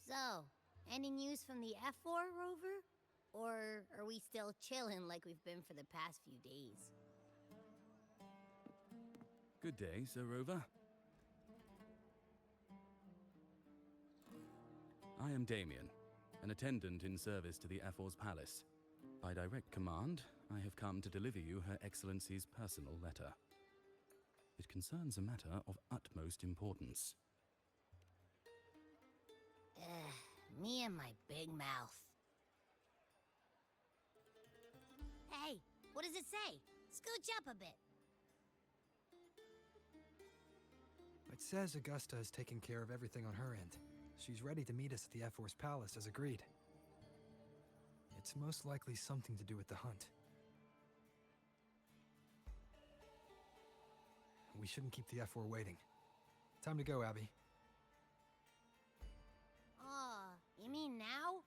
So, any news from the F4 rover? Or are we still chilling like we've been for the past few days? Good day, Sir Rover. I am Damien, an attendant in service to the F4's palace. By direct command, I have come to deliver you Her Excellency's personal letter. It concerns a matter of utmost importance. Me and my big mouth. Hey, what does it say? Scooch up a bit. It says Augusta has taken care of everything on her end. She's ready to meet us at the F4's palace as agreed. It's most likely something to do with the hunt. We shouldn't keep the F4 waiting. Time to go, Abby. You mean now?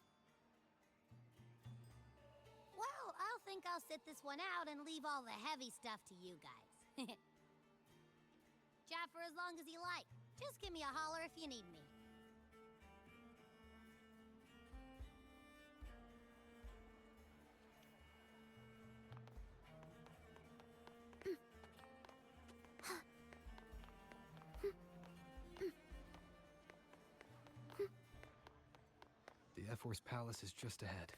Well, I'll think I'll sit this one out and leave all the heavy stuff to you guys. Chat for as long as you like. Just give me a holler if you need me. The F4's palace is just ahead.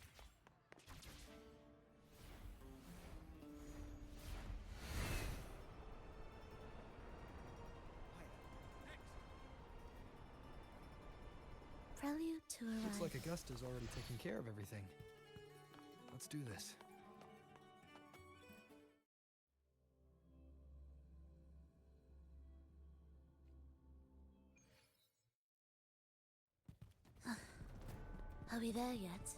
Prelude to arrive. Looks like Augusta's already taken care of everything. Let's do this. Are we there yet?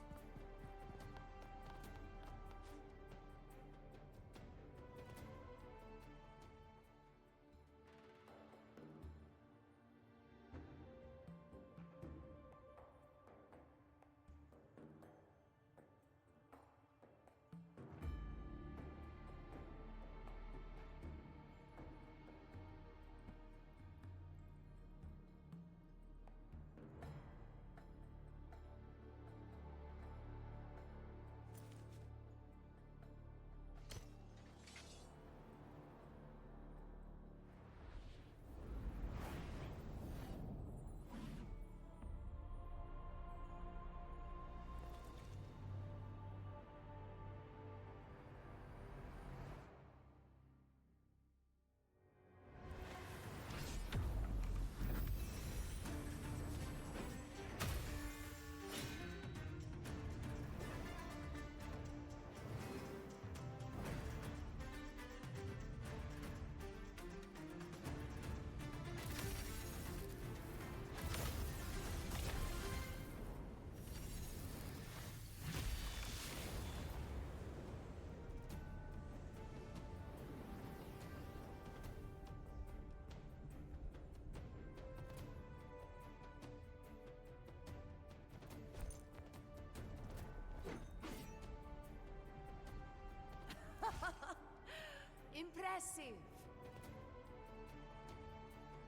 Impressive.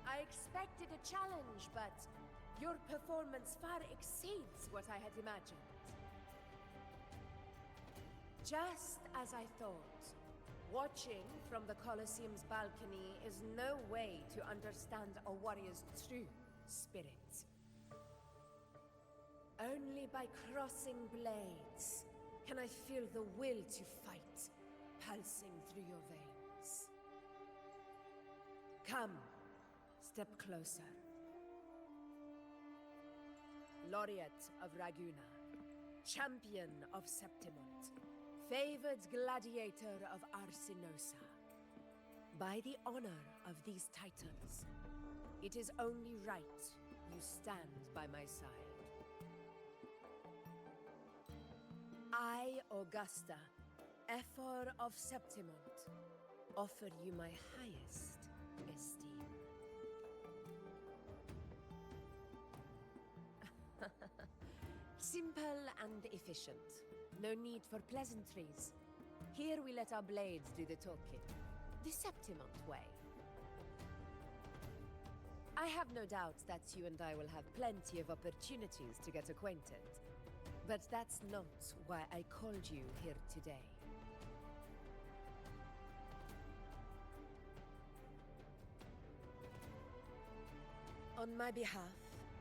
I expected a challenge, but your performance far exceeds what I had imagined. Just as I thought, watching from the Colosseum's balcony is no way to understand a warrior's true spirit. Only by crossing blades can I feel the will to fight pulsing through your veins. Come, step closer. Laureate of Raguna, champion of Septimont, favored gladiator of Arsinosa. By the honor of these titans, it is only right you stand by my side. I, Augusta, Ephor of Septimont, offer you my highest esteem. Simple and efficient. No need for pleasantries. Here we let our blades do the talking. The Septimont way. I have no doubt that you and I will have plenty of opportunities to get acquainted. But that's not why I called you here today. On my behalf,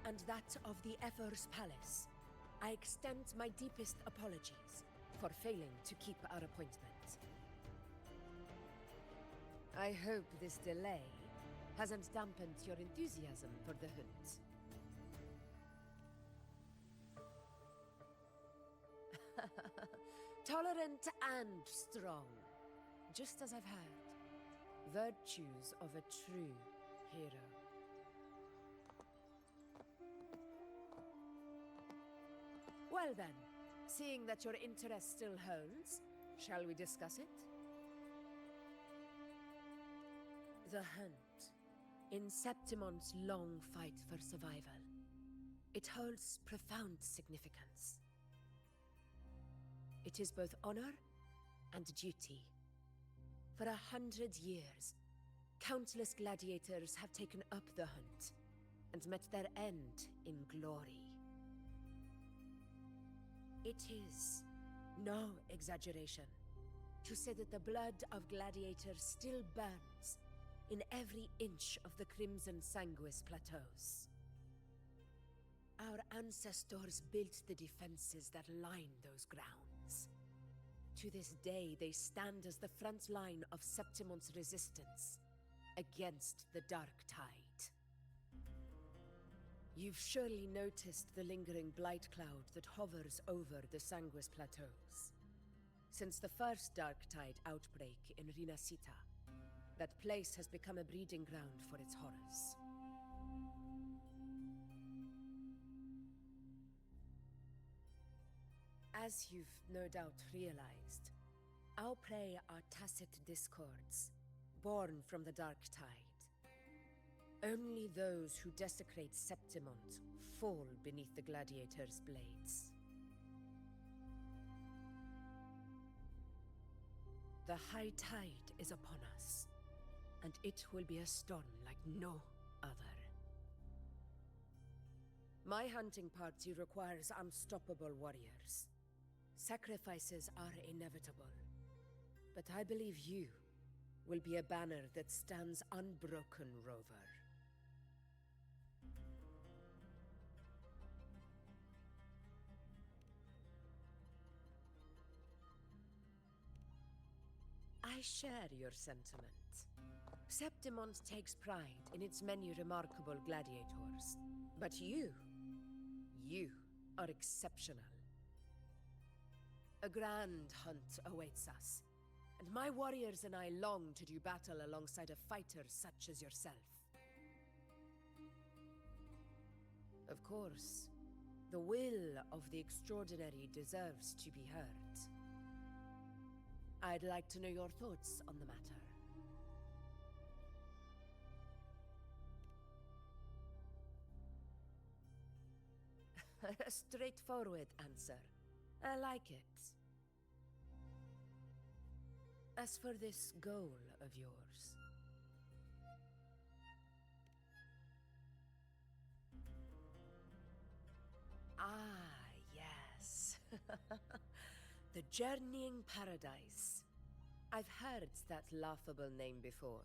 and that of the Ephor's Palace, I extend my deepest apologies for failing to keep our appointment. I hope this delay hasn't dampened your enthusiasm for the hunt. Tolerant and strong, just as I've heard. Virtues of a true hero. Well then, seeing that your interest still holds, shall we discuss it? The hunt. In Septimon's long fight for survival, it holds profound significance. It is both honor and duty. For 100 years, countless gladiators have taken up the hunt and met their end in glory. It is no exaggeration to say that the blood of gladiators still burns in every inch of the Crimson Sanguis Plateaus. Our ancestors built the defenses that line those grounds. To this day, they stand as the front line of Septimon's resistance against the Dark Tide. You've surely noticed the lingering blight cloud that hovers over the Sanguis Plateaus. Since the first Dark Tide outbreak in Rinasita, that place has become a breeding ground for its horrors. As you've no doubt realized, our prey are tacit discords, born from the Dark Tide. Only those who desecrate Septimont fall beneath the gladiators' blades. The high tide is upon us, and it will be a storm like no other. My hunting party requires unstoppable warriors. Sacrifices are inevitable, but I believe you will be a banner that stands unbroken, Rover. I share your sentiment. Septimont takes pride in its many remarkable gladiators, but you are exceptional. A grand hunt awaits us, and my warriors and I long to do battle alongside a fighter such as yourself. Of course, the will of the extraordinary deserves to be heard. I'd like to know your thoughts on the matter. A straightforward answer. I like it. As for this goal of yours... Ah, yes. The Journeying Paradise. I've heard that laughable name before.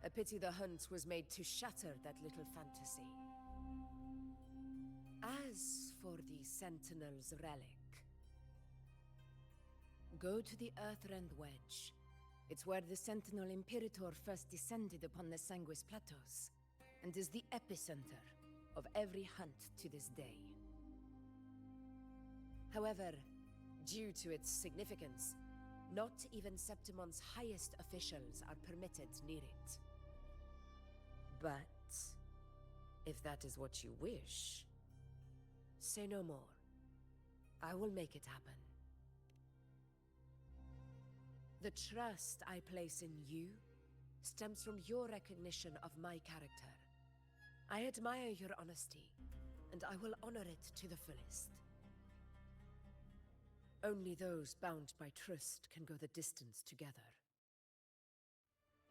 A pity the hunt was made to shatter that little fantasy. As for the Sentinel's relic, go to the Earthrend Wedge. It's where the Sentinel Imperator first descended upon the Sanguis Plateaus, and is the epicenter of every hunt to this day. However, due to its significance, not even Septimon's highest officials are permitted near it. But if that is what you wish, say no more. I will make it happen. The trust I place in you stems from your recognition of my character. I admire your honesty, and I will honor it to the fullest. Only those bound by trust can go the distance together.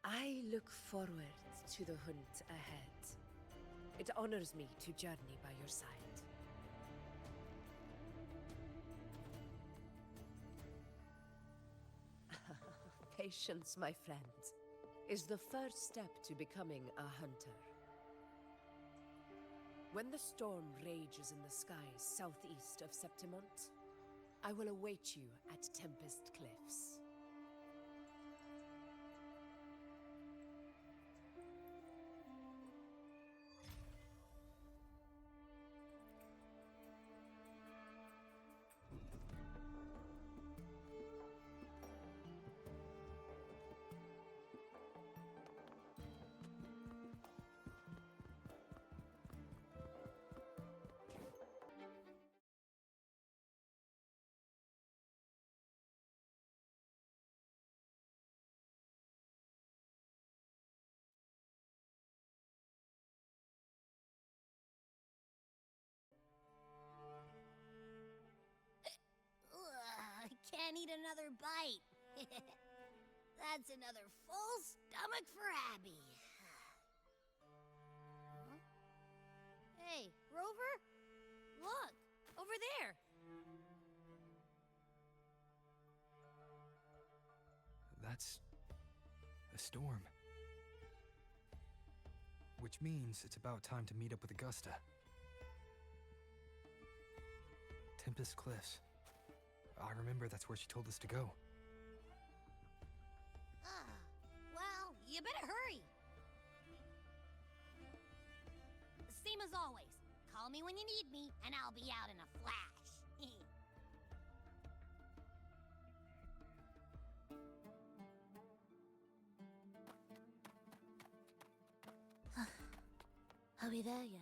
I look forward to the hunt ahead. It honors me to journey by your side. Patience, my friend, is the first step to becoming a hunter. When the storm rages in the skies southeast of Septimont, I will await you at Tempest Cliffs. Ugh, I can't eat another bite. That's another full stomach for Abby. Huh? Hey, Rover? Look, over there. That's a storm. Which means it's about time to meet up with Augusta. Tempest Cliffs. I remember that's where she told us to go. Well, you better hurry. Same as always. Call me when you need me, and I'll be out in a flash. Are we there yet?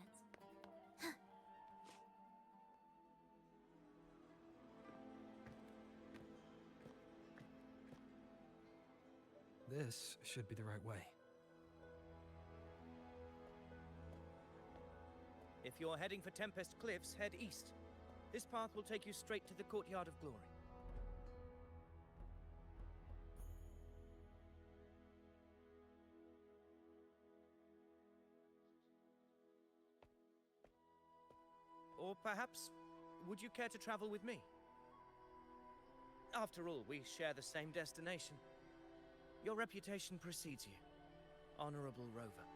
This should be the right way. If you're heading for Tempest Cliffs, head east. This path will take you straight to the Courtyard of Glory. Or perhaps, would you care to travel with me? After all, we share the same destination. Your reputation precedes you, Honorable Rover.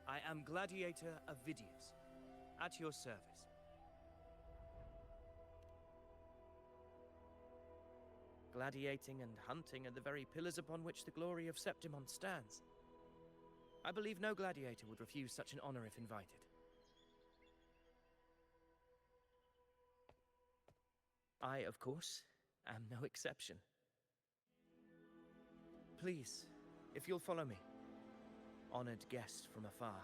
I am Gladiator Avidius, at your service. Gladiating and hunting are the very pillars upon which the glory of Septimont stands. I believe no gladiator would refuse such an honor if invited. I, of course, am no exception. Please, if you'll follow me, honored guest from afar.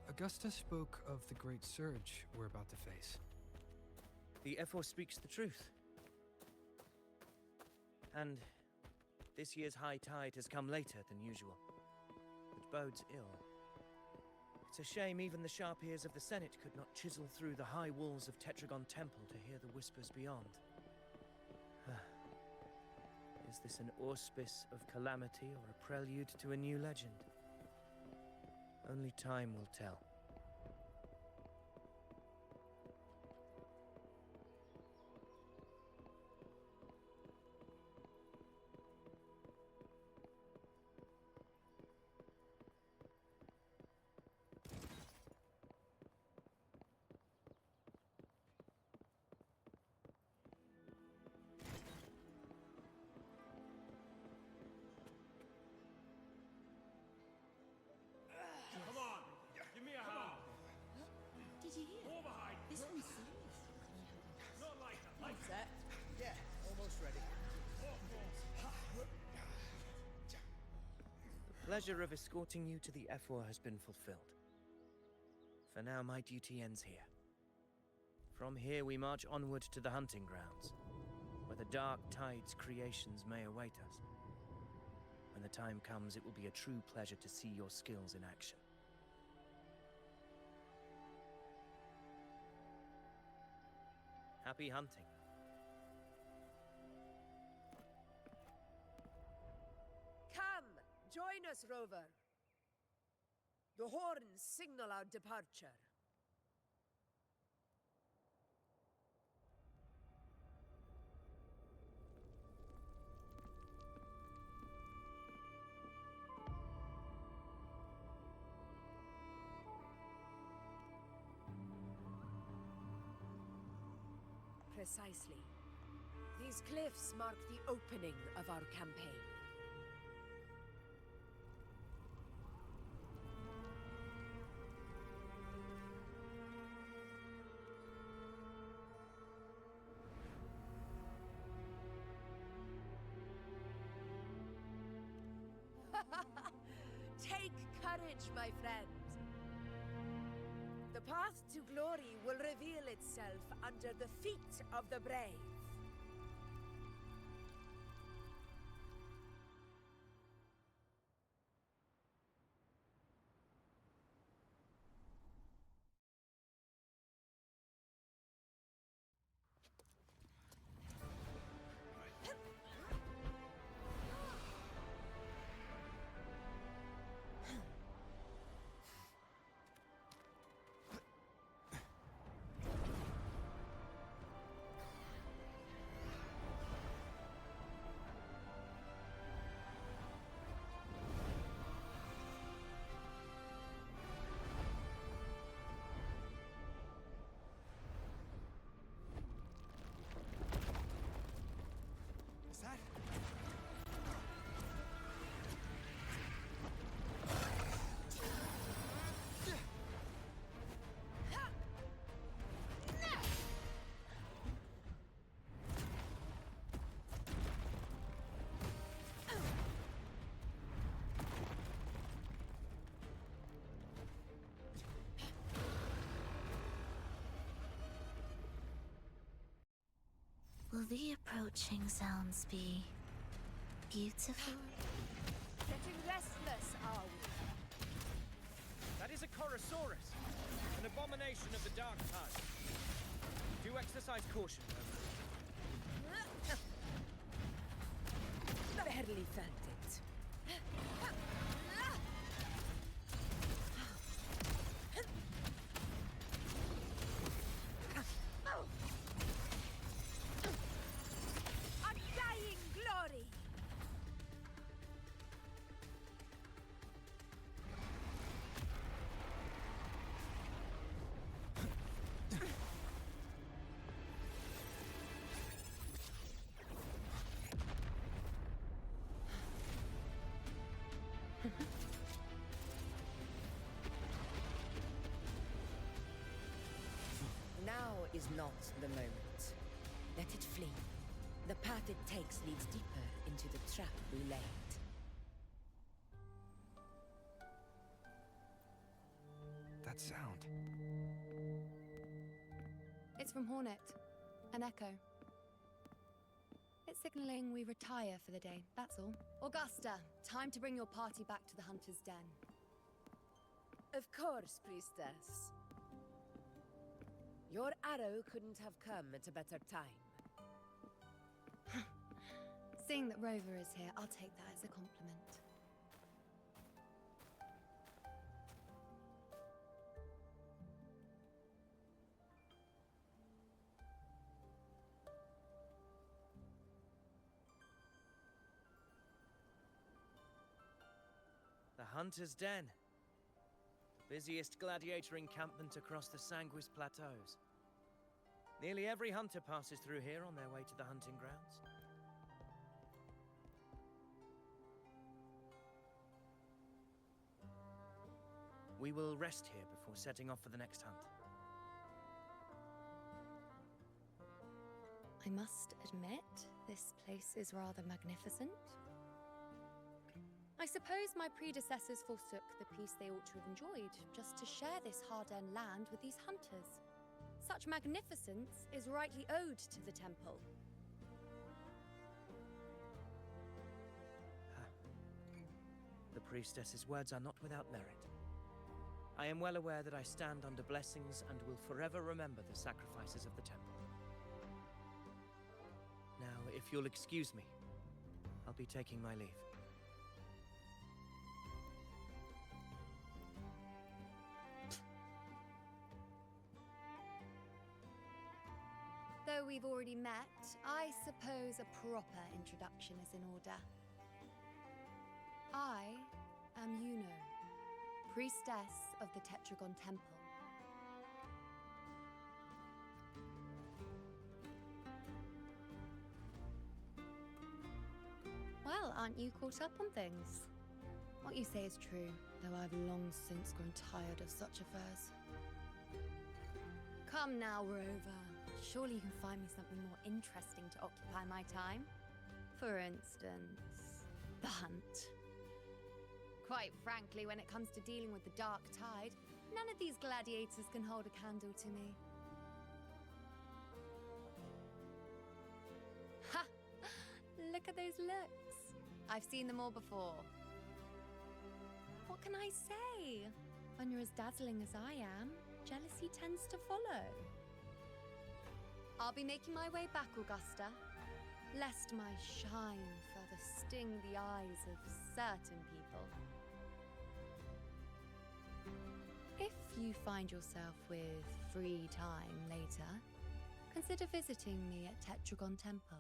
Augusta spoke of the great surge we're about to face. The Ephor speaks the truth. And this year's high tide has come later than usual, which bodes ill. It's a shame even the sharp ears of the Senate could not chisel through the high walls of Tetragon Temple to hear the whispers beyond. Is this an auspice of calamity or a prelude to a new legend? Only time will tell. Come on! Give me a hand! Did you hear? More behind! This one's serious. Not like that! Like Set? Yeah, almost ready. The pleasure of escorting you to the Ephor has been fulfilled. For now, my duty ends here. From here, we march onward to the hunting grounds, where the dark tide's creations may await us. When the time comes, it will be a true pleasure to see your skills in action. Happy hunting. Come, join us, Rover. The horns signal our departure. Precisely. These cliffs mark the opening of our campaign. Take courage, my friend. The path to glory will reveal itself under the feet of the brave. Is that? Will the approaching sounds be beautiful? Getting restless, are we? That is a Chorosaurus, an abomination of the Dark Tide. Do exercise caution, Rover. Barely felt it. Undying glory! Now is not the moment. Let it flee. The path it takes leads deeper into the trap we laid. That sound. It's from Hornet. An echo. It's signaling we retire for the day, that's all. Augusta, time to bring your party back to the Hunter's Den. Of course, priestess. Your arrow couldn't have come at a better time. Seeing that Rover is here, I'll take that as a compliment. The Hunter's Den. The busiest gladiator encampment across the Sanguis Plateaus. Nearly every hunter passes through here on their way to the hunting grounds. We will rest here before setting off for the next hunt. I must admit, this place is rather magnificent. I suppose my predecessors forsook the peace they ought to have enjoyed, just to share this hard-earned land with these hunters. Such magnificence is rightly owed to the temple. The priestess's words are not without merit. I am well aware that I stand under blessings and will forever remember the sacrifices of the temple. if you'll excuse me, I'll be taking my leave. Though we've already met, I suppose a proper introduction is in order. I am Yuno, priestess of the Tetragon Temple. Well, aren't you caught up on things? What you say is true, though I've long since grown tired of such affairs. Come now, Rover. Surely you can find me something more interesting to occupy my time. For instance, the hunt. Quite frankly, when it comes to dealing with the Dark Tide, none of these gladiators can hold a candle to me. Ha! Look at those looks. I've seen them all before. What can I say? When you're as dazzling as I am, jealousy tends to follow. I'll be making my way back, Augusta, lest my shine further sting the eyes of certain people. If you find yourself with free time later, consider visiting me at Tetragon Temple.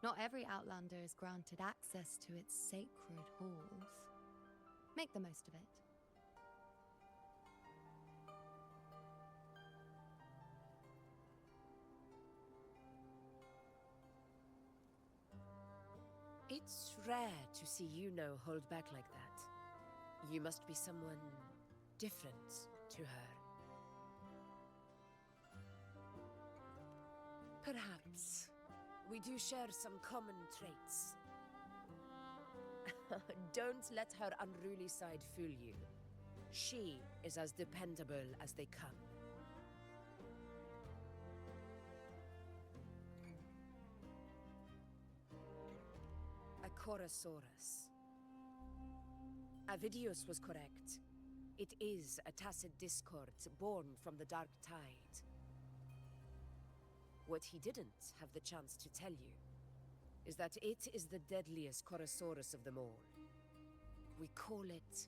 Not every Outlander is granted access to its sacred halls. Make the most of it. It's rare to see Yuno hold back like that. You must be someone different to her. Perhaps we do share some common traits. Don't let her unruly side fool you. She is as dependable as they come. A Chorosaurus. Avidius was correct. It is a tacit discord born from the Dark Tide. What he didn't have the chance to tell you is that it is the deadliest Chorosaurus of them all. We call it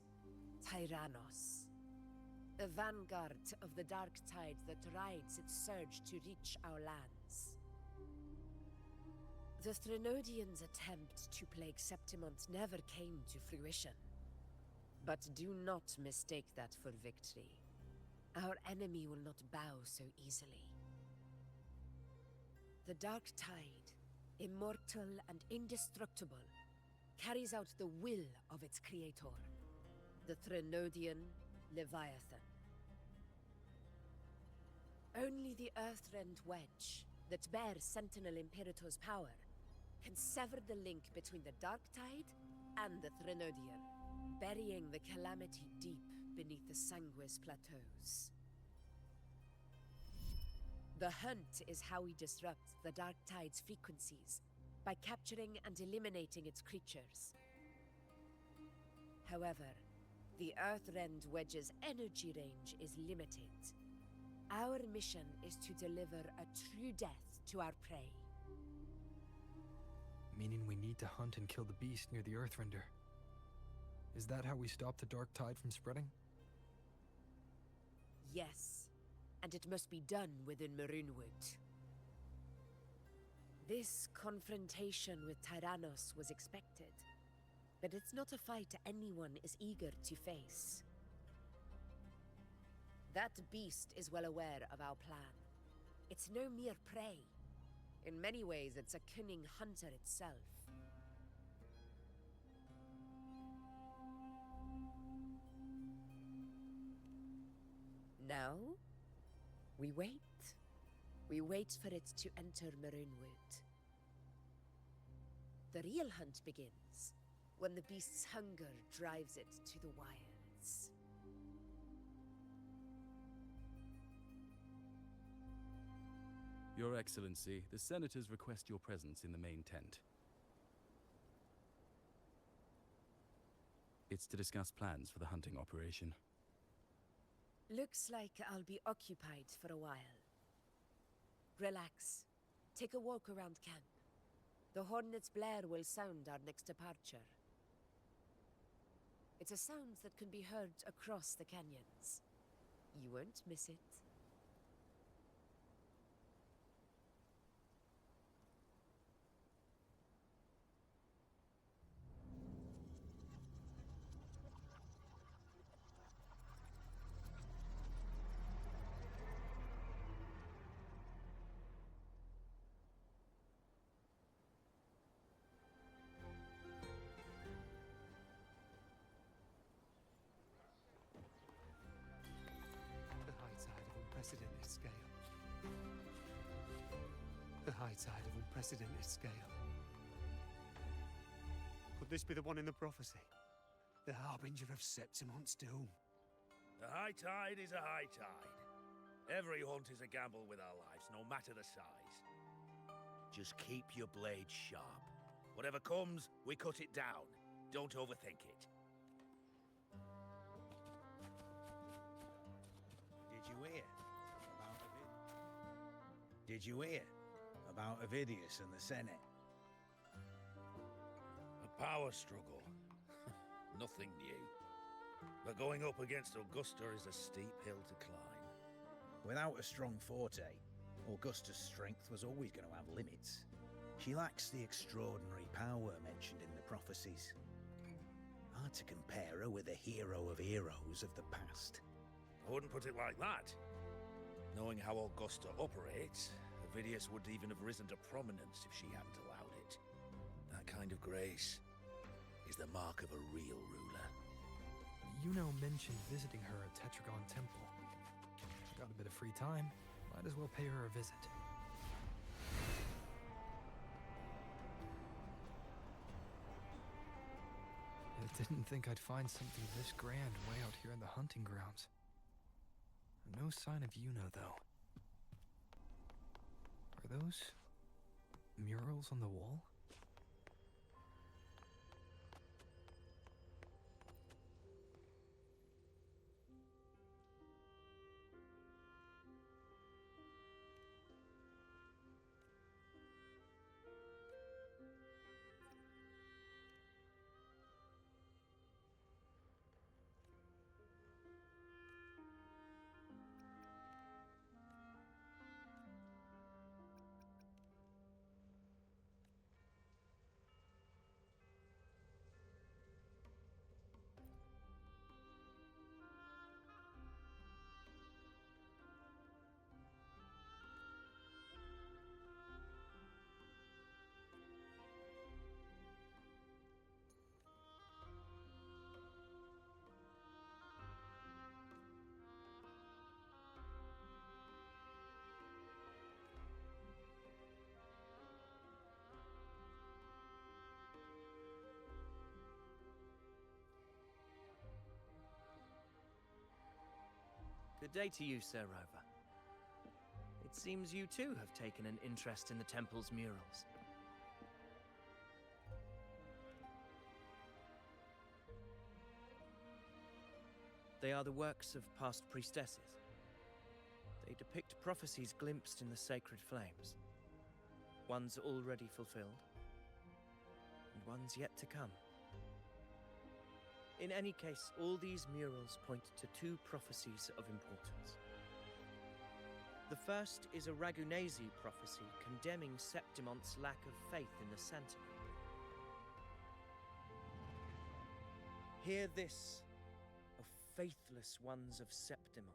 Tyrannos, a vanguard of the Dark Tide that rides its surge to reach our lands. The Threnodians' attempt to plague Septimont never came to fruition. But do not mistake that for victory. Our enemy will not bow so easily. The Dark Tide, immortal and indestructible, carries out the will of its creator, the Threnodian Leviathan. Only the Earthrend Wedge, that bears Sentinel Imperator's power, can sever the link between the Dark Tide and the Threnodian, burying the calamity deep beneath the Sanguis Plateaus. The hunt is how we disrupt the Dark Tide's frequencies, by capturing and eliminating its creatures. However, the Earthrend Wedge's energy range is limited. Our mission is to deliver a true death to our prey. Meaning we need to hunt and kill the beast near the Earthrender. Is that how we stop the Dark Tide from spreading? Yes, and it must be done within Maroonwood. This confrontation with Tyrannos was expected, but it's not a fight anyone is eager to face. That beast is well aware of our plan. It's no mere prey. In many ways, it's a cunning hunter itself. Now, we wait. We wait for it to enter Maroonwood. The real hunt begins when the beast's hunger drives it to the wilds. Your Excellency, the Senators request your presence in the main tent. It's to discuss plans for the hunting operation. Looks like I'll be occupied for a while. Relax. Take a walk around camp. The hornet's blare will sound our next departure. It's a sound that can be heard across the canyons. You won't miss it. The high tide of unprecedented scale. The high tide of unprecedented scale. Could this be the one in the prophecy? The harbinger of Septimon's doom. A high tide is a high tide. Every hunt is a gamble with our lives, no matter the size. Just keep your blade sharp. Whatever comes, we cut it down. Don't overthink it. Did you hear about Did you hear about Avidius and the Senate? A power struggle. Nothing new. But going up against Augusta is a steep hill to climb. Without a strong forte, Augusta's strength was always going to have limits. She lacks the extraordinary power mentioned in the prophecies. Hard to compare her with a hero of heroes of the past. I wouldn't put it like that. Knowing how Augusta operates, Avidius would even have risen to prominence if she hadn't allowed it. That kind of grace is the mark of a real ruler. Yuno mentioned visiting her at Tetragon Temple. Got a bit of free time, might as well pay her a visit. I didn't think I'd find something this grand way out here in the hunting grounds. No sign of Yuno, though. Are those murals on the wall? Good day to you, Sir Rover. It seems you too have taken an interest in the temple's murals. They are the works of past priestesses. They depict prophecies glimpsed in the sacred flames. Ones already fulfilled, and ones yet to come. In any case, all these murals point to two prophecies of importance. The first is a Ragunasi prophecy condemning Septimon's lack of faith in the sentiment. Hear this, O faithless ones of Septimont.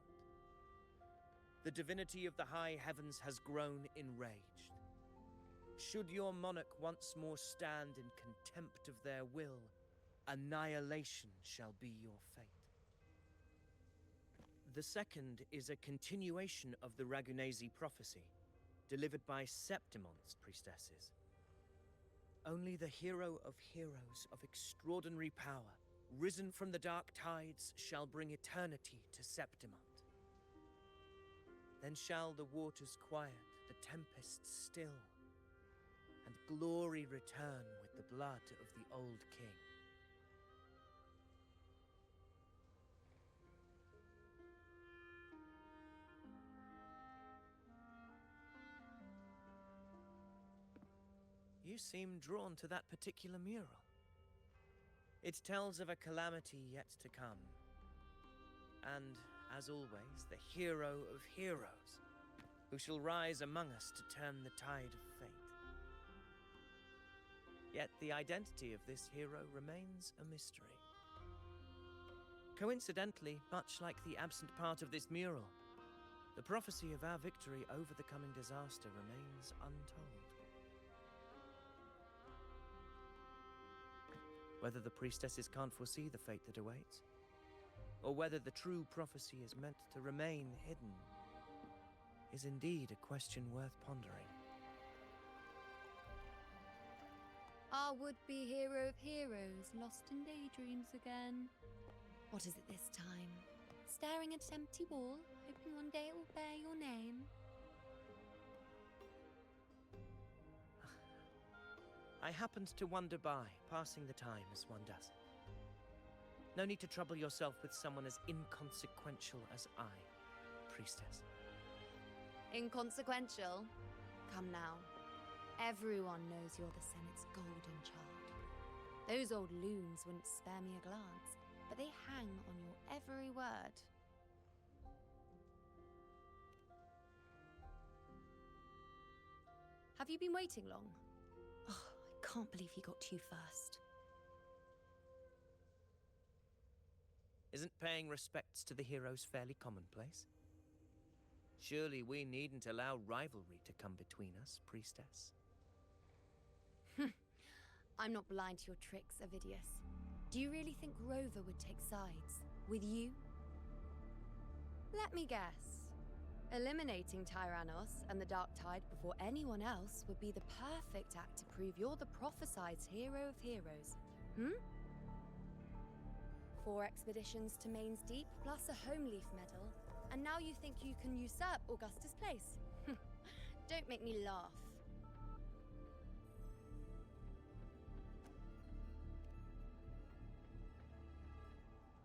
The divinity of the high heavens has grown enraged. Should your monarch once more stand in contempt of their will, annihilation shall be your fate. The second is a continuation of the Ragunasi prophecy, delivered by Septimon's priestesses. Only the hero of heroes of extraordinary power, risen from the dark tides, shall bring eternity to Septimont. Then shall the waters quiet, the tempests still, and glory return with the blood of the old king. You seem drawn to that particular mural. It tells of a calamity yet to come. And, as always, the hero of heroes, who shall rise among us to turn the tide of fate. Yet the identity of this hero remains a mystery. Coincidentally, much like the absent part of this mural, the prophecy of our victory over the coming disaster remains untold. Whether the priestesses can't foresee the fate that awaits, or whether the true prophecy is meant to remain hidden, is indeed a question worth pondering. Our would-be hero of heroes, lost in daydreams again. What is it this time? Staring at an empty wall, hoping one day it will bear your name? I happened to wander by, passing the time as one does. No need to trouble yourself with someone as inconsequential as I, priestess. Inconsequential? Come now. Everyone knows you're the Senate's golden child. Those old loons wouldn't spare me a glance, but they hang on your every word. Have you been waiting long? Oh, I can't believe he got to you first. Isn't paying respects to the heroes fairly commonplace? Surely we needn't allow rivalry to come between us, priestess. I'm not blind to your tricks, Avidius. Do you really think Rover would take sides with you? Let me guess. Eliminating Tyrannos and the Dark Tide before anyone else would be the perfect act to prove you're the prophesied hero of heroes. 4 expeditions to Main's Deep, plus a home leaf medal, and now you think you can usurp Augustus' place? Don't make me laugh.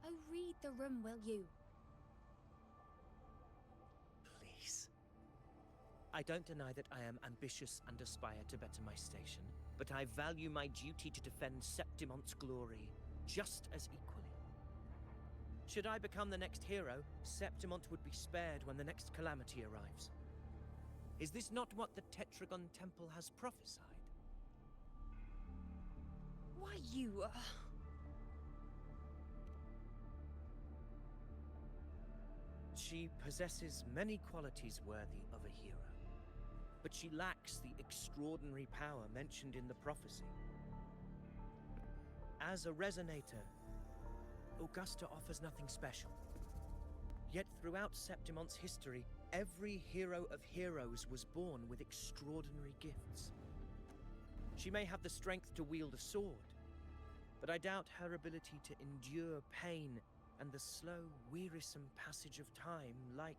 Oh, read the room, will you? Please. I don't deny that I am ambitious and aspire to better my station, but I value my duty to defend Septimont's glory just as equally. Should I become the next hero, Septimont would be spared when the next calamity arrives. Is this not what the Tetragon Temple has prophesied? Why, you... She possesses many qualities worthy of a hero, but she lacks the extraordinary power mentioned in the prophecy. As a resonator, Augusta offers nothing special. Yet throughout Septimont's history, every hero of heroes was born with extraordinary gifts. She may have the strength to wield a sword, but I doubt her ability to endure pain and the slow, wearisome passage of time like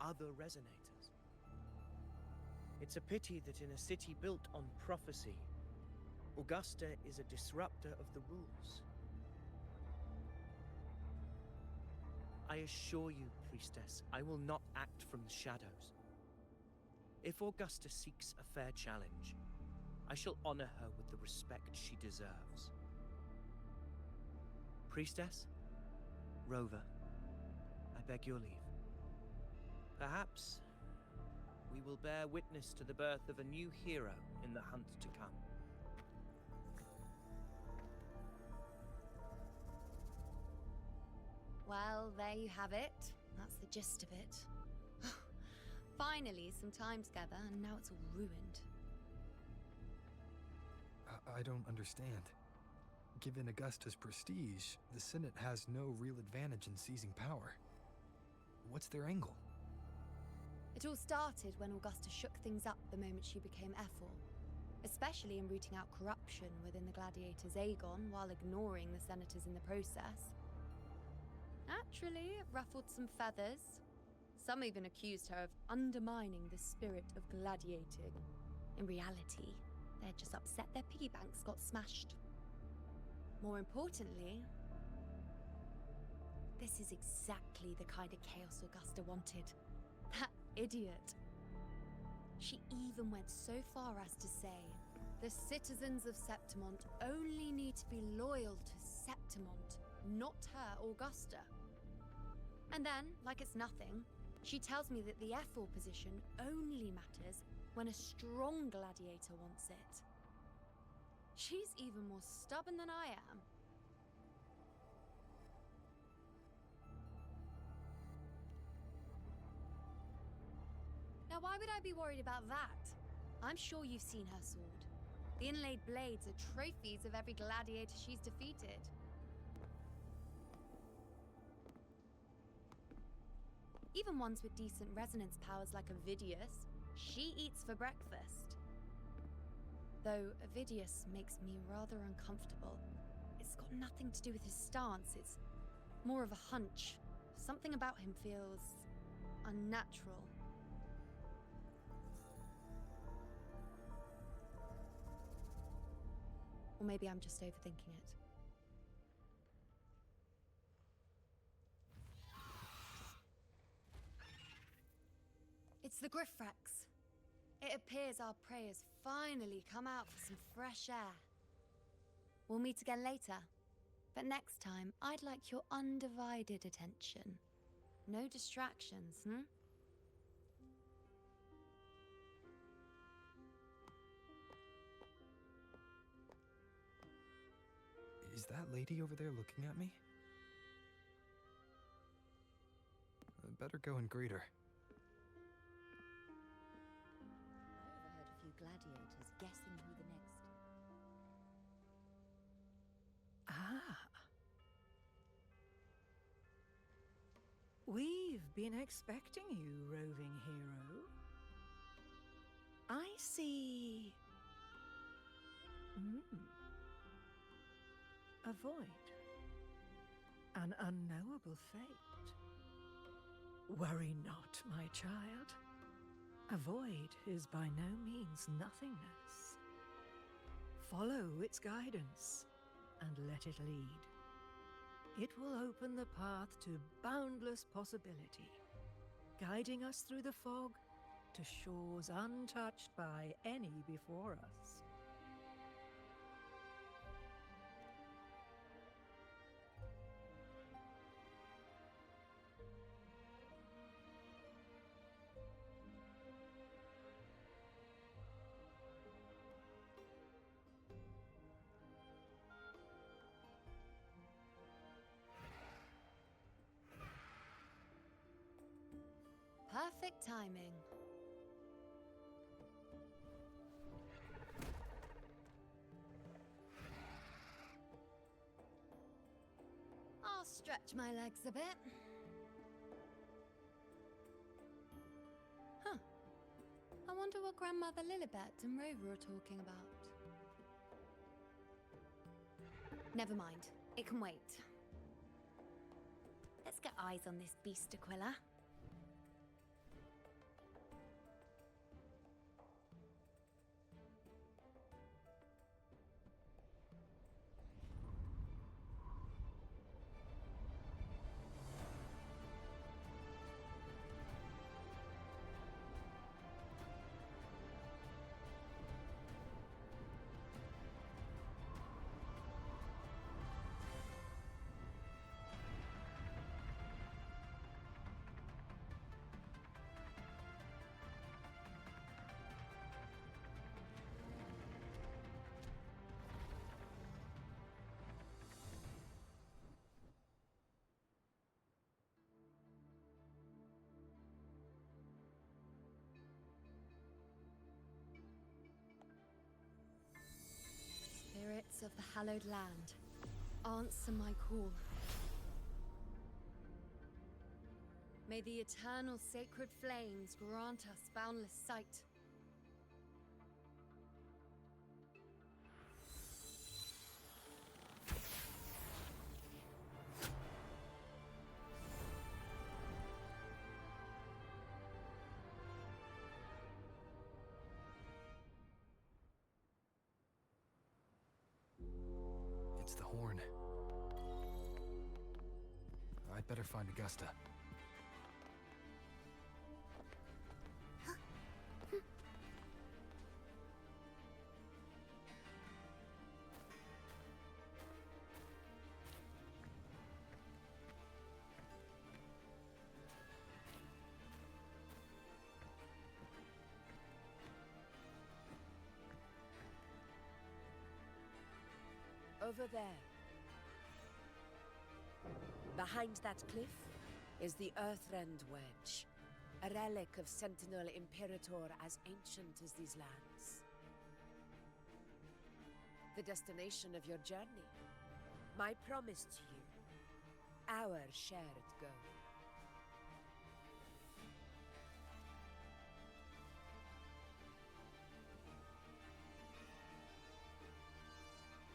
other resonators. It's a pity that in a city built on prophecy, Augusta is a disruptor of the rules. I assure you, priestess, I will not act from the shadows. If Augusta seeks a fair challenge, I shall honor her with the respect she deserves. Priestess? Rover, I beg your leave. Perhaps we will bear witness to the birth of a new hero in the hunt to come. Well, there you have it. That's the gist of it. Finally, some time together, and now it's all ruined. I don't understand. Given Augusta's prestige, the Senate has no real advantage in seizing power. What's their angle? It all started when Augusta shook things up the moment she became Ephor, especially in rooting out corruption within the gladiators Aegon while ignoring the senators in the process. Naturally, it ruffled some feathers. Some even accused her of undermining the spirit of gladiating. In reality, they're just upset their piggy banks got smashed. More importantly, this is exactly the kind of chaos Augusta wanted. That idiot. She even went so far as to say The citizens of Septimont only need to be loyal to Septimont, not her, Augusta. And then, like it's nothing, she tells me that the F4 position only matters when a strong gladiator wants it. She's even more stubborn than I am. Now, why would I be worried about that? I'm sure you've seen her sword. The inlaid blades are trophies of every gladiator she's defeated. Even ones with decent resonance powers like Avidius, she eats for breakfast. Though Avidius makes me rather uncomfortable. It's got nothing to do with his stance, it's more of a hunch. Something about him feels unnatural. Or maybe I'm just overthinking it. It's the Griffrex. It appears our prey has finally come out for some fresh air. We'll meet again later. But next time, I'd like your undivided attention. No distractions, Is that lady over there looking at me? I'd better go and greet her. I overheard a few gladiators guessing who the next... Ah. We've been expecting you, roving hero. I see... A void. An unknowable fate. Worry not, my child. A void is by no means nothingness. Follow its guidance, and let it lead. It will open the path to boundless possibility, guiding us through the fog to shores untouched by any before us. Perfect timing. I'll stretch my legs a bit. Huh. I wonder what Grandmother Lilibet and Rover are talking about. Never mind. It can wait. Let's get eyes on this beast, Aquila. Spirits of the hallowed land, answer my call. May the eternal sacred flames grant us boundless sight. It's the horn. I'd better find Augusta. over there. Behind that cliff is the Earthrend Wedge, a relic of Sentinel Imperator as ancient as these lands. The destination of your journey, my promise to you, our shared goal.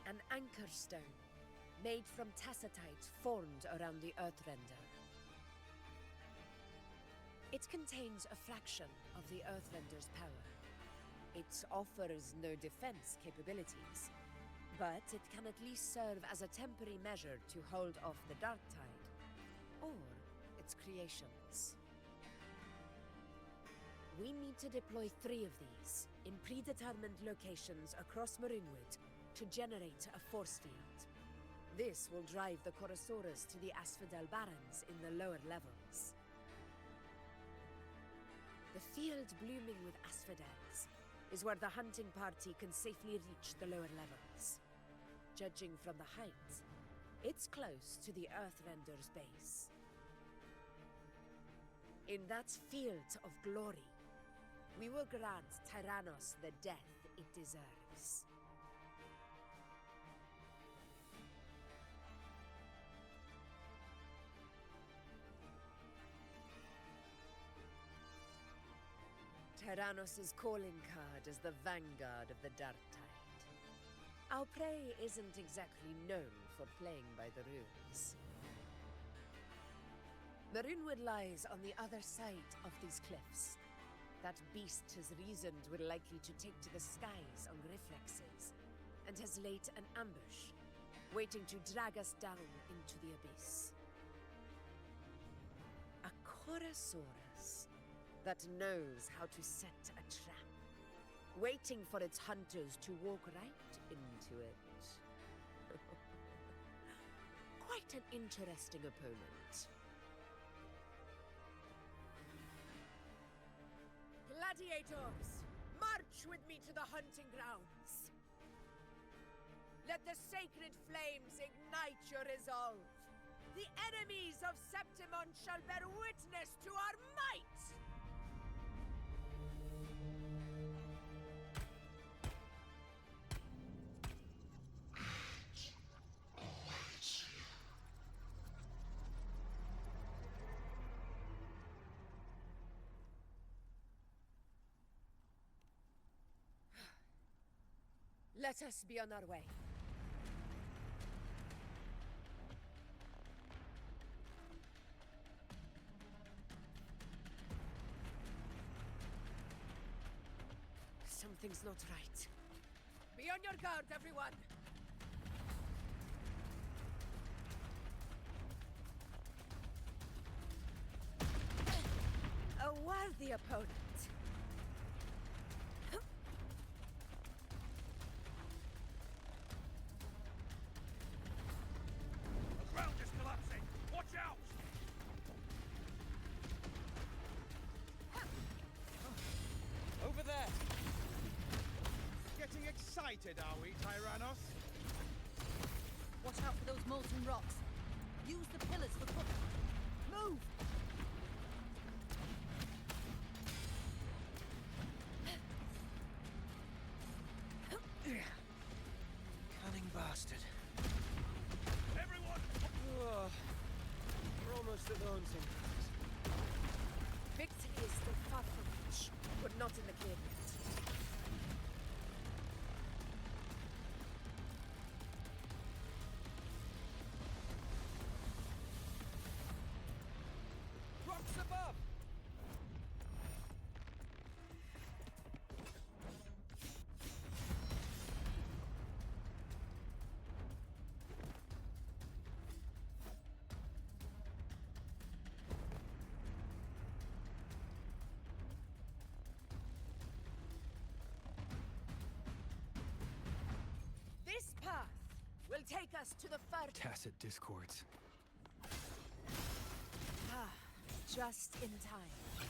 An anchor stone, made from tacitite formed around the Earthrender. It contains a fraction of the Earthrender's power. It offers no defense capabilities, but it can at least serve as a temporary measure to hold off the dark tide, or its creations. We need to deploy 3 of these in predetermined locations across Marinwood to generate a force field. This will drive the Chorosaurus to the Asphodel Barrens in the lower levels. The field blooming with asphodels is where the hunting party can safely reach the lower levels. Judging from the height, it's close to the Earthrender's base. In that field of glory, we will grant Tyrannos the death it deserves. Tyrannos' calling card is the vanguard of the Dark Tide. Our prey isn't exactly known for playing by the rules. Marinwood lies on the other side of these cliffs. That beast has reasoned we're likely to take to the skies on reflexes, and has laid an ambush, waiting to drag us down into the abyss. A Chorosaurus that knows how to set a trap, waiting for its hunters to walk right into it. Quite an interesting opponent. Gladiators, march with me to the hunting grounds. Let the sacred flames ignite your resolve. The enemies of Septimon shall bear witness to our might! Let us be on our way. Something's not right. Be on your guard, everyone! A worthy opponent. The ground is collapsing! Watch out! Over there! Getting excited, are we, Tyrannos? Watch out for those molten rocks. Use the pillars for cover. Move! Cunning bastard. Everyone! Oh, we're almost at the hunting grounds. Victory is still far from reach, but not in the clear yet. Rocks above! This path will take us to the far... Tacit discords. Ah, just in time.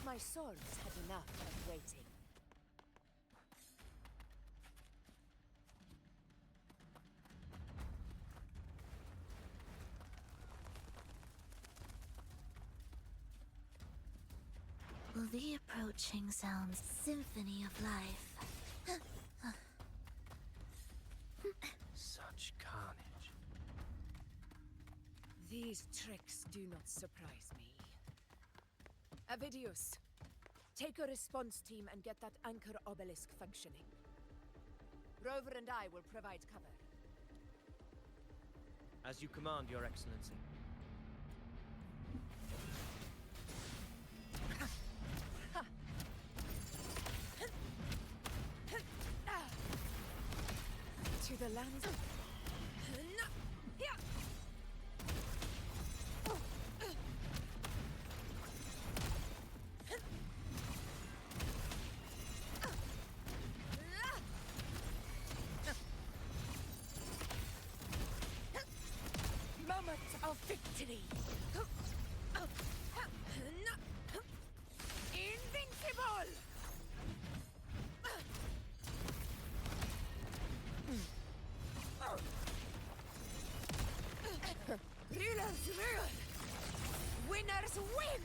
My swords had enough of waiting. The approaching sounds symphony of life. Such carnage. These tricks do not surprise me. Avidius, take a response team and get that anchor obelisk functioning. Rover and I will provide cover. As you command, Your Excellency. To the lands. Moment of victory. Invincible. Rulers rule! Winners win!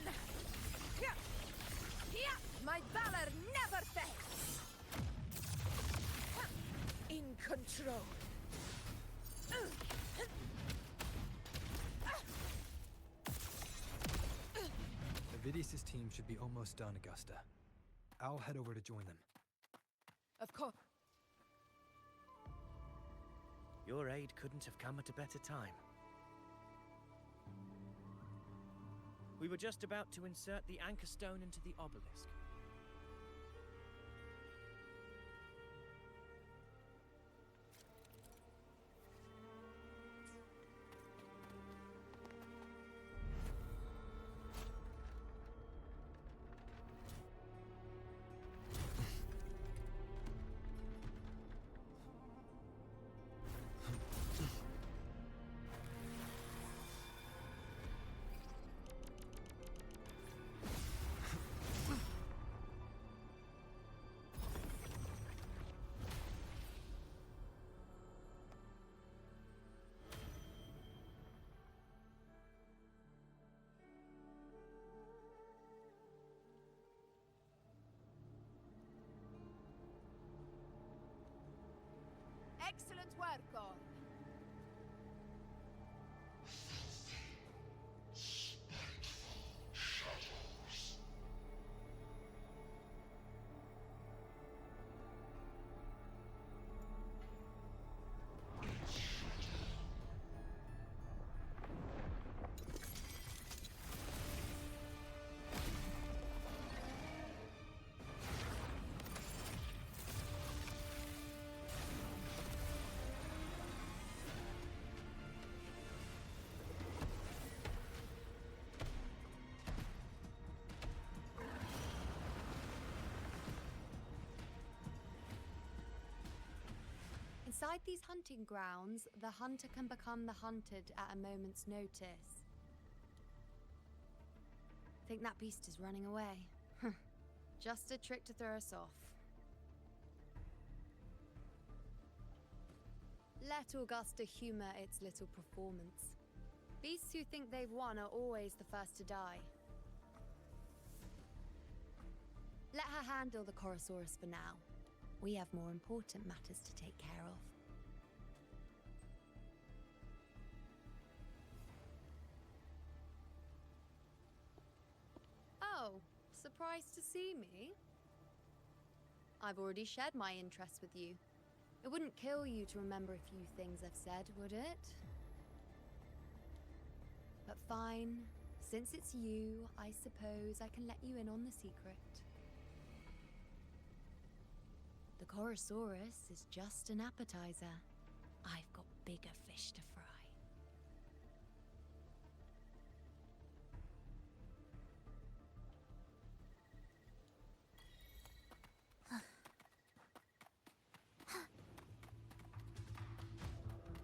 My valor never fails! In control. Avidius' team should be almost done, Augusta. I'll head over to join them. Of course. Your aid couldn't have come at a better time. We were just about to insert the anchor stone into the obelisk. Excellent work, Gorn. Inside these hunting grounds, the hunter can become the hunted at a moment's notice. Think that beast is running away? Just a trick to throw us off. Let Augusta humor its little performance. Beasts who think they've won are always the first to die. Let her handle the Chorosaurus for now. We have more important matters to take care of. Oh, surprised to see me? I've already shared my interest with you. It wouldn't kill you to remember a few things I've said, would it? But fine. Since it's you, I suppose I can let you in on the secret. The Chorosaurus is just an appetizer. I've got bigger fish to fry.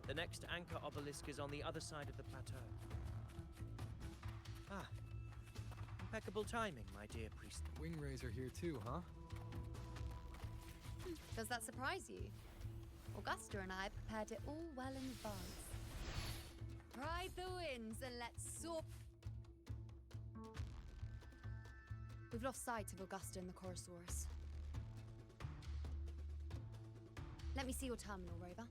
The next anchor obelisk is on the other side of the plateau. Ah, impeccable timing, my dear priest. Wingrays are here too, huh? Does that surprise you? Augusta and I prepared it all well in advance. Ride the winds and let's soar. We've lost sight of Augusta and the Chorosaurus. Let me see your terminal, Rover.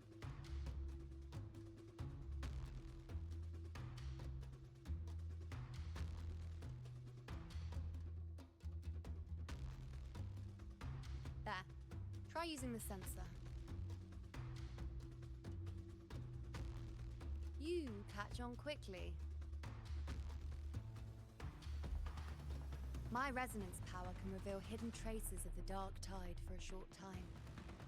There. Try using the sensor. You catch on quickly. My resonance power can reveal hidden traces of the Dark Tide for a short time.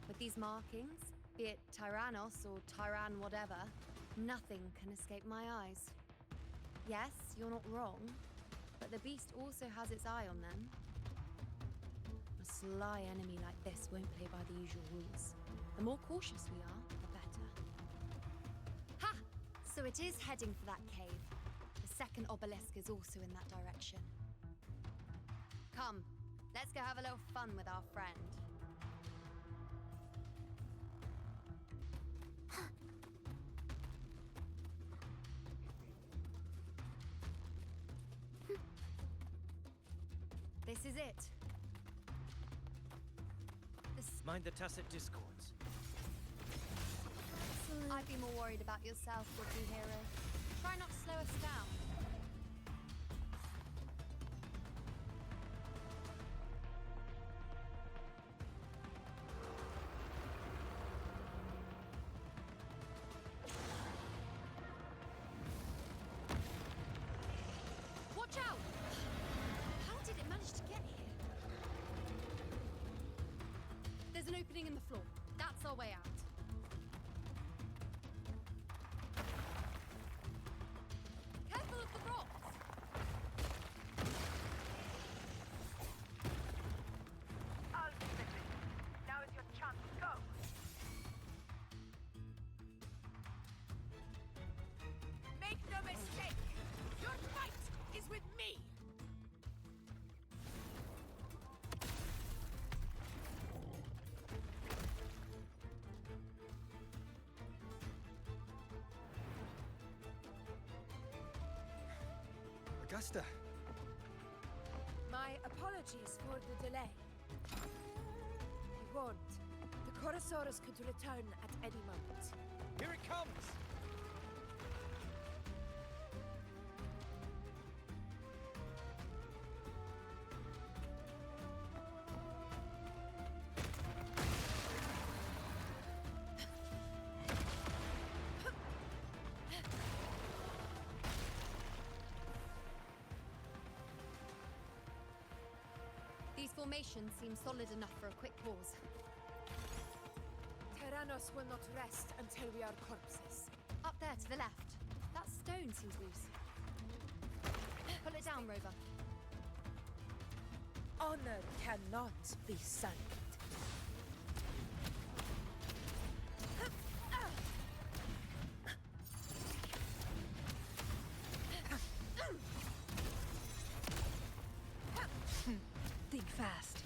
With these markings, be it Tyrannos or Tyran whatever, nothing can escape my eyes. Yes, you're not wrong, but the beast also has its eye on them. A sly enemy like this won't play by the usual rules. The more cautious we are, the better. Ha! So it is heading for that cave. The second obelisk is also in that direction. Come, let's go have a little fun with our friend. This is it. Mind the tacit discords. I'd be more worried about yourself, would-be hero. Try not to slow us down. Watch out! How did it manage to get here? There's an opening in the floor. That's our way out. Careful of the rocks! Ultimately, now is your chance. Go! Make no mistake! Your fight is with me! Augusta! My apologies for the delay. I warned. The Chorosaurus could return at any moment. Here it comes! These formations seem solid enough for a quick pause. Tyrannos will not rest until we are corpses. Up there to the left. That stone seems loose. Pull it down, Rover. Honor cannot be silent. Think fast.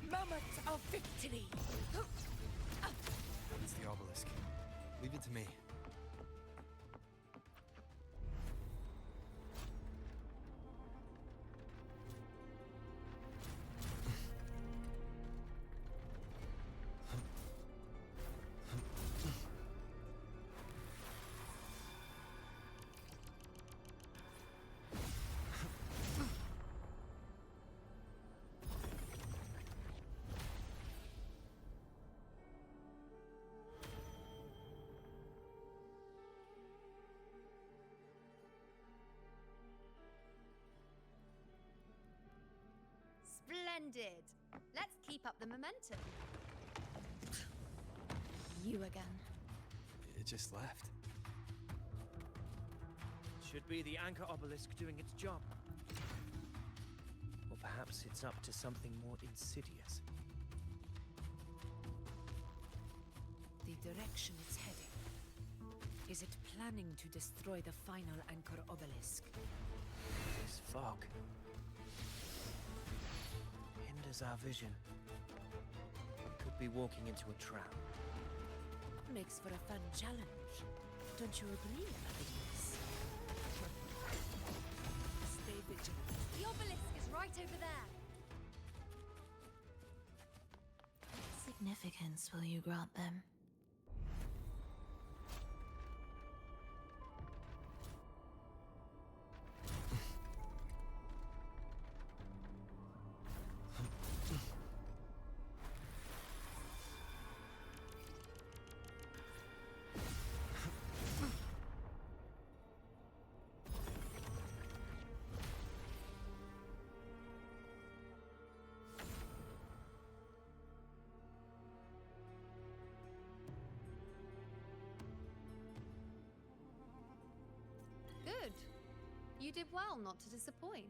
Moment of victory! It's the obelisk. Leave it to me. Splendid! Let's keep up the momentum. You again. It just left. Should be the anchor obelisk doing its job. Or perhaps it's up to something more insidious. The direction it's heading. Is it planning to destroy the final anchor obelisk? This fog. as our vision. We could be walking into a trap. Makes for a fun challenge. Don't you agree, Avidius? Stay vigilant. The obelisk is right over there. What significance will you grant them? Good. You did well not to disappoint.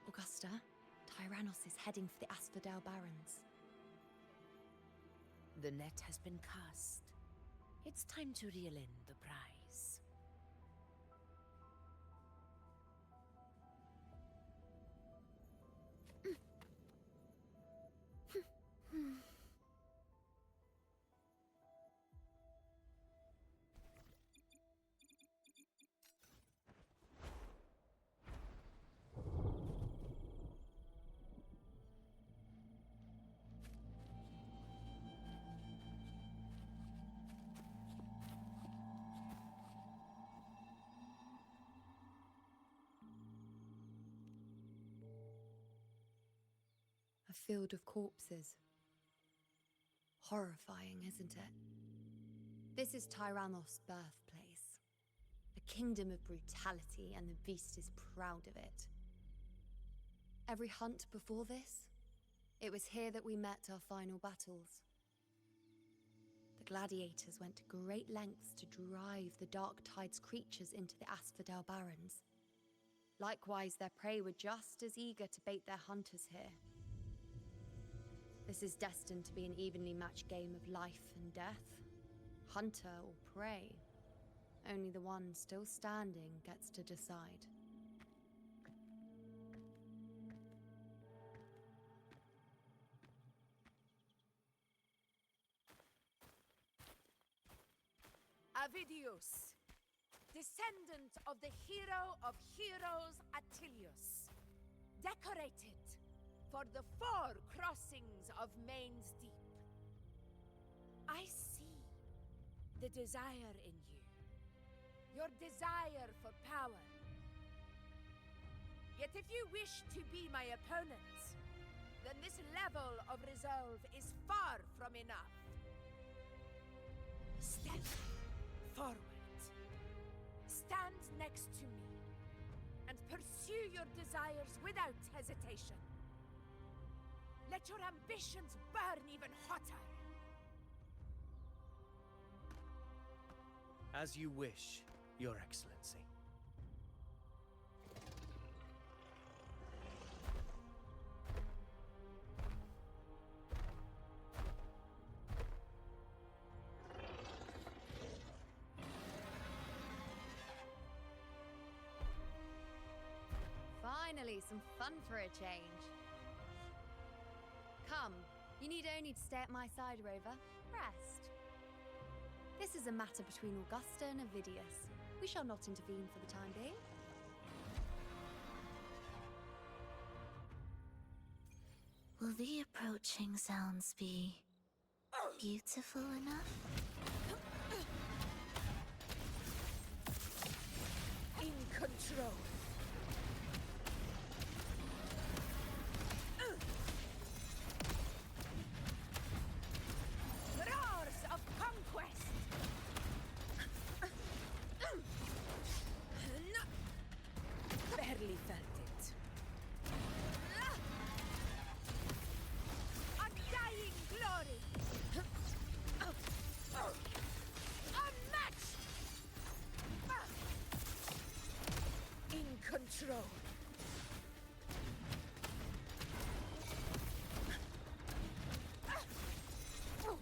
Augusta, Tyrannos is heading for the Asphodel Barrens. The net has been cast. It's time to reel in the prize. A field of corpses. Horrifying, isn't it? This is Tyrannos' birthplace. A kingdom of brutality, and the beast is proud of it. Every hunt before this, it was here that we met our final battles. The gladiators went to great lengths to drive the Dark Tide's creatures into the Asphodel Barrens. Likewise, their prey were just as eager to bait their hunters here. This is destined to be an evenly matched game of life and death. Hunter or prey. Only the one still standing gets to decide. Avidius, descendant of the hero of heroes Attilius, decorated for the 4 crossings of Main's Deep. I see the desire in you, your desire for power. Yet if you wish to be my opponent, then this level of resolve is far from enough. Step forward. Stand next to me and pursue your desires without hesitation. Let your ambitions burn even hotter. As you wish, Your Excellency. Finally, some fun for a change. Come, you need only to stay at my side, Rover. Rest. This is a matter between Augusta and Avidius. We shall not intervene for the time being. Will the approaching sounds be beautiful enough? In control. Roars of conquest. Barely felt it. Undying glory.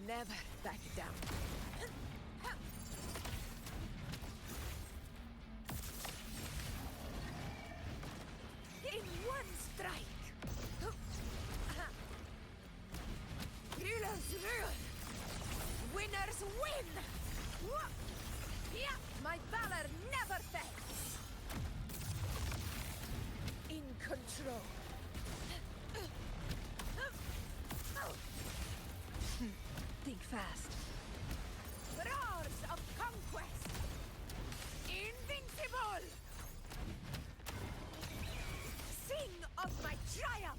never back down. In one strike! Rulers rule! Winners win! Yeah, my valor never fails! In control. Think fast. Roars of conquest! Invincible! Sing of my triumph!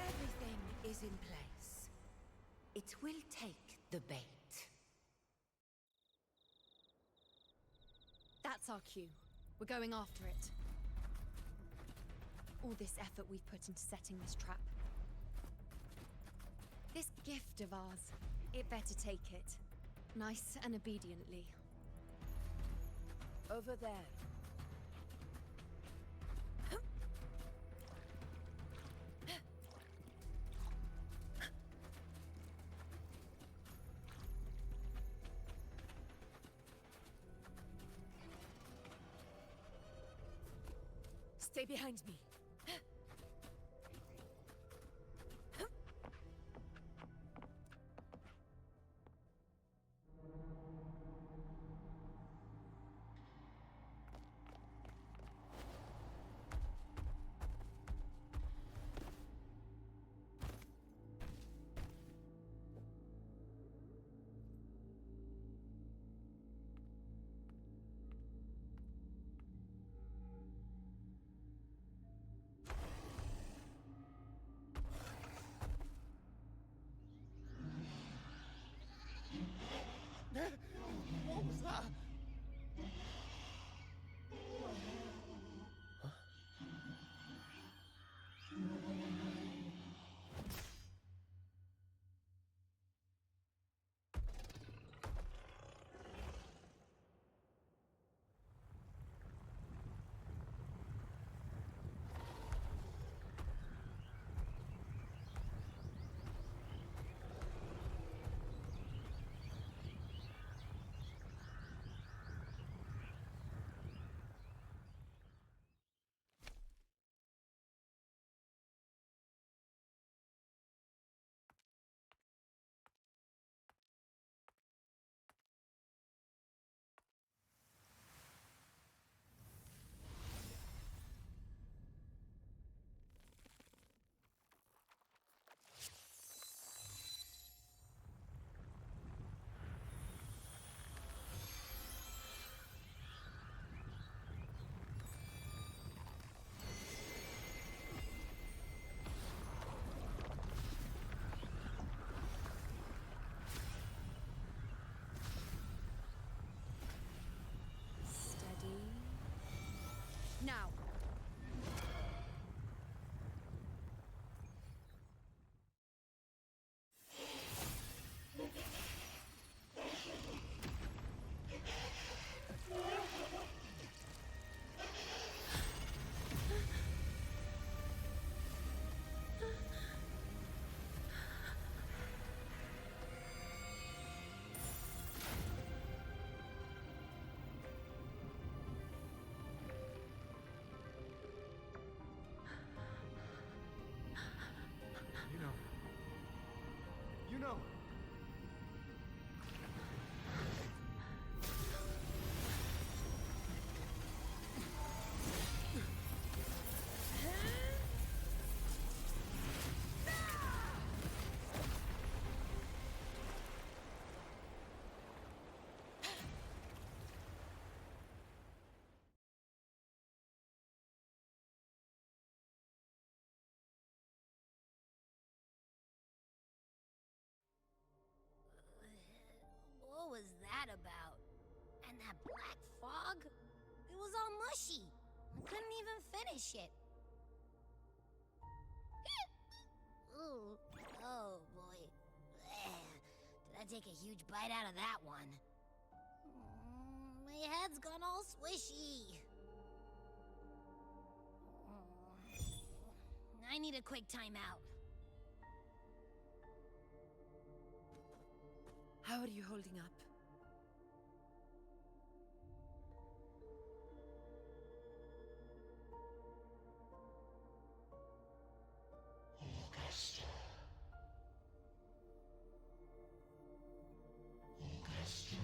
Everything is in place. It will take the bait. That's our cue. We're going after it. All this effort we've put into setting this trap. This gift of ours, it better take it. Nice and obediently. Over there. Stay behind me. squishy. I couldn't even finish it. Ooh, oh boy. Did I take a huge bite out of that one? My head's gone all swishy. I need a quick timeout. How are you holding up? Augusta. Augusta.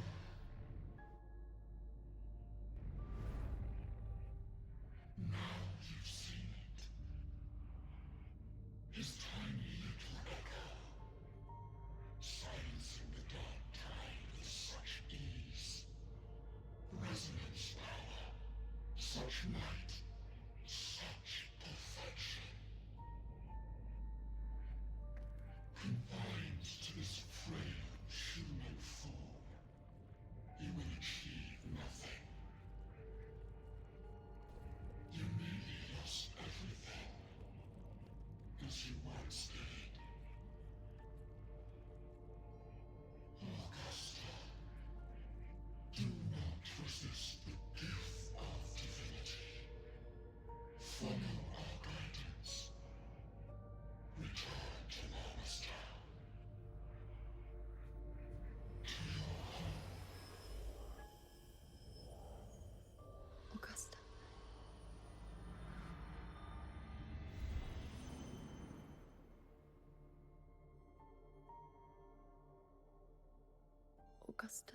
Now you've seen it. His tiny little echo, silencing the dark tide with such ease. Resonance power, such might, such perfection. Confined to this frail human form, you will achieve nothing. You nearly lost everything, as you once did. Augusta, do not resist the gift of divinity. Follow our guidance. Return to Norristown. To your home. Augusta. Augusta.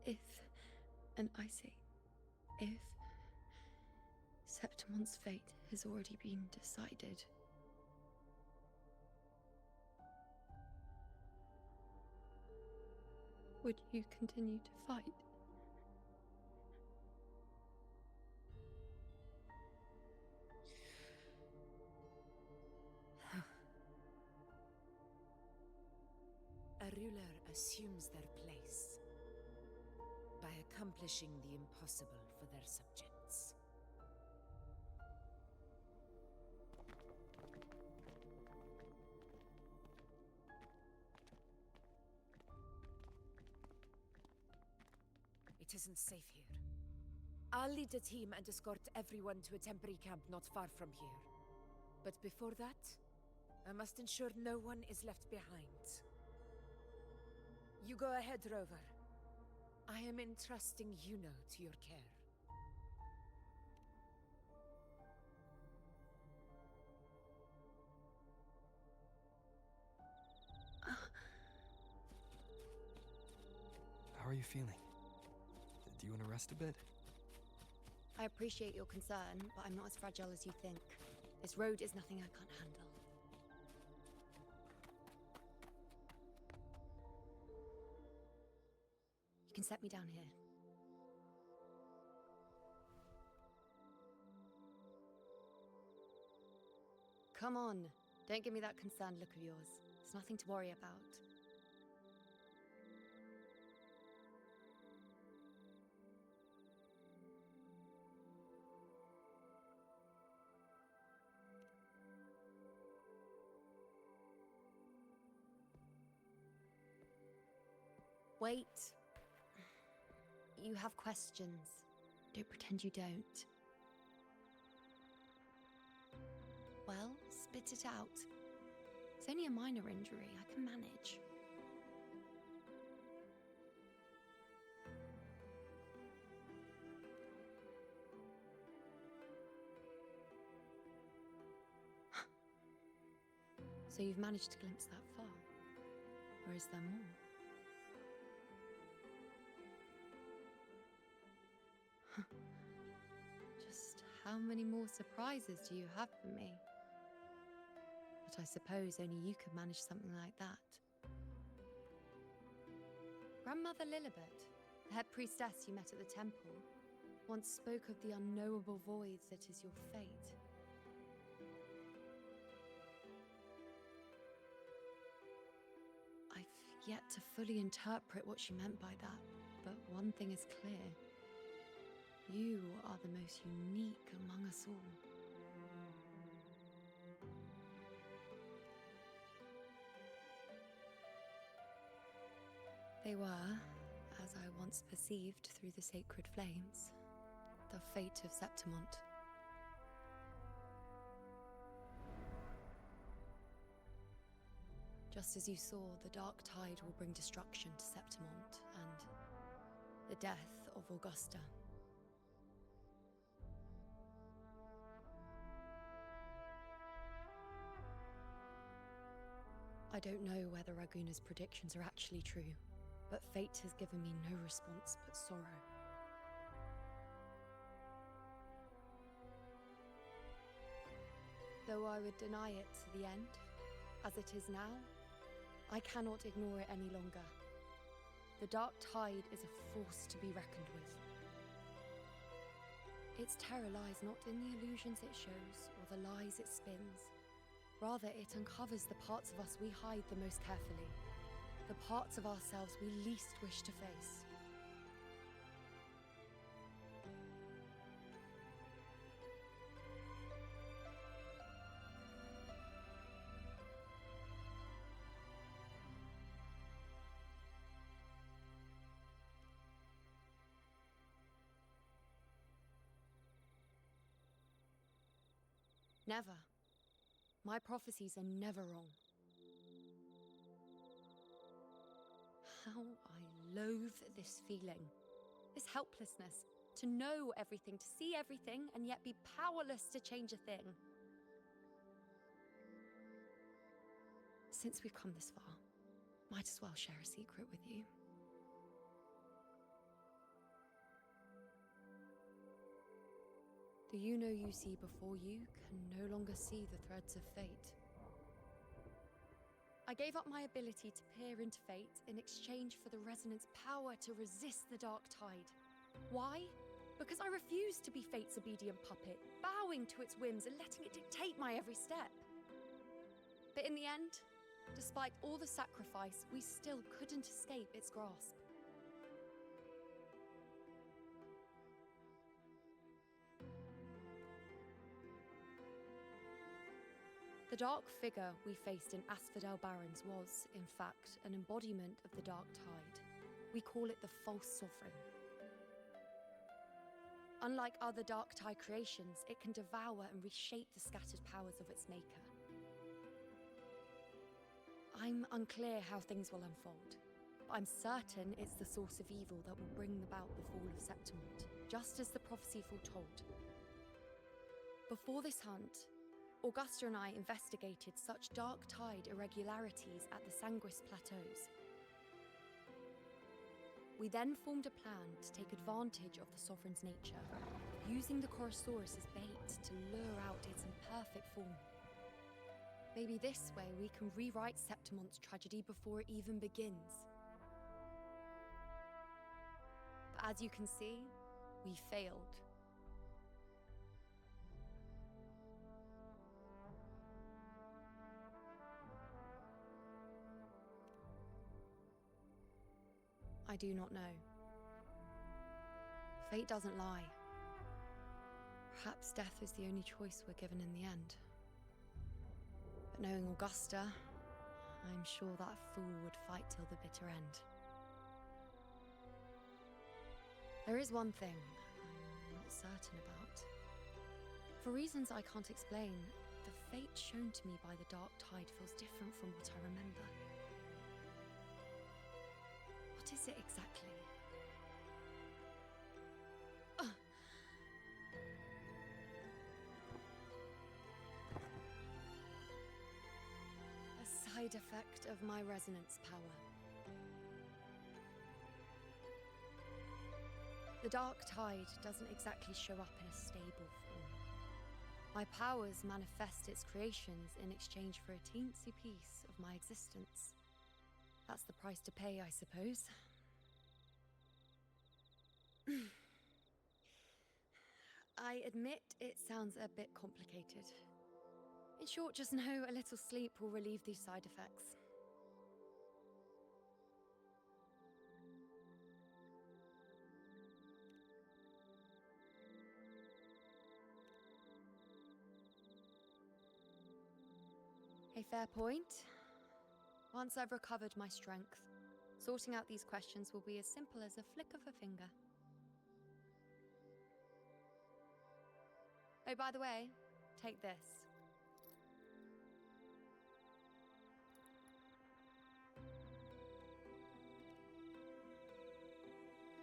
If, and I say, if Septimon's fate has already been decided, would you continue to fight? A ruler assumes their place by accomplishing the impossible for their subjects. It isn't safe here. I'll lead a team and escort everyone to a temporary camp not far from here. But before that, I must ensure no one is left behind. You go ahead, Rover. I am entrusting Yuno to your care. How are you feeling? Do you want to rest a bit? I appreciate your concern, but I'm not as fragile as you think. This road is nothing I can't handle. You can set me down here. Come on, don't give me that concerned look of yours. There's nothing to worry about. Wait. You have questions. Don't pretend you don't. Well, spit it out. It's only a minor injury. I can manage. So you've managed to glimpse that far? Or is there more? Just how many more surprises do you have for me? But I suppose only you could manage something like that. Grandmother Lilibet, the head priestess you met at the temple, once spoke of the unknowable void that is your fate. I've yet to fully interpret what she meant by that, but one thing is clear. You are the most unique among us all. They were, as I once perceived through the sacred flames, the fate of Septimont. Just as you saw, the dark tide will bring destruction to Septimont and the death of Augusta. I don't know whether Raguna's predictions are actually true, but fate has given me no response but sorrow. Though I would deny it to the end, as it is now, I cannot ignore it any longer. The dark tide is a force to be reckoned with. Its terror lies not in the illusions it shows or the lies it spins. Rather, it uncovers the parts of us we hide the most carefully, the parts of ourselves we least wish to face. Never. My prophecies are never wrong. How I loathe this feeling, this helplessness, to know everything, to see everything, and yet be powerless to change a thing. Since we've come this far, might as well share a secret with you. The you see before you can no longer see the threads of fate. I gave up my ability to peer into fate in exchange for the resonance power to resist the dark tide. Why? Because I refused to be fate's obedient puppet, bowing to its whims and letting it dictate my every step. But in the end, despite all the sacrifice, we still couldn't escape its grasp. The dark figure we faced in Asphodel Barrens was, in fact, an embodiment of the dark tide. We call it the false sovereign. Unlike other dark tide creations, it can devour and reshape the scattered powers of its maker. I'm unclear how things will unfold, but I'm certain it's the source of evil that will bring about the fall of Septimont, just as the prophecy foretold. Before this hunt, Augusta and I investigated such dark tide irregularities at the Sanguis Plateaus. We then formed a plan to take advantage of the Sovereign's nature, using the Chorosaurus as bait to lure out its imperfect form. Maybe this way we can rewrite Septimont's tragedy before it even begins. But as you can see, we failed. I do not know. Fate doesn't lie. Perhaps death is the only choice we're given in the end. But knowing Augusta, I'm sure that fool would fight till the bitter end. There is one thing I'm not certain about. For reasons I can't explain, the fate shown to me by the dark tide feels different from what I remember. What is it exactly? A side effect of my resonance power. The dark tide doesn't exactly show up in a stable form. My powers manifest its creations in exchange for a teensy piece of my existence. That's the price to pay, I suppose. I admit it sounds a bit complicated. In short, just know a little sleep will relieve these side effects. Fair point. Once I've recovered my strength, sorting out these questions will be as simple as a flick of a finger. Oh, by the way, take this.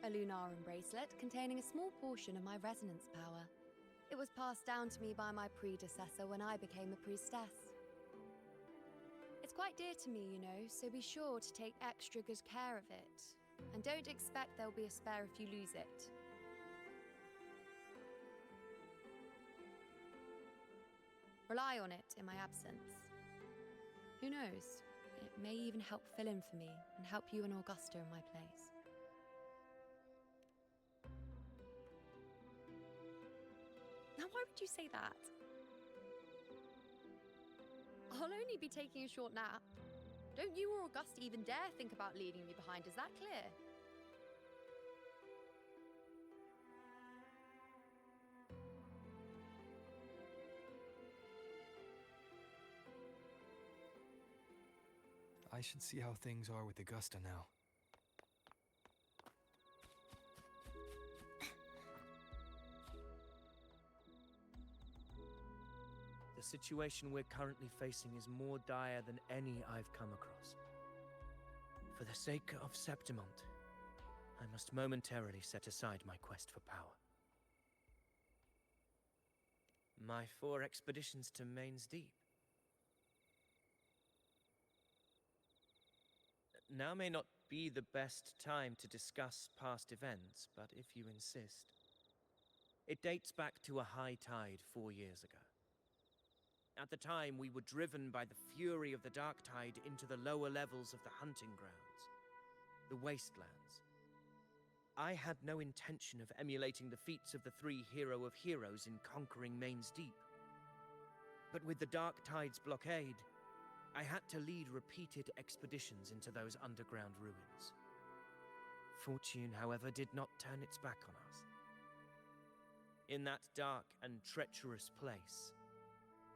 A Lunarum bracelet containing a small portion of my resonance power. It was passed down to me by my predecessor when I became a priestess. It's quite dear to me, you know, so be sure to take extra good care of it. And don't expect there'll be a spare if you lose it. Rely on it in my absence. Who knows? It may even help fill in for me and help you and Augusta in my place. Now, why would you say that? I'll only be taking a short nap. Don't you or Augusta even dare think about leaving me behind, is that clear? I should see how things are with Augusta now. The situation we're currently facing is more dire than any I've come across. For the sake of Septimont, I must momentarily set aside my quest for power. My 4 expeditions to Main's Deep. Now may not be the best time to discuss past events, but if you insist. It dates back to a high tide 4 years ago. At the time, we were driven by the fury of the Dark Tide into the lower levels of the hunting grounds, the wastelands. I had no intention of emulating the feats of the 3 Hero of Heroes in conquering Main's Deep. But with the Dark Tide's blockade, I had to lead repeated expeditions into those underground ruins. Fortune, however, did not turn its back on us. In that dark and treacherous place,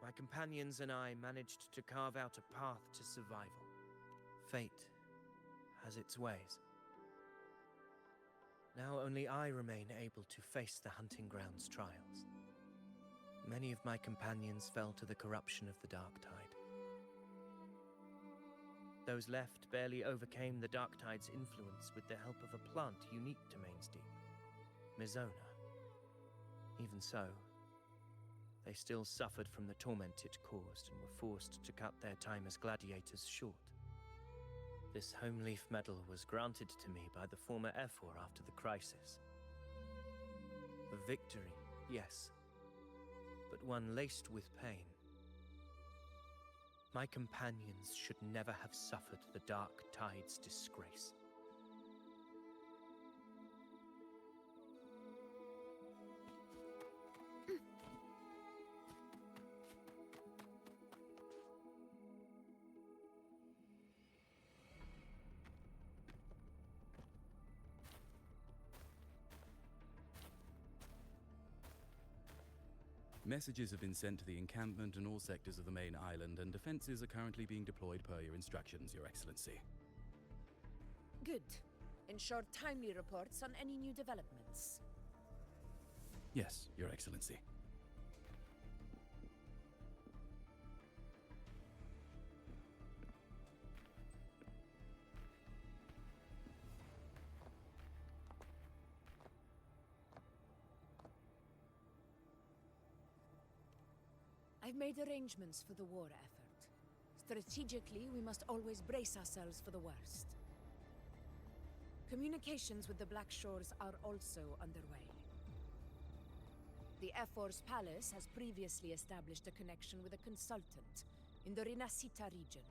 my companions and I managed to carve out a path to survival. Fate has its ways. Now only I remain able to face the hunting grounds trials. Many of my companions fell to the corruption of the Dark Tide. Those left barely overcame the Dark Tide's influence with the help of a plant unique to Main's Deep, Mizona. Even so, they still suffered from the torment it caused and were forced to cut their time as gladiators short. This home leaf medal was granted to me by the former Ephor after the crisis. A victory, yes, but one laced with pain. My companions should never have suffered the Dark Tide's disgrace. Messages have been sent to the encampment and all sectors of the main island, and defenses are currently being deployed per your instructions, Your Excellency. Good. Ensure timely reports on any new developments. Yes, Your Excellency. I've made arrangements for the war effort. Strategically, we must always brace ourselves for the worst. Communications with the Black Shores are also underway. The Ephor's palace has previously established a connection with a consultant in the Rinascita region.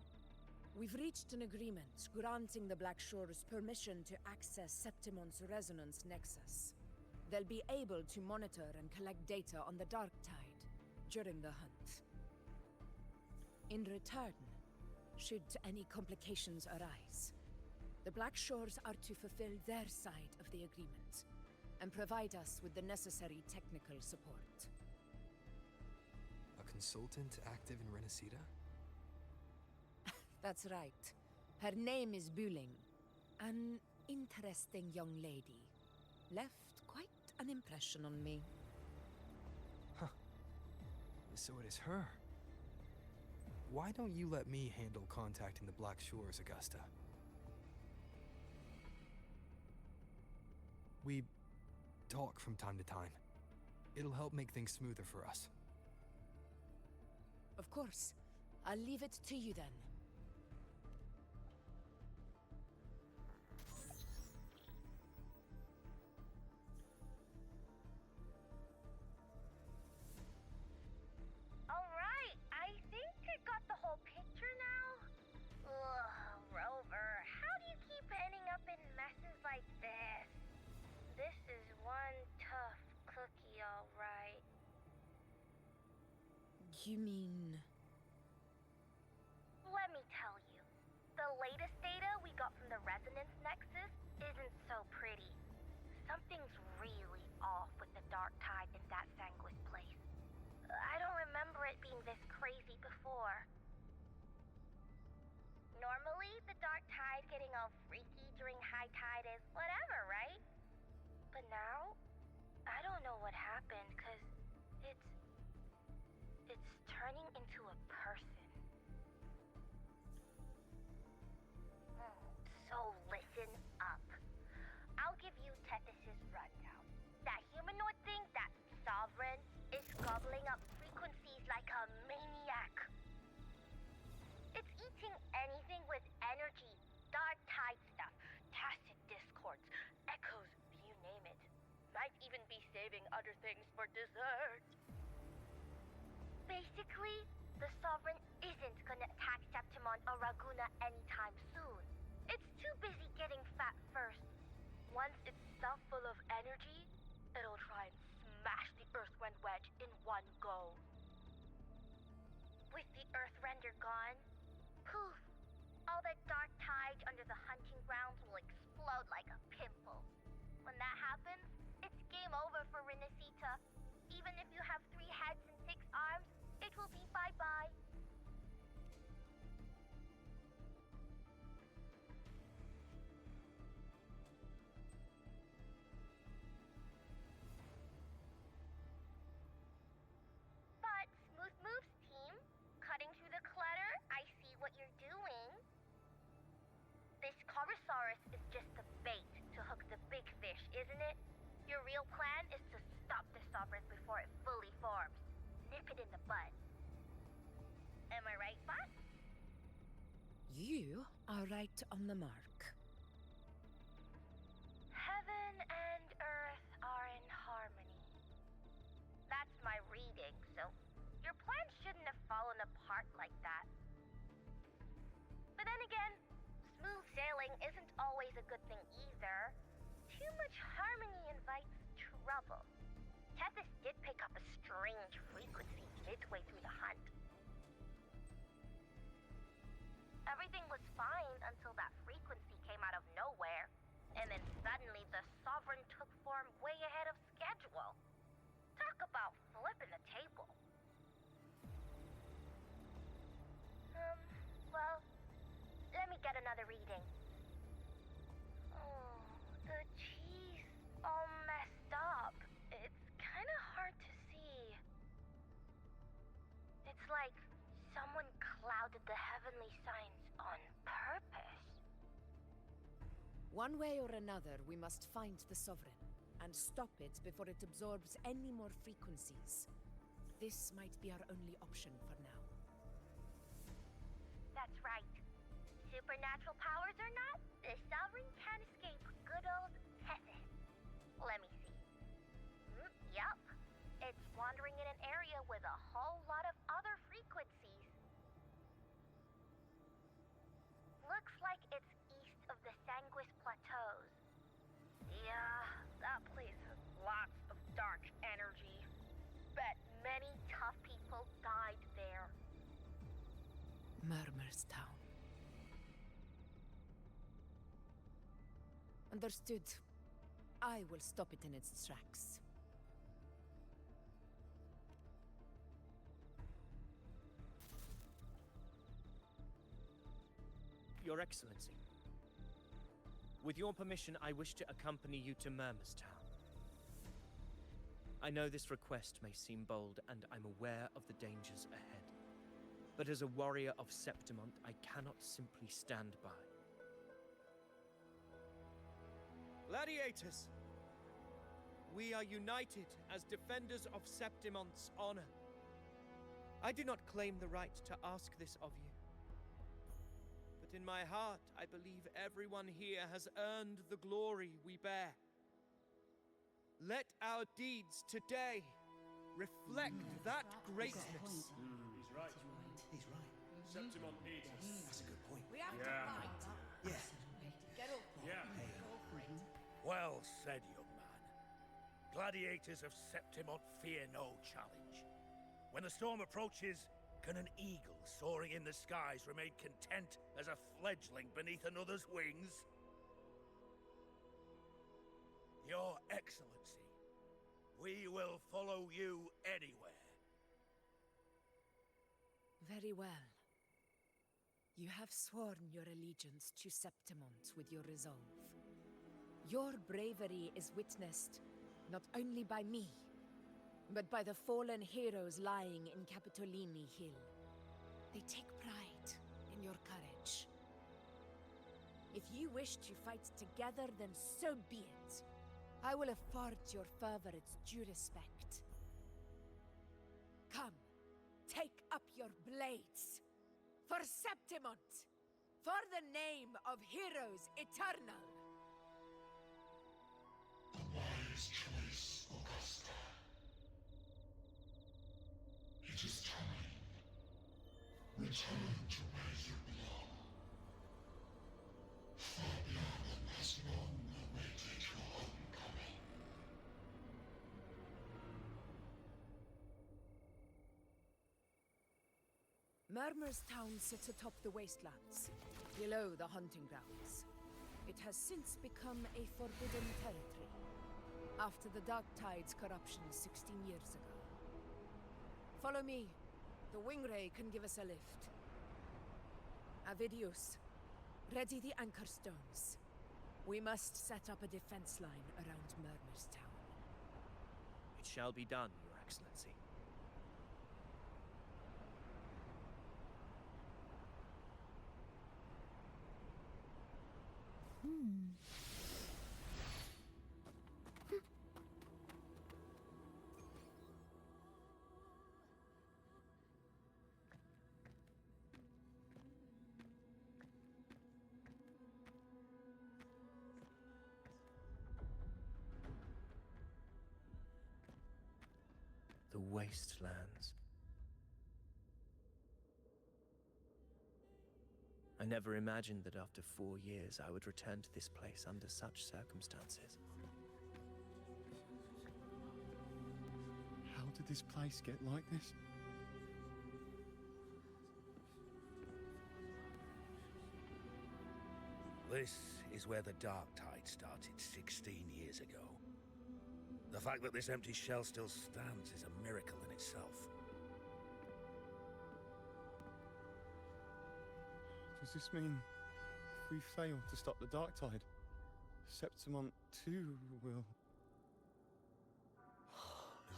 We've reached an agreement granting the Black Shores permission to access Septimont's resonance nexus. They'll be able to monitor and collect data on the Dark Tide during the hunt. In return, should any complications arise, the Black Shores are to fulfill their side of the agreement and provide us with the necessary technical support. A consultant active in Renacita? That's right. Her name is Buling. An interesting young lady. Left quite an impression on me. Huh. So it is her. Why don't you let me handle contacting the Black Shores, Augusta? We talk from time to time. It'll help make things smoother for us. Of course. I'll leave it to you then. Alright, I think I got the whole picture now. Ugh, Rover, how do you keep ending up in messes like this? This is one tough cookie, alright. You mean... Let me tell you, the latest data we got from the Resonance Nexus isn't so pretty. Something's really off with the Dark Tide in that Sanguis place. I don't remember it being this crazy before. Normally, the Dark Tide getting all freaky during high tide is whatever, right? But now, I don't know what happened, 'cause it's turning into a person. So listen up. I'll give you Tethys' rundown. That humanoid thing, that Sovereign, is gobbling up frequencies like a maniac. It's eating anything with energy, dark tide stuff, tacit discords, echoes, you name it. Might even be saving other things for dessert. Basically, the Sovereign isn't gonna attack Septimon or Raguna anytime soon. It's too busy getting fat first. Once it's stuffed full of energy, it'll try and smash the Earthrend wedge in one go. With the Earthrender gone, poof, all that dark tide under the hunting grounds will explode like a pimple. When that happens, it's game over for Renacita. Even if you have 3 heads and 6 arms, it will be bye-bye. But Smooth Moves team, cutting through the clutter, I see what you're doing. This Corosaurus is just the bait to hook the big fish, isn't it? Your real plan is to stop the Sovereign before it fully forms. Nip it in the bud. Am I right, boss? You are right on the mark. Heaven and Earth are in harmony. That's my reading, so your plan shouldn't have fallen apart like that. But then again, smooth sailing isn't always a good thing either. Too much harmony invites trouble. Tethys did pick up a strange frequency midway through the hunt. Everything was fine until that frequency came out of nowhere, and then suddenly the Sovereign took form way ahead of schedule. Talk about flipping the table. Well, let me get another reading. Oh, the cheese all messed up. It's kinda hard to see. It's like someone clouded the heavenly signs on purpose. One way or another, we must find the Sovereign and stop it before it absorbs any more frequencies. This might be our only option for now. That's right. Supernatural powers or not, the Sovereign can't escape good old Tethys. Let me see. Yup. It's wandering in an area with a whole lot of other frequencies. Looks like it's east of the Sanguis Plateaus. Yeah, that place has lots of dark energy. Bet many tough people died there. Murmur's Town. Understood. I will stop it in its tracks. Your Excellency. With your permission, I wish to accompany you to Murmurstown. I know this request may seem bold, and I'm aware of the dangers ahead. But as a warrior of Septimont, I cannot simply stand by. Gladiators! We are united as defenders of Septimont's honor. I do not claim the right to ask this of you. But in my heart, I believe everyone here has earned the glory we bear. Let our deeds today reflect that greatness. He's right. He's right. Septimont needs us. That's a good point. We have to fight. Yeah. Get up. Yeah. Go for it. Well said, young man. Gladiators of Septimont fear no challenge. When the storm approaches, can an eagle soaring in the skies remain content as a fledgling beneath another's wings? Your Excellency, we will follow you anywhere. Very well. You have sworn your allegiance to Septimont with your resolve. Your bravery is witnessed not only by me, but by the fallen heroes lying in Capitolini Hill. They take pride in your courage. If you wish to fight together, then so be it. I will afford your fervor its due respect. Come, take up your blades. For Septimont! For the name of heroes eternal! A wise choice, Augusta. It is time. Return to where you belong. Fabian has long awaited your homecoming. Murmurstown sits atop the wastelands, below the hunting grounds. It has since become a forbidden territory, after the Dark Tide's corruption 16 years ago. Follow me. The Wingray can give us a lift. Avidius, ready the anchor stones. We must set up a defense line around Murmurstown. It shall be done, Your Excellency. The wastelands. I never imagined that after 4 years I would return to this place under such circumstances. How did this place get like this? This is where the Dark Tide started 16 years ago. The fact that this empty shell still stands is a miracle in itself. Does this mean if we fail to stop the Dark Tide, Septimont too will...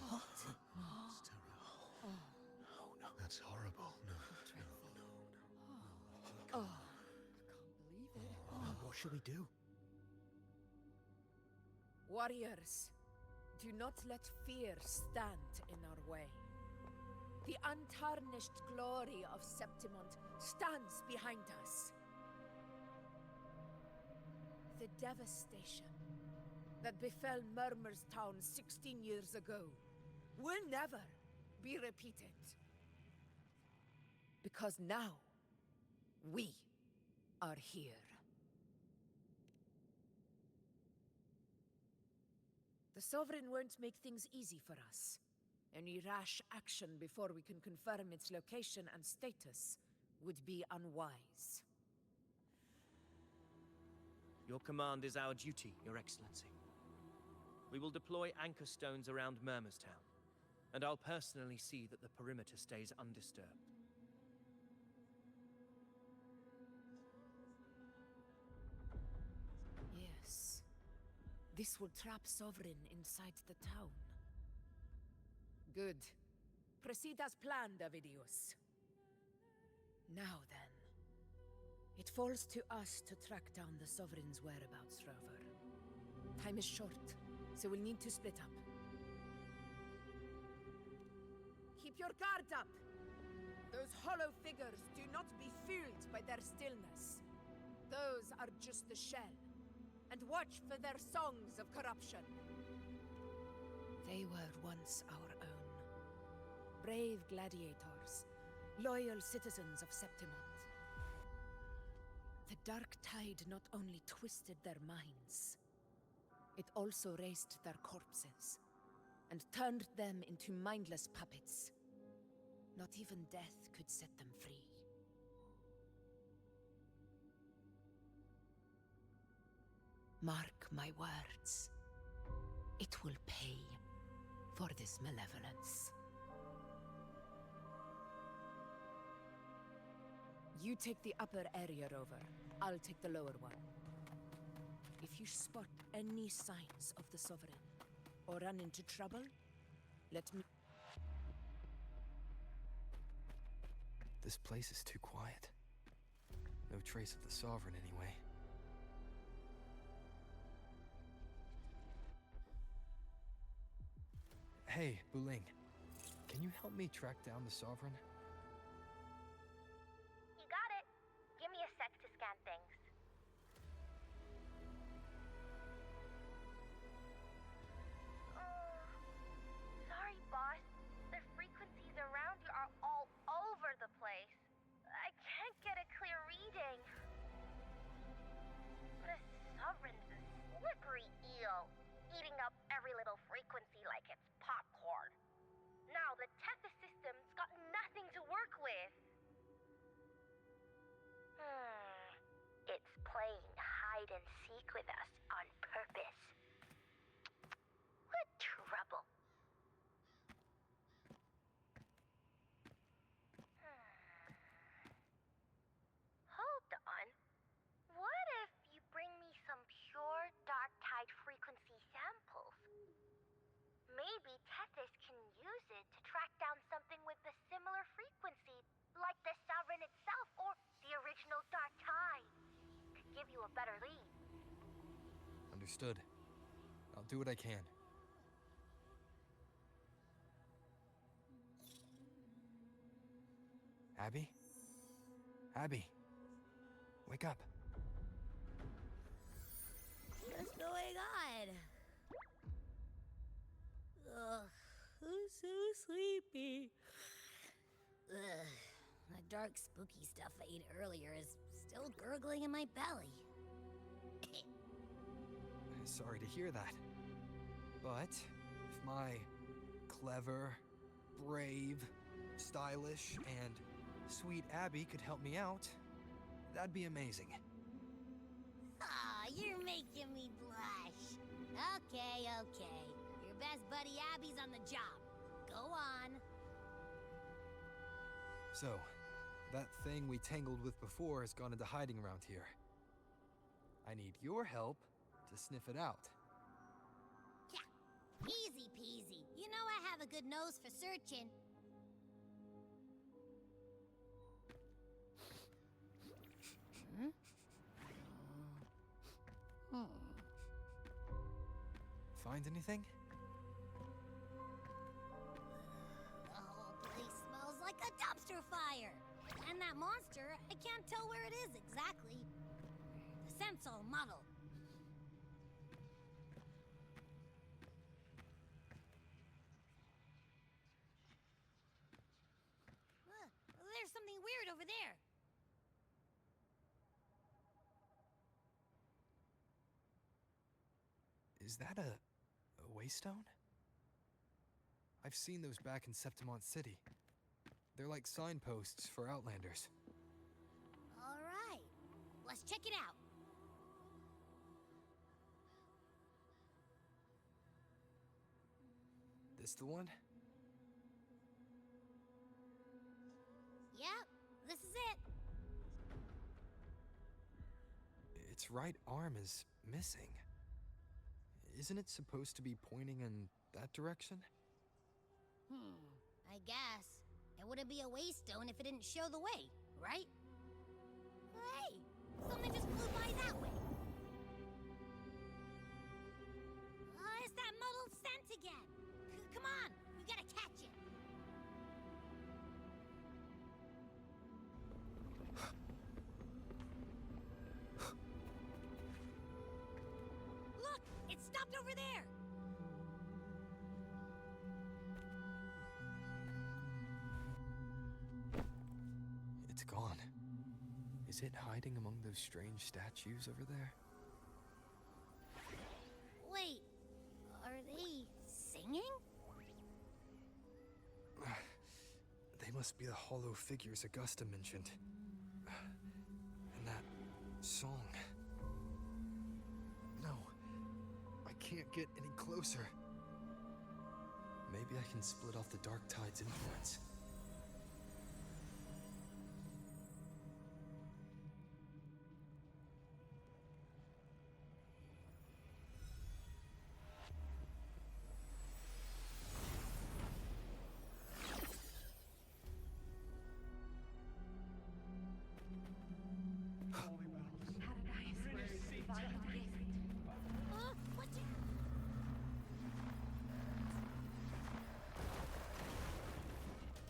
What? It's terrible. Oh, no. That's horrible. No, no, no. Oh, I can't believe it. Oh, what should we do? Warriors, do not let fear stand in our way. The untarnished glory of Septimont stands behind us. The devastation that befell Murmurstown 16 years ago will never be repeated. Because now, we are here. The Sovereign won't make things easy for us. Any rash action before we can confirm its location and status would be unwise. Your command is our duty, Your Excellency. We will deploy anchor stones around Murmurstown, and I'll personally see that the perimeter stays undisturbed. This will trap Sovereign inside the town. Good. Proceed as planned, Avidius. Now then. It falls to us to track down the Sovereign's whereabouts, Rover. Time is short, so we'll need to split up. Keep your guard up! Those hollow figures do not be fooled by their stillness. Those are just the shell. And watch for their songs of corruption. They were once our own. Brave gladiators, loyal citizens of Septimont. The dark tide not only twisted their minds, it also raised their corpses and turned them into mindless puppets. Not even death could set them free. Mark my words. It will pay for this malevolence. You take the upper area, Rover. I'll take the lower one. If you spot any signs of the Sovereign, or run into trouble, let me... This place is too quiet. No trace of the Sovereign, anyway. Hey, Wuthering. Can you help me track down the Sovereign? You got it. Give me a sec to scan things. Sorry, boss. The frequencies around you are all over the place. I can't get a clear reading. The Sovereign's a slippery eel, eating up every little frequency like it's popcorn. Now the Tethys system's got nothing to work with. It's playing hide and seek with us on purpose. What trouble. Hold on. What if you bring me some pure dark tide frequency samples? Maybe Tethys can use it to track down something with a similar frequency, like the Sovereign itself or the original dark tide. Could give you a better lead. Understood. I'll do what I can. Abby? Abby! Wake up! What's going on? Ugh, I'm so sleepy. Ugh, that dark, spooky stuff I ate earlier is still gurgling in my belly. Sorry to hear that. But if my clever, brave, stylish, and sweet Abby could help me out, that'd be amazing. Aw, you're making me blush. Okay. Your best buddy Abby's on the job. Go on. So, that thing we tangled with before has gone into hiding around here. I need your help to sniff it out. Yeah, easy peasy. You know I have a good nose for searching. Find anything? The whole place smells like a dumpster fire. And that monster, I can't tell where it is exactly. The scent's all muddled. There's something weird over there. Is that a waystone? I've seen those back in Septimont City. They're like signposts for Outlanders. All right, let's check it out. This the one? Yep, this is it. Its right arm is missing. Isn't it supposed to be pointing in that direction? I guess. It wouldn't be a waystone if it didn't show the way, right? Hey! Something just flew by that way! It's that muddled scent again! Come on! We gotta catch it! Look! It stopped over there! It's gone. Is it hiding among those strange statues over there? Wait, are they singing? They must be the hollow figures Augusta mentioned. And that song. No, I can't get any closer. Maybe I can split off the Dark Tide's influence.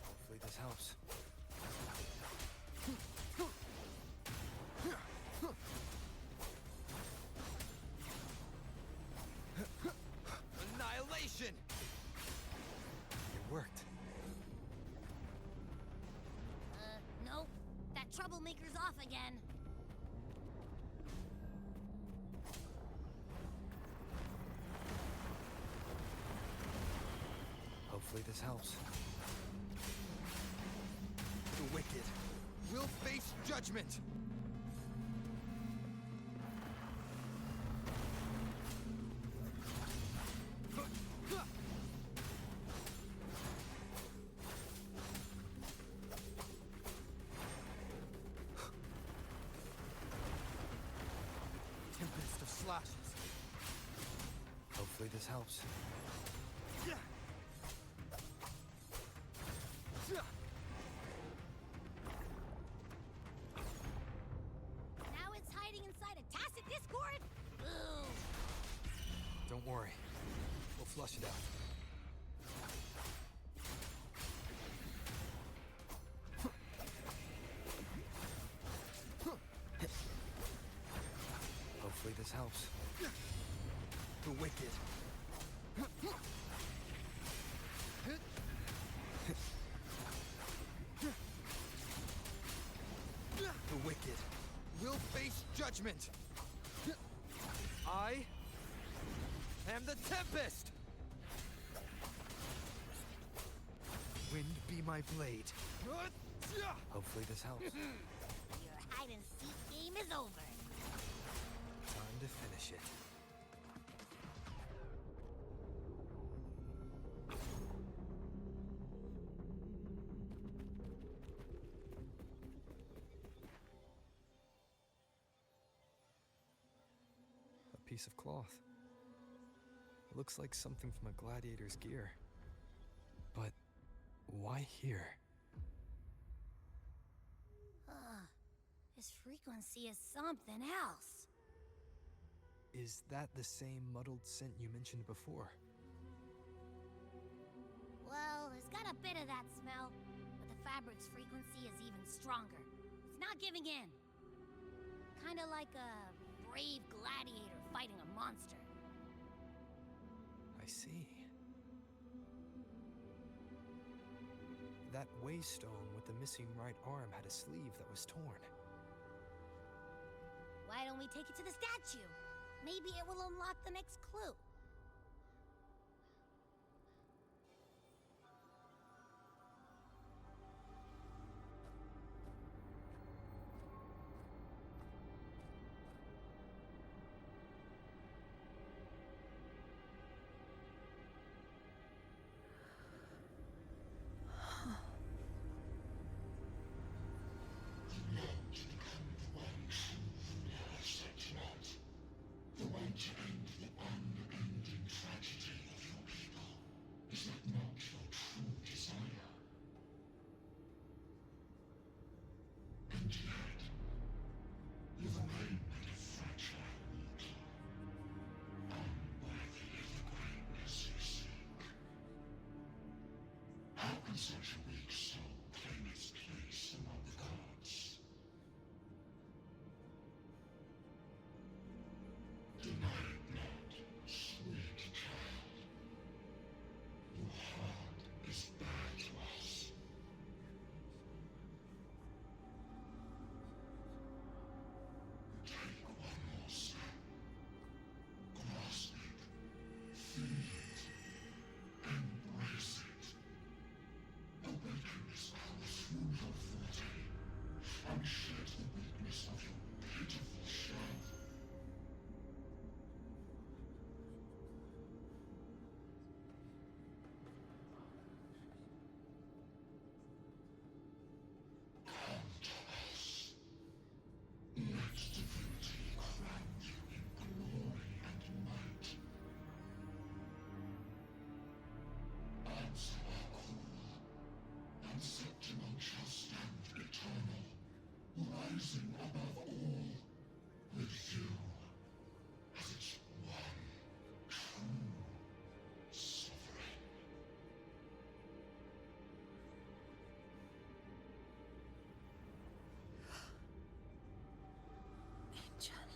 Hopefully this helps. Annihilation! It worked. Nope. That troublemaker's off again. Hopefully this helps. The wicked will face judgment! Tempest of slashes. Hopefully this helps. Now it's hiding inside a tacit discord? Boo! Don't worry. We'll flush it out. Hopefully this helps. The wicked. The wicked will face judgment. I am the Tempest! Wind be my blade. Hopefully this helps. Your hide-and-seek game is over. Time to finish it. A piece of cloth. It looks like something from a gladiator's gear. But why here? This frequency is something else. Is that the same muddled scent you mentioned before? Well, it's got a bit of that smell, but the fabric's frequency is even stronger. It's not giving in. Kinda like a brave gladiator fighting a monster. I see. That waystone with the missing right arm had a sleeve that was torn. Why don't we take it to the statue? Maybe it will unlock the next clue. The way to end the unending can such a weak soul claim its place among the gods? Deny it not, sweet child. Your heart is bare to us. Take one more step. Grasp it. Feel it. Embrace it. Awaken this power through your forte, and shed the weakness of your pitiful shell. Come to us. Let divinity crown you in glory and might. Answer our call, and Septimon shall stand eternal, rising above all, with you as its one true sovereign. Angel.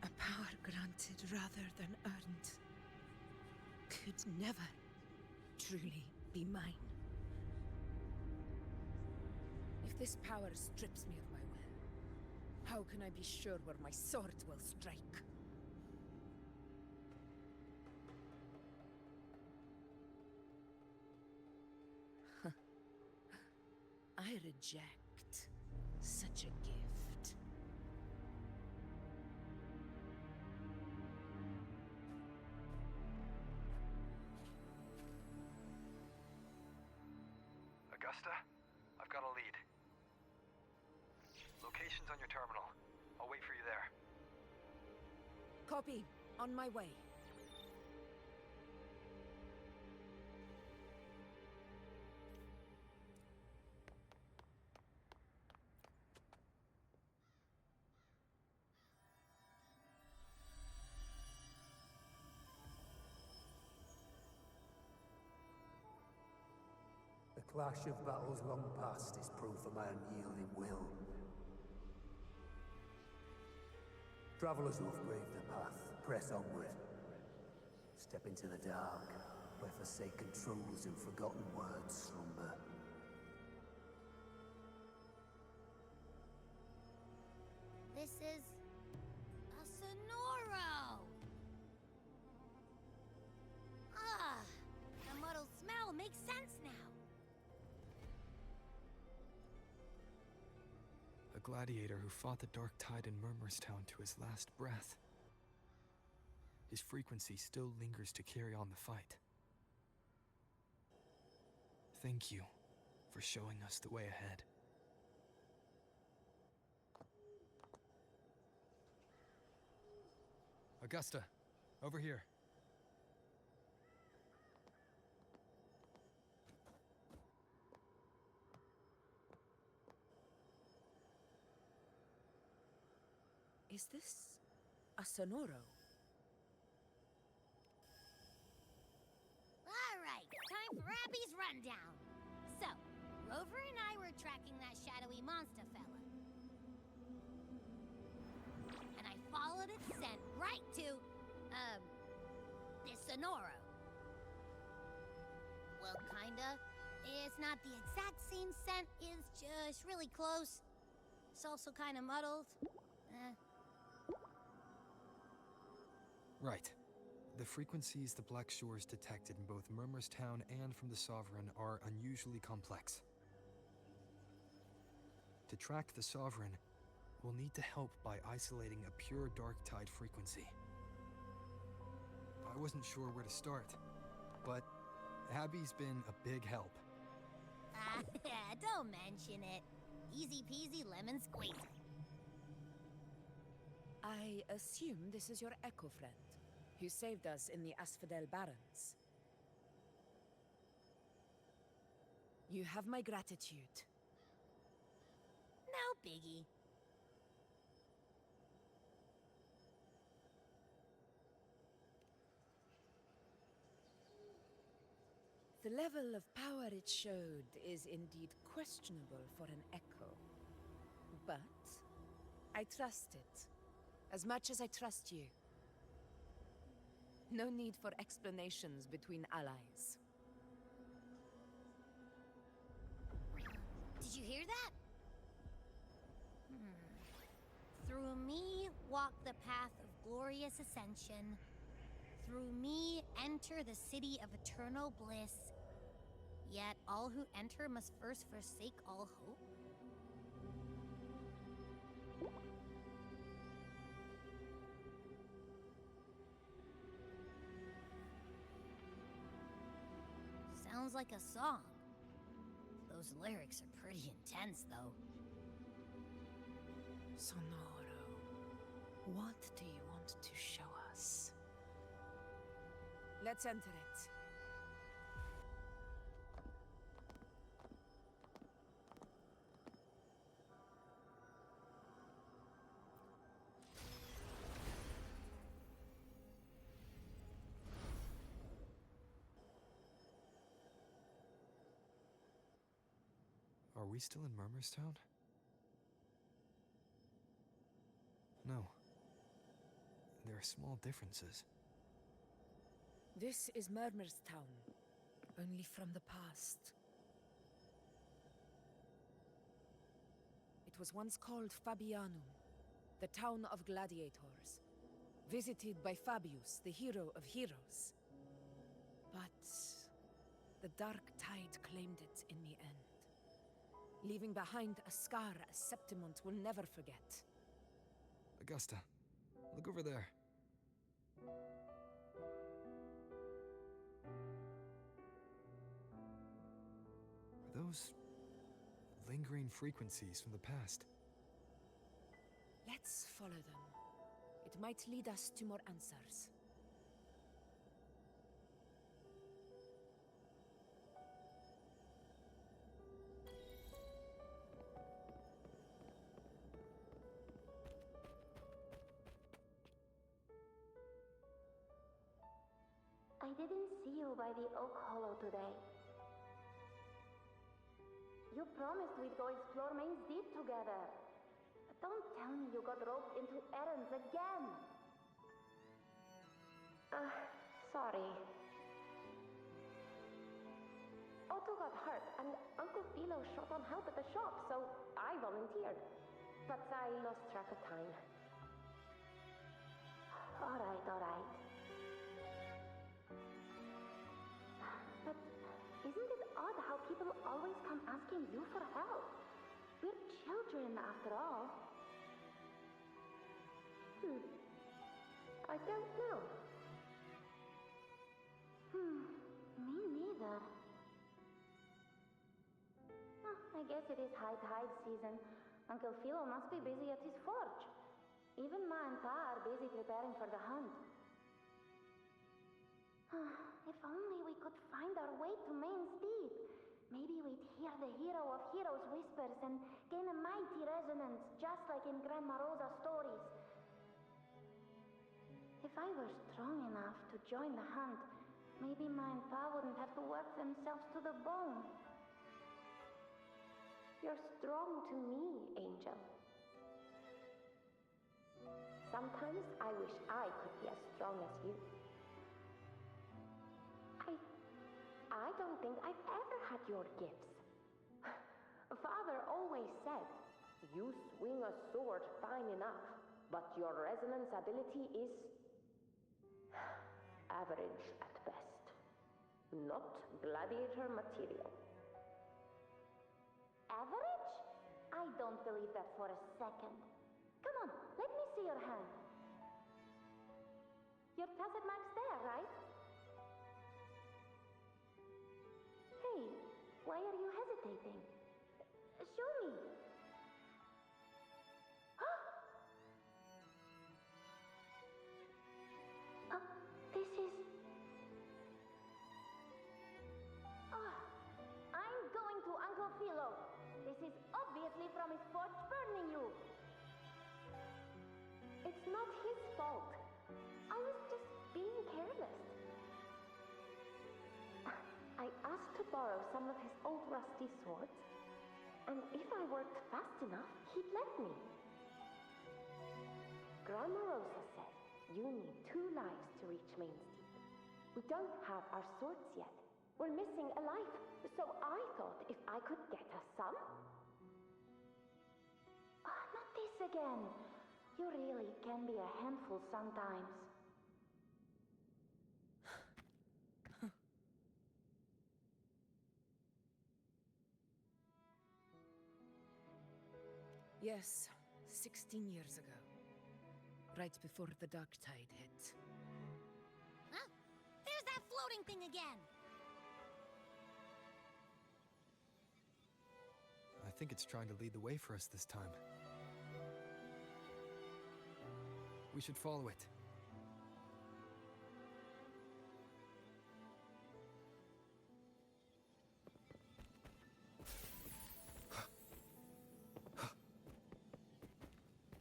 A power granted rather than earned could never truly be mine. If this power strips me of my will, how can I be sure where my sword will strike? I reject such a gift. Augusta, I've got a lead. Location's on your terminal. I'll wait for you there. Copy. On my way. The clash of battles long past is proof of my unyielding will. Travelers who have braved the path, press onward. Step into the dark, where forsaken truths and forgotten words slumber. This is a Sonoro! Ah, the muddled smell makes sense now. A gladiator who fought the Dark Tide in Murmurstown to his last breath. His frequency still lingers to carry on the fight. Thank you for showing us the way ahead. Augusta, over here. Is this a Sonoro? Alright, time for Abby's rundown. So, Rover and I were tracking that shadowy monster fella. And I followed its scent right to, this Sonoro. Well, kinda. It's not the exact same scent, it's just really close. It's also kinda muddled. Right. The frequencies the Black Shores detected in both Murmurstown and from the Sovereign are unusually complex. To track the Sovereign, we'll need to help by isolating a pure Dark Tide frequency. I wasn't sure where to start, but Abby's been a big help. Don't mention it. Easy peasy lemon squeezy. I assume this is your Echo friend, who saved us in the Asphodel Barrens. You have my gratitude. No biggie. The level of power it showed is indeed questionable for an echo. But I trust it, as much as I trust you. No need for explanations between allies. Did you hear that? Through me walk the path of glorious ascension. Through me enter the city of eternal bliss. Yet all who enter must first forsake all hope. Sounds like a song. Those lyrics are pretty intense, though. Sonoro, what do you want to show us? Let's enter it. Are we still in Murmurstown? No. There are small differences. This is Murmurstown, only from the past. It was once called Fabianum, the town of gladiators, visited by Fabius, the hero of heroes. But the dark tide claimed it in the end, leaving behind a scar Septimont will never forget. Augusta, look over there. Are those lingering frequencies from the past? Let's follow them. It might lead us to more answers. I didn't see you by the Oak Hollow today. You promised we'd go explore Main's Deep together. But don't tell me you got roped into errands again. Sorry. Otto got hurt, and Uncle Philo short on help at the shop, so I volunteered. But I lost track of time. Alright. But isn't it odd how people always come asking you for help? We're children, after all. I don't know. Me neither. I guess it is high tide season. Uncle Philo must be busy at his forge. Even Ma and Pa are busy preparing for the hunt. If only we could find our way to Main's Deep. Maybe we'd hear the hero of heroes whispers and gain a mighty resonance, just like in Grandma Rosa's stories. If I were strong enough to join the hunt, maybe Ma and Pa wouldn't have to work themselves to the bone. You're strong to me, Angel. Sometimes I wish I could be as strong as you. I don't think I've ever had your gifts. Father always said, you swing a sword fine enough, but your resonance ability is average at best. Not gladiator material. Average? I don't believe that for a second. Come on, let me see your hand. Your tacet mark's there, right? Hey, why are you hesitating? Show me. This is... I'm going to Uncle Philo. This is obviously from his forge burning you. It's not his fault. I was just being careless. I asked borrow some of his old rusty swords, and if I worked fast enough, he'd let me. Grammarosa said you need 2 lives to reach Mainsteep. We don't have our swords yet. We're missing a life, so I thought if I could get us some... Ah, not this again. You really can be a handful sometimes. Yes, 16 years ago. Right before the dark tide hit. Huh? There's that floating thing again! I think it's trying to lead the way for us this time. We should follow it.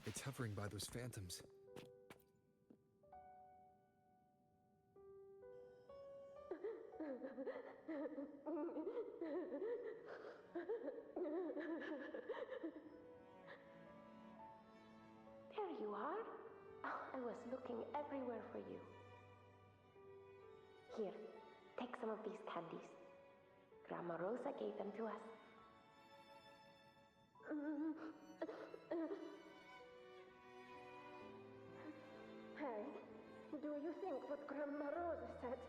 It's hovering by those phantoms. There you are. Oh, I was looking everywhere for you. Here, take some of these candies. Grammarosa gave them to us. Hey, do you think what Grammarosa said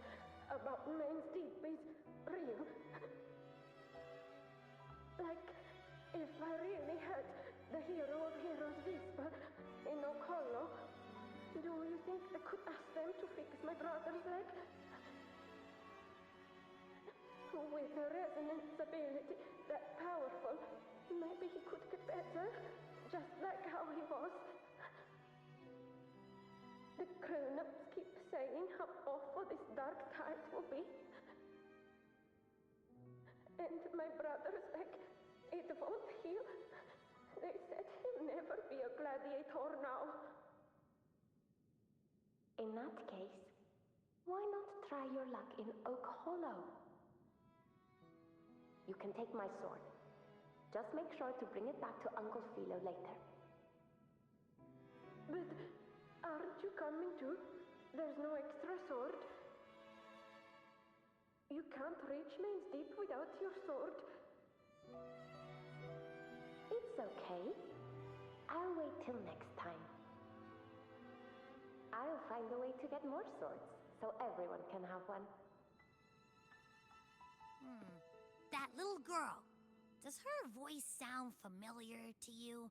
about Mainsteep is real? Like, if I really had the hero of heroes whisper in Okolo, do you think I could ask them to fix my brother's leg? With a resonance ability that powerful, maybe he could get better, just like how he was. The grown-ups keep saying how awful this dark tide will be. And my brother's leg, it won't heal. They said he'll never be a gladiator now. In that case, why not try your luck in Oak Hollow? You can take my sword. Just make sure to bring it back to Uncle Philo later. But aren't you coming too? There's no extra sword. You can't reach Mainsteep without your sword. It's okay. I'll wait till next time. I'll find a way to get more swords, so everyone can have one. That little girl. Does her voice sound familiar to you?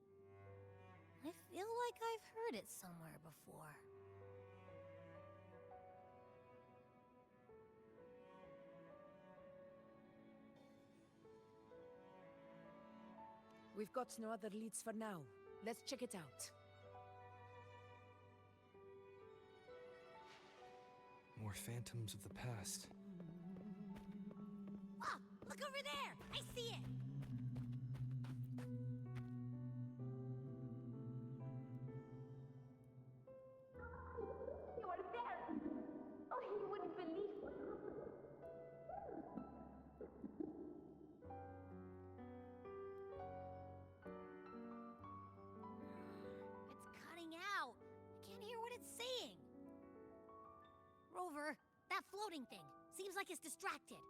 I feel like I've heard it somewhere before. We've got no other leads for now. Let's check it out. More phantoms of the past. Oh, look over there! I see it! You are there! Oh, you wouldn't believe what happened. It's cutting out. I can't hear what it's saying. Rover, that floating thing. Seems like it's distracted.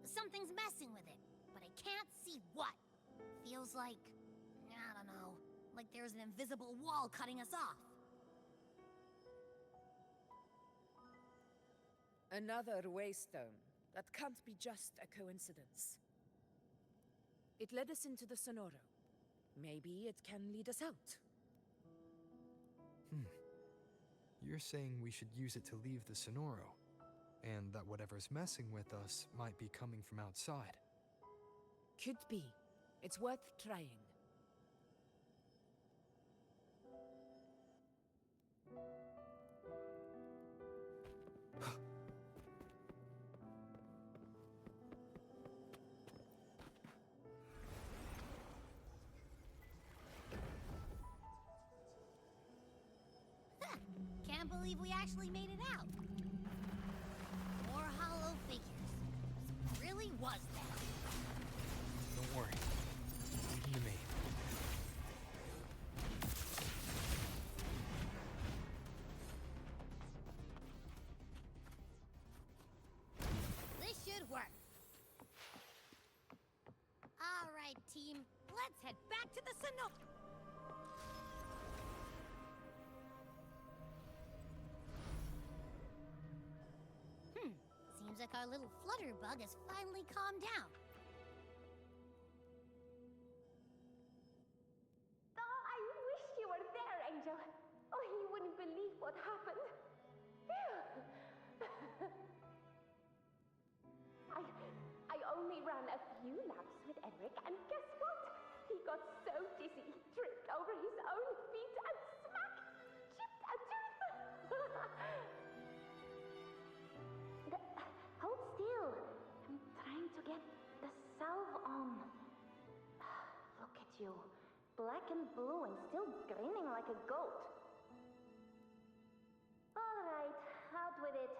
Something's messing with it, but I can't see what. Feels like, I don't know, like there's an invisible wall cutting us off. Another waystone. That can't be just a coincidence. It led us into the Sonoro. Maybe it can lead us out. You're saying we should use it to leave the Sonoro, and that whatever's messing with us might be coming from outside. Could be. It's worth trying. Can't believe we actually made it out. More hollow figures. So it really was that. Don't worry. Leave them to me. This should work. All right, team. Let's head back to the Sonoma. Seems like our little flutterbug has finally calmed down. Oh, I wish you were there, Angel. Oh, you wouldn't believe what happened. I only ran a few laps with Eric, and guess what? He got so dizzy, he tripped over his own feet and smack! Chipped a tooth! Hold still. I'm trying to get the salve on. Look at you. Black and blue and still grinning like a goat. All right, out with it.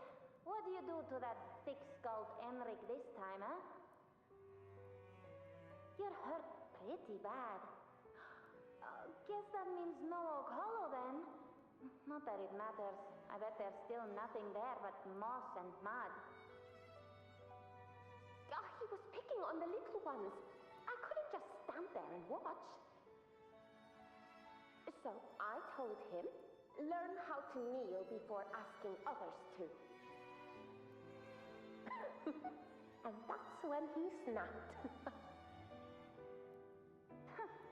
What do you do to that thick-skulled Enric this time, huh? You're hurt pretty bad. Guess that means no Oak Hollow then. Not that it matters. I bet there's still nothing there but moss and mud. Oh, he was picking on the little ones. I couldn't just stand there and watch. So I told him, learn how to kneel before asking others to. And that's when he snapped.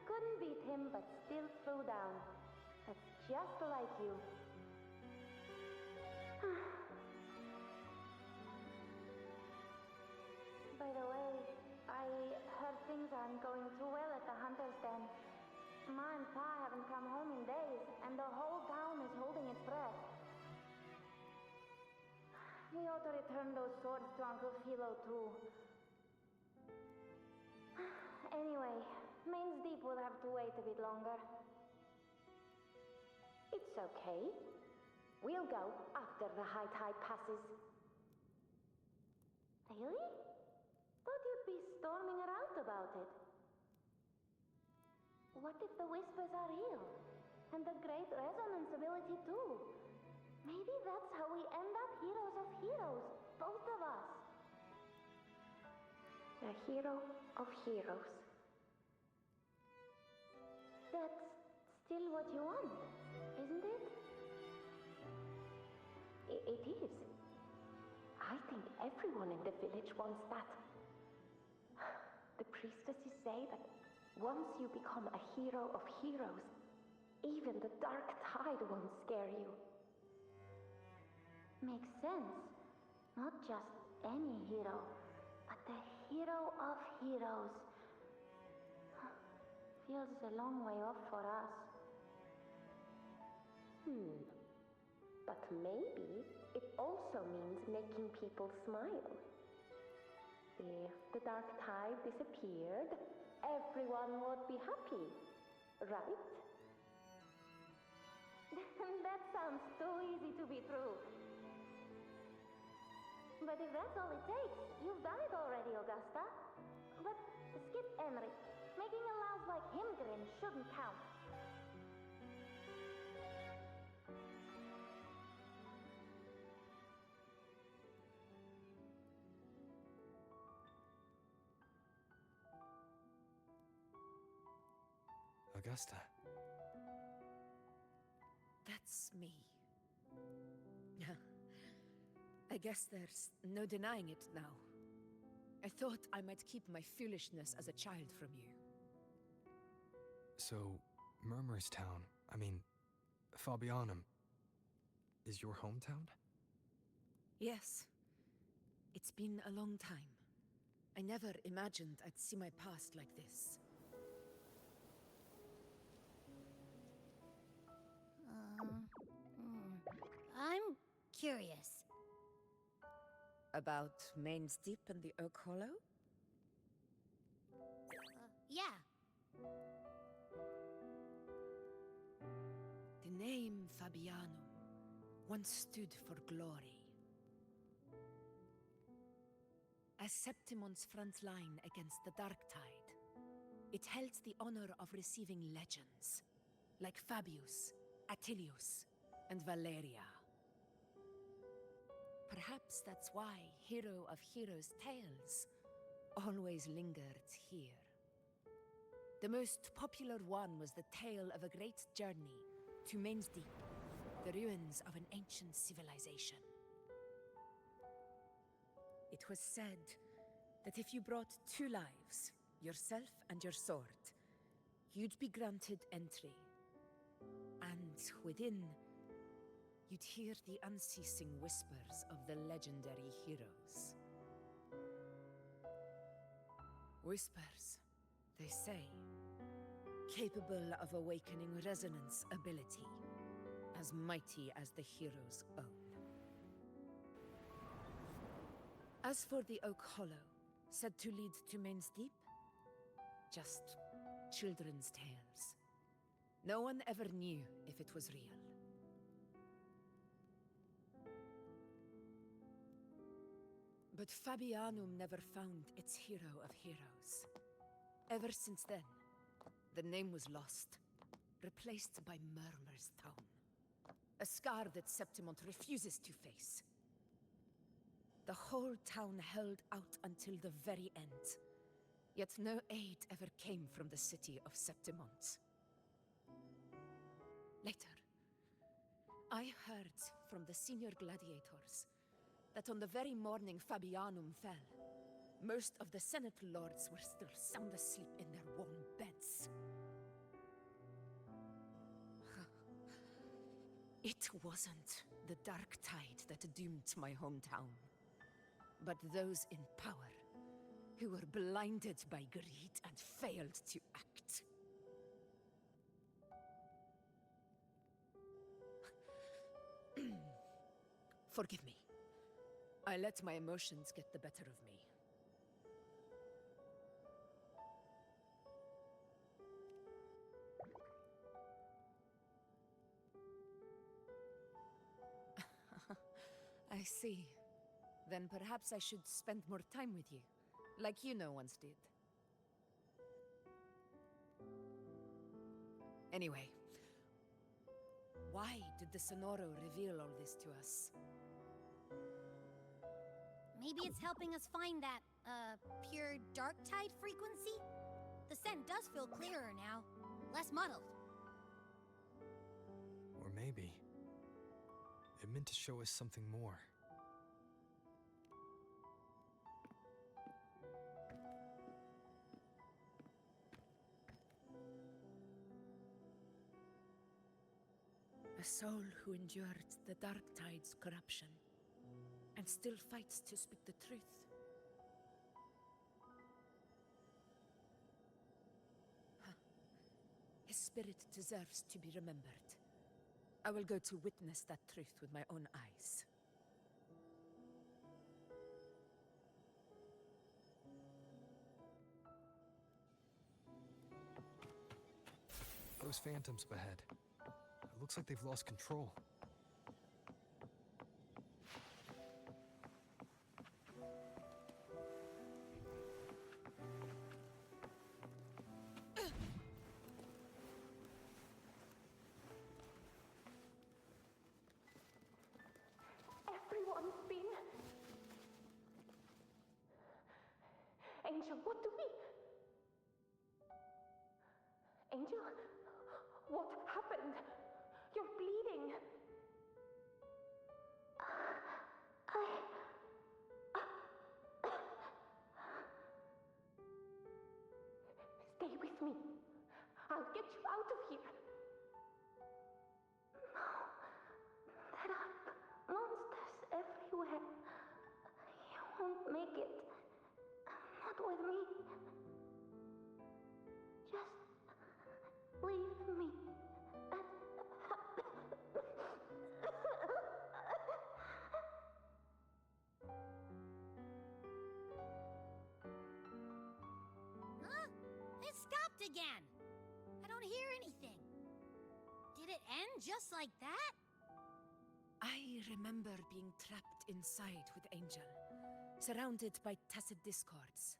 Couldn't beat him, but still threw down. That's just like you. By the way, I heard things aren't going too well at the Hunter's Den. Ma and Pa haven't come home in days, and the whole town is holding its breath. We ought to return those swords to Uncle Philo, too. Anyway, Main's Deep will have to wait a bit longer. It's okay. We'll go after the high tide passes. Really? Thought you'd be storming around about it. What if the whispers are real? And the great resonance ability, too? Maybe that's how we end up heroes of heroes, both of us. The hero of heroes. That's still what you want, isn't it? It is. I think everyone in the village wants that. The priestesses say that once you become a hero of heroes, even the dark tide won't scare you. Makes sense. Not just any hero, but the hero of heroes. Feels a long way off for us. But maybe it also means making people smile. If the dark tide disappeared, everyone would be happy, right? That sounds too easy to be true. But if that's all it takes, you've done it already, Augusta. But skip Enric. Making a louse like him grin shouldn't count. Augusta. That's me. I guess there's no denying it now. I thought I might keep my foolishness as a child from you. So, Murmurstown, Fabianum, is your hometown? Yes. It's been a long time. I never imagined I'd see my past like this. I'm curious. About Main's Deep and the Oak Hollow? Yeah. The name Fabianum once stood for glory. As Septimon's front line against the Dark Tide, it held the honor of receiving legends, like Fabius, Attilius, and Valeria. Perhaps that's why Hero of Heroes' tales always lingered here. The most popular one was the tale of a great journey to Main's Deep, the ruins of an ancient civilization. It was said that if you brought 2 lives, yourself and your sword, you'd be granted entry. And within, you'd hear the unceasing whispers of the legendary heroes. Whispers, they say, capable of awakening resonance ability, as mighty as the hero's own. As for the Oak Hollow, said to lead to Main's Deep, just children's tales. No one ever knew if it was real. But Fabianum never found its hero of heroes. Ever since then, the name was lost, replaced by Murmur's Tone. A scar that Septimont refuses to face. The whole town held out until the very end, yet no aid ever came from the city of Septimont. Later, I heard from the senior gladiators that on the very morning Fabianum fell, most of the Senate lords were still sound asleep in their warm beds. It wasn't the Dark Tide that doomed my hometown, but those in power who were blinded by greed and failed to act. Forgive me. I let my emotions get the better of me. I see. Then perhaps I should spend more time with you, like Yuno once did. Anyway, why did the Sonoro reveal all this to us? Maybe it's helping us find that, pure dark tide frequency? The scent does feel clearer now, less muddled. Or maybe it meant to show us something more. A soul who endured the Dark Tide's corruption, and still fights to speak the truth. Huh. His spirit deserves to be remembered. I will go to witness that truth with my own eyes. Those phantoms up ahead. It looks like they've lost control. Everyone's been... Angel, what do we... Angel, what happened? You're bleeding. Stay with me. I'll get you out of here. No. There are monsters everywhere. You won't make it. Not with me. Just leave me. Huh? It stopped again! I don't hear anything. Did it end just like that? I remember being trapped inside with Angel, surrounded by tacit discords.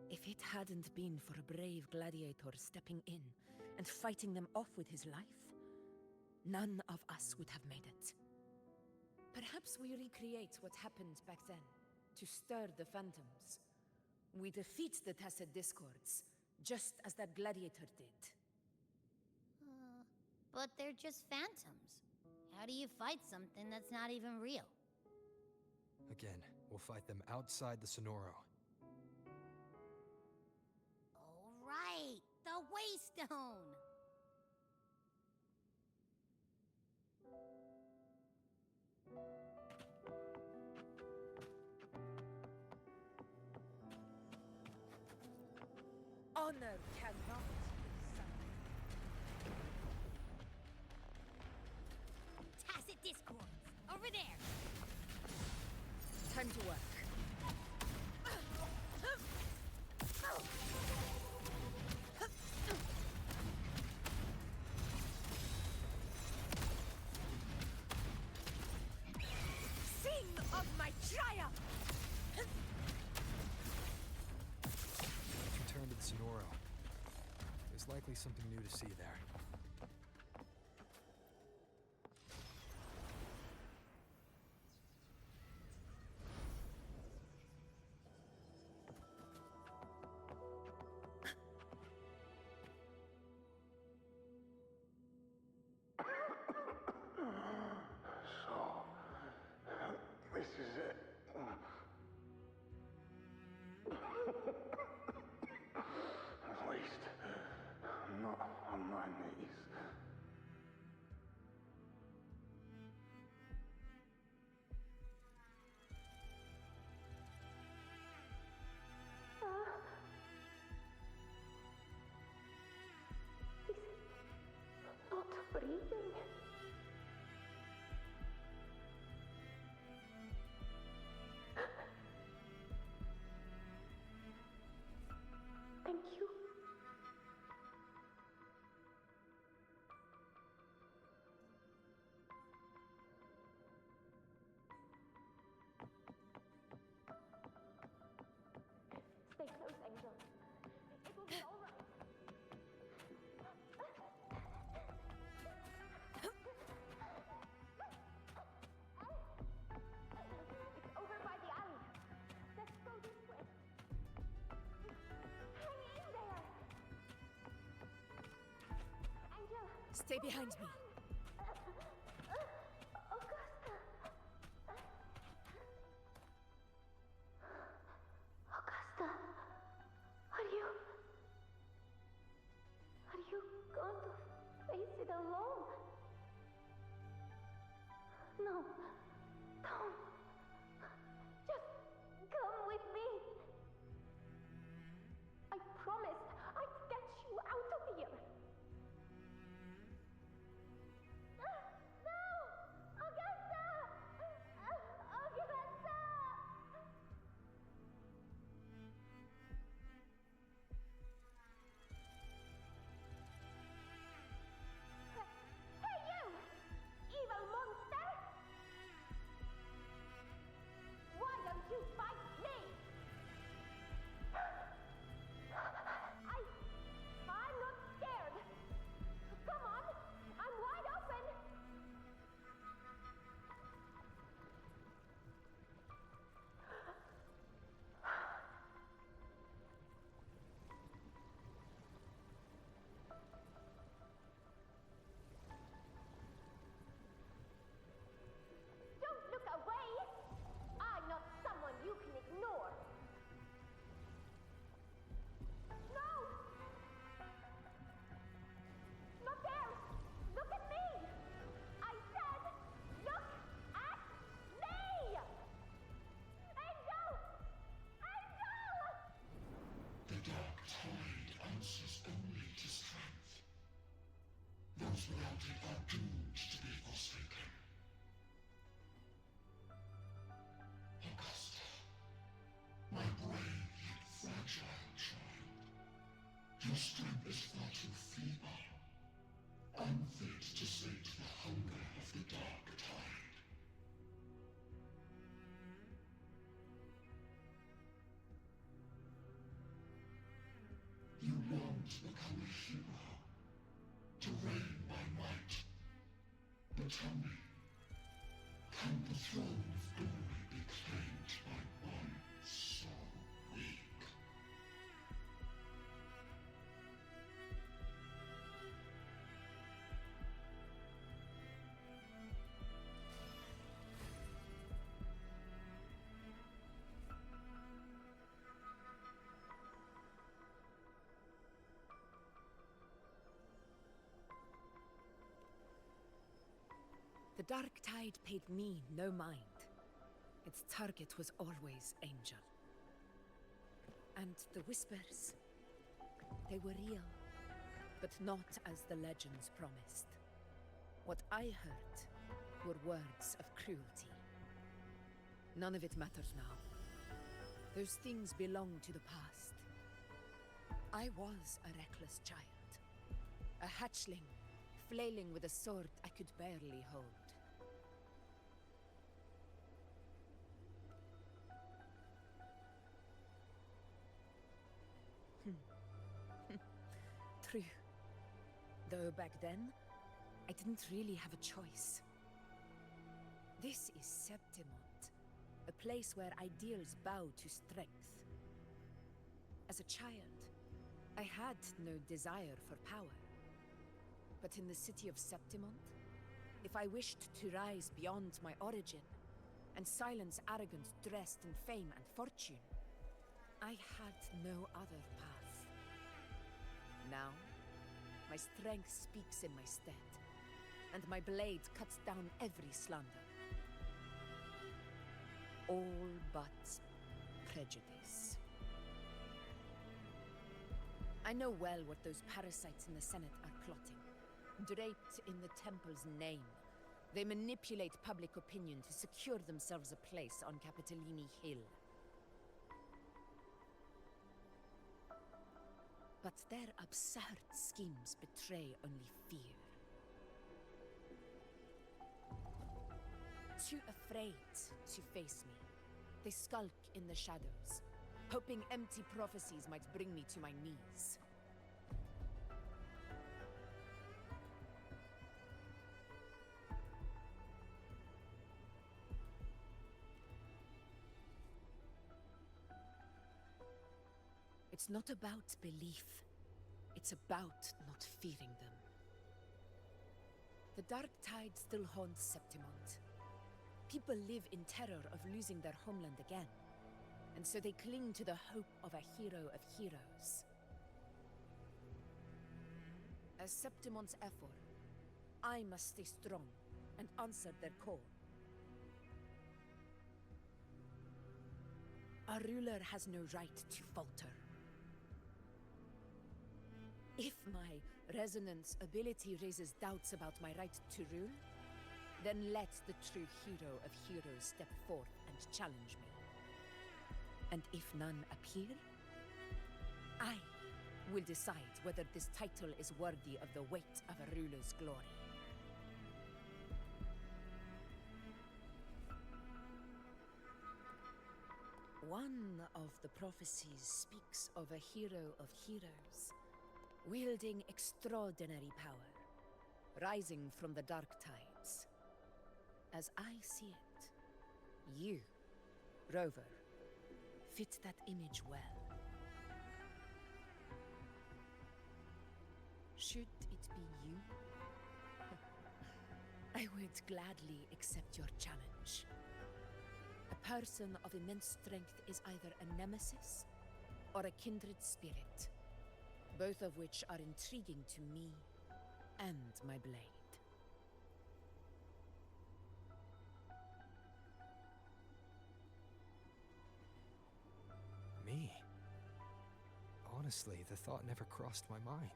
If it hadn't been for a brave gladiator stepping in and fighting them off with his life, none of us would have made it. Perhaps we recreate what happened back then, to stir the phantoms. We defeat the tacit discords, just as that gladiator did. But they're just phantoms. How do you fight something that's not even real? Again, we'll fight them outside the Sonoro. All right, the Waystone! Honor cannot be summoned. Tacit discords! Over there! Time to work. Sing of my triumph! Let's return to the Sonoro. There's likely something new to see there. This is it. At least, I'm not on my knees. He's not breathing. Thank you. Stay close, Angel. It will be all right. It's over by the alley. Let's go this way. Hang in there! Angel! Stay behind me. Augusta! Augusta! Are you going to face it alone? No. Don't. Just come with me. I promised I'd get you out of here. No! Augusta! Augusta! Hey you! Evil monster! Why don't you fight me? I'm not scared. Come on, I'm wide open. Don't look away. I'm not someone you can ignore. No! Not there! Look at me! I said, look at me! Angel! Angel! The dark tide answers only to strength. Those without it are doomed to be forsaken. Augusta, my brave yet fragile child, your strength is far too feeble, unfit to sate the hunger of the dark tide. tell me, can the throne of glory be claimed by one so weak? The Dark Tide paid me no mind. Its target was always Angel. And the whispers, they were real, but not as the legends promised. What I heard were words of cruelty. None of it matters now. Those things belong to the past. I was a reckless child, a hatchling, flailing with a sword I could barely hold. True. Though back then, I didn't really have a choice. This is Septimont, a place where ideals bow to strength. As a child, I had no desire for power. But in the city of Septimont, if I wished to rise beyond my origin and silence arrogance dressed in fame and fortune, I had no other path. Now, my strength speaks in my stead, and my blade cuts down every slander. All but prejudice. I know well what those parasites in the Senate are plotting. Draped in the Temple's name, they manipulate public opinion to secure themselves a place on Capitolini Hill. But their absurd schemes betray only fear. Too afraid to face me, they skulk in the shadows, hoping empty prophecies might bring me to my knees. It's not about belief. It's about not fearing them. The Dark Tide still haunts Septimont. People live in terror of losing their homeland again, and so they cling to the hope of a hero of heroes. As Septimont's effort, I must stay strong and answer their call. A ruler has no right to falter. If my resonance ability raises doubts about my right to rule, then let the true hero of heroes step forth and challenge me. And if none appear, I will decide whether this title is worthy of the weight of a ruler's glory. One of the prophecies speaks of a hero of heroes, wielding extraordinary power, rising from the Dark Tides. As I see it, you, Rover, fit that image well. Should it be you? I would gladly accept your challenge. A person of immense strength is either a nemesis or a kindred spirit, both of which are intriguing to me and my blade. Me? Honestly, the thought never crossed my mind.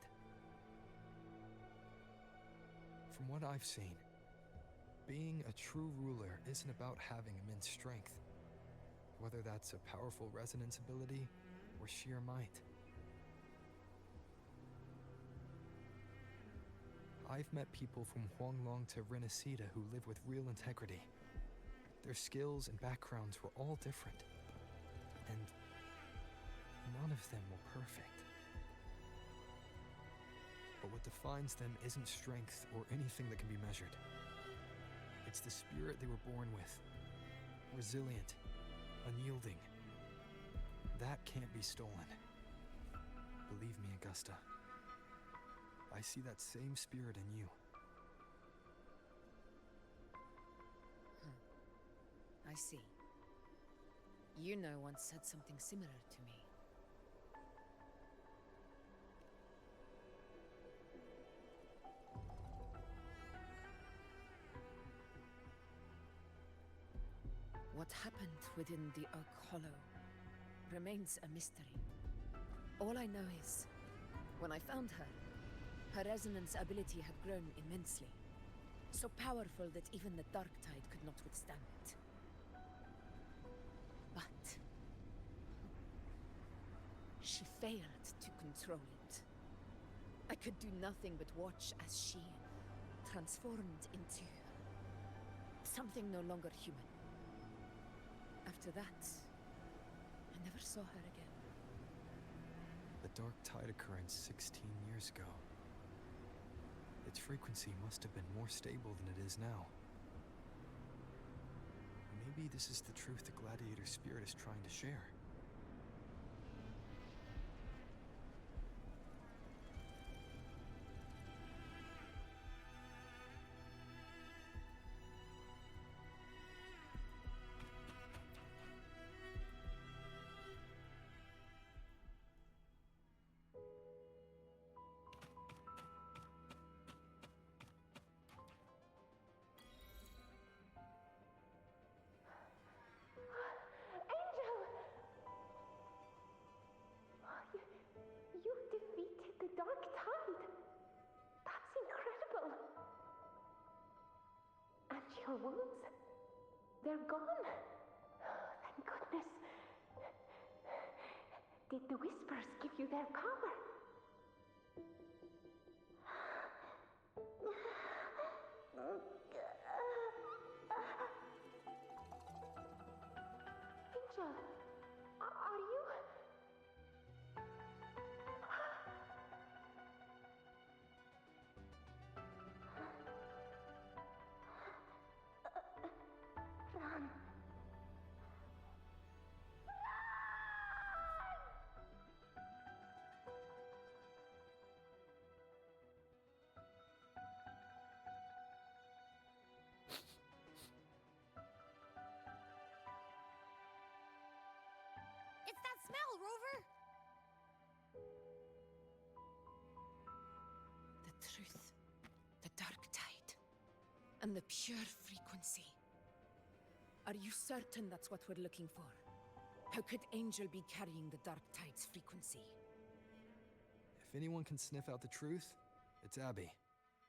From what I've seen, being a true ruler isn't about having immense strength, whether that's a powerful resonance ability or sheer might. I've met people from Huanglong to Renacida who live with real integrity. Their skills and backgrounds were all different, and none of them were perfect. But what defines them isn't strength or anything that can be measured. It's the spirit they were born with. Resilient, unyielding. That can't be stolen. Believe me, Augusta. I see that same spirit in you. I see. Yuno once said something similar to me. What happened within the Oak Hollow remains a mystery. All I know is, when I found her, her resonance ability had grown immensely. So powerful that even the Dark Tide could not withstand it. But she failed to control it. I could do nothing but watch as she transformed into something no longer human. After that, I never saw her again. The Dark Tide occurrence 16 years ago. Its frequency must have been more stable than it is now. Maybe this is the truth the Gladiator spirit is trying to share. You defeated the Dark Tide! That's incredible! And your wounds? They're gone? Thank goodness. Did the Whispers give you their power? Angel, are you... Run. It's that smell, Rover! The truth, the Dark Tide, and the pure frequency. Are you certain that's what we're looking for? How could Angel be carrying the Dark Tide's frequency? If anyone can sniff out the truth, it's Abby.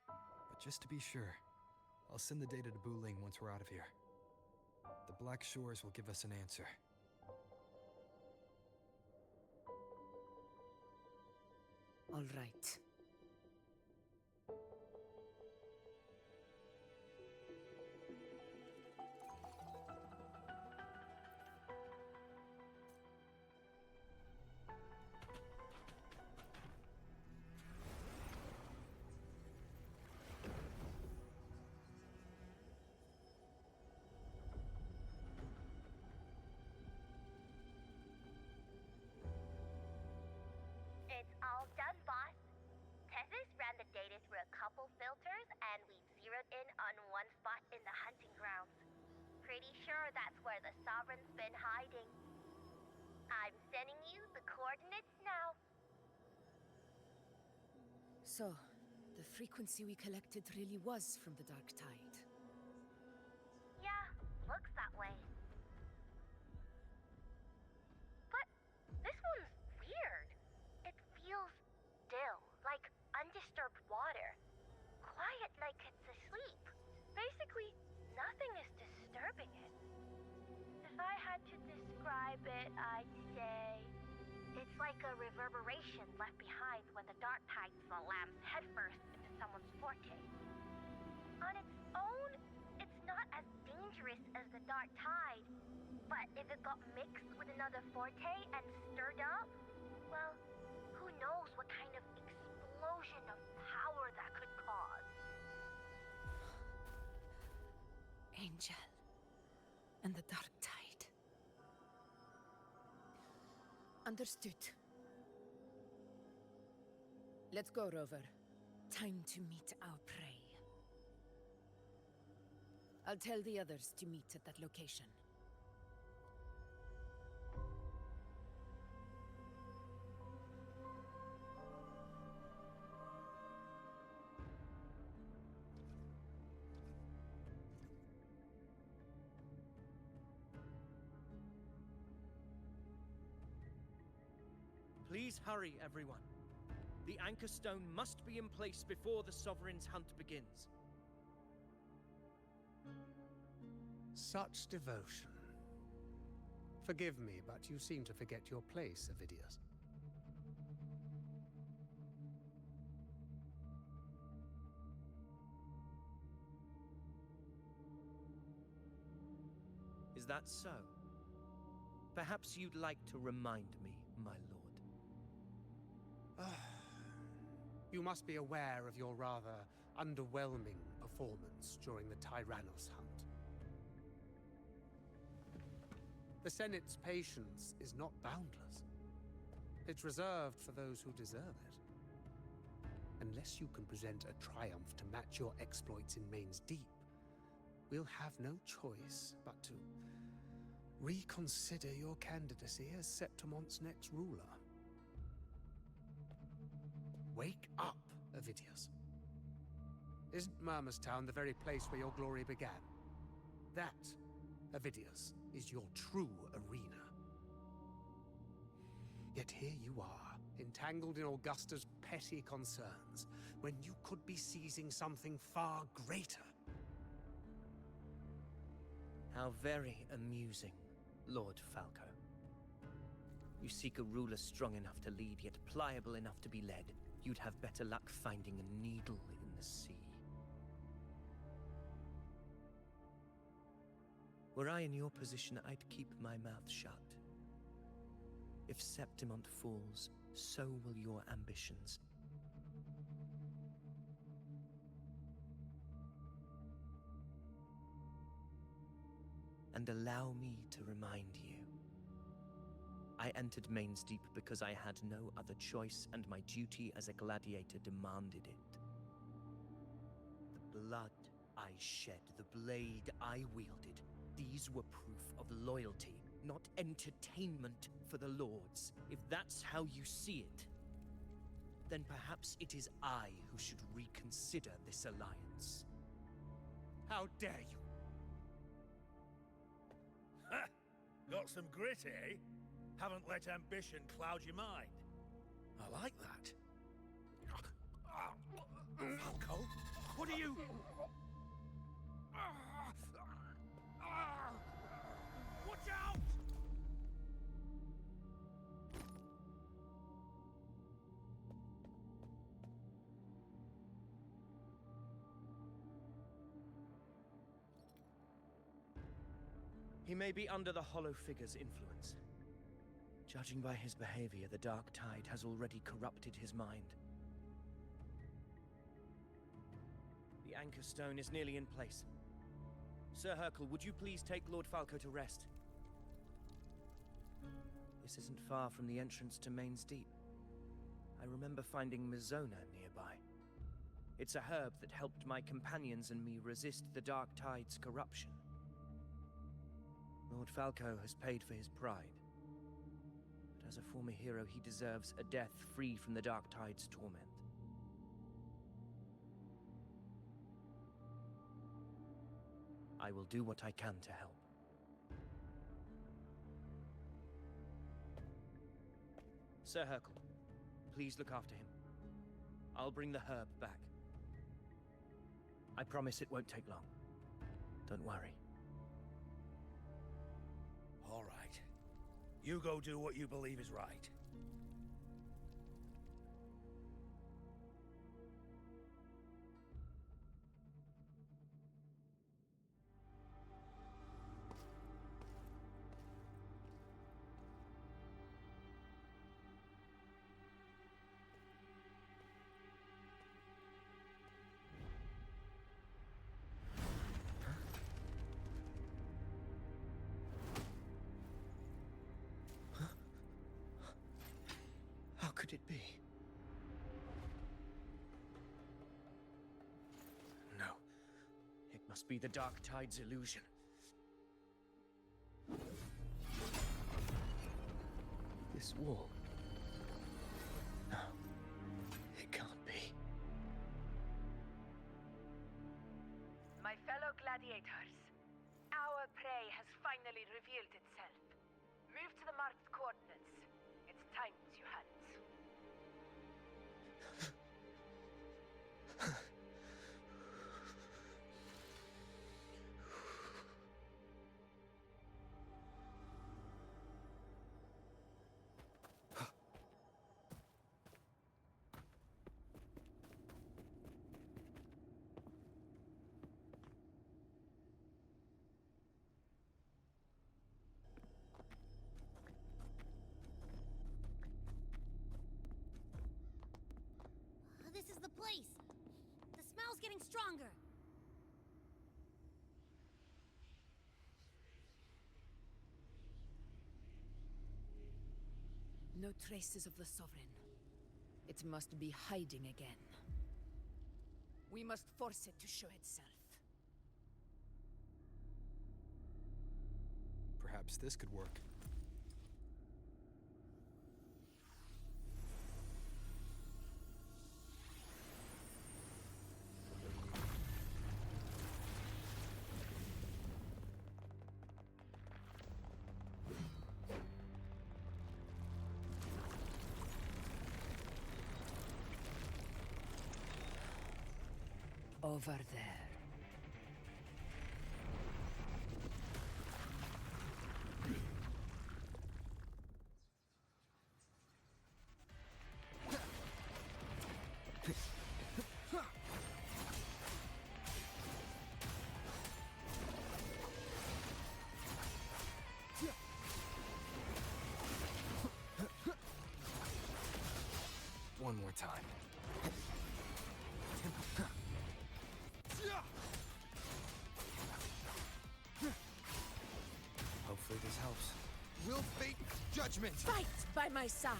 But just to be sure, I'll send the data to Buling once we're out of here. The Black Shores will give us an answer. All right. It's all done, boss. Tethys ran the data through a couple filters, and we zeroed in on one spot in the hunting grounds. Pretty sure that's where the Sovereign's been hiding. I'm sending you the coordinates now. So, the frequency we collected really was from the Dark Tide. Yeah, looks that way. But this one's weird. It feels still, like undisturbed water. Quiet like it's asleep. Basically, nothing is disturbing it. If I had to describe it, I'd say it's like a reverberation left behind when the Dark Tide slams headfirst into someone's forte. On its own, it's not as dangerous as the Dark Tide, but if it got mixed with another forte and stirred up, well, who knows what kind of explosion of power that could cause. and the Dark Tide. Understood. Let's go, Rover. Time to meet our prey. I'll tell the others to meet at that location. Please hurry, everyone. The Anchor Stone must be in place before the Sovereign's hunt begins. Such devotion. Forgive me, but you seem to forget your place, Avidius. Is that so? Perhaps you'd like to remind me, my lord. You must be aware of your rather underwhelming performance during the Tyrannus hunt. The Senate's patience is not boundless. It's reserved for those who deserve it. Unless you can present a triumph to match your exploits in Main's Deep, we'll have no choice but to reconsider your candidacy as Septimon's next ruler. Wake up, Avidius. Isn't Murmustown the very place where your glory began? That, Avidius, is your true arena. Yet here you are, entangled in Augusta's petty concerns, when you could be seizing something far greater. How very amusing, Lord Falco. You seek a ruler strong enough to lead, yet pliable enough to be led. You'd have better luck finding a needle in the sea. Were I in your position, I'd keep my mouth shut. If Septimont falls, so will your ambitions. And allow me to remind you. I entered Main's Deep because I had no other choice, and my duty as a gladiator demanded it. The blood I shed, the blade I wielded, these were proof of loyalty, not entertainment for the Lords. If that's how you see it, then perhaps it is I who should reconsider this alliance. How dare you! Ha! Got some grit, eh? Haven't let ambition cloud your mind. I like that. Falco, what are you... Watch out! He may be under the Hollow Figure's influence. Judging by his behavior, the Dark Tide has already corrupted his mind. The Anchor Stone is nearly in place. Sir Hercule, would you please take Lord Falco to rest? This isn't far from the entrance to Main's Deep. I remember finding Mizona nearby. It's a herb that helped my companions and me resist the Dark Tide's corruption. Lord Falco has paid for his pride. But as a former hero, he deserves a death free from the Dark Tide's torment. I will do what I can to help. Sir Hercule, please look after him. I'll bring the herb back. I promise it won't take long. Don't worry. All right. You go do what you believe is right. must be the Dark Tide's illusion. This wall. No, it can't be. My fellow gladiators, our prey has finally revealed itself. Move to the marked coordinates. It's time to hunt. This is the place. The smell's getting stronger. No traces of the Sovereign. It must be hiding again. We must force it to show itself. Perhaps this could work. Over there. One more time. Hopefully this helps. Will fate judgment! Fight by my side!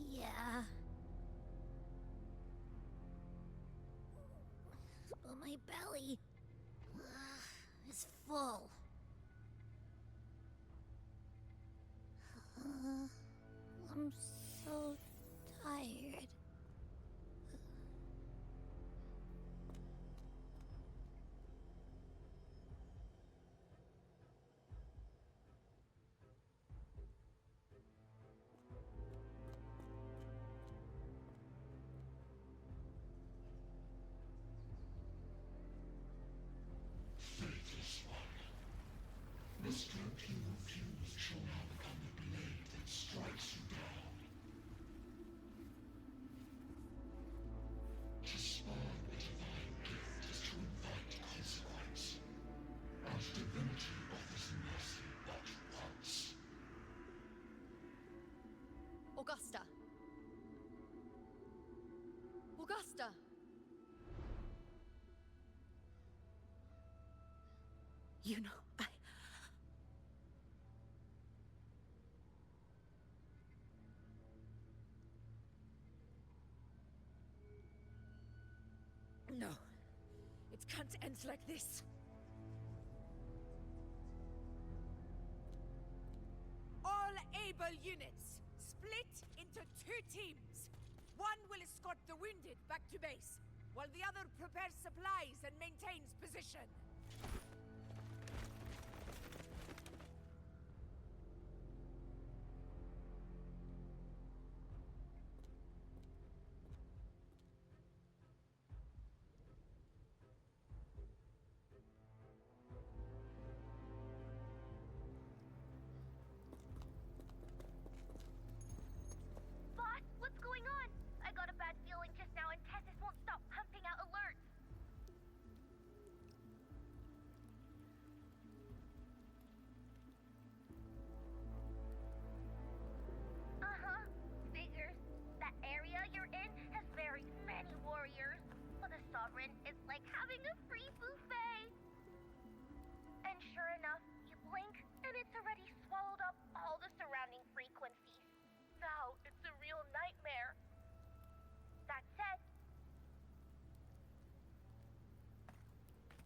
Yeah. But my belly is full. I'm so tired. This cloak you refuse shall now become the blade that strikes you down. To spawn a divine gift is to invite consequence, and divinity offers mercy but once. Augusta! Augusta! You know, can't end like this. All able units, split into 2 teams. One will escort the wounded back to base, while the other prepares supplies and maintains position. Boss, what's going on? I got a bad feeling just now and Tessus won't stop pumping out alerts. Uh-huh. Figures. That area you're in has very many warriors. But the Sovereign is like having a free buffet. And sure enough, you blink and it's already swallowed up all the surrounding frequencies. Now it's a real nightmare. That said,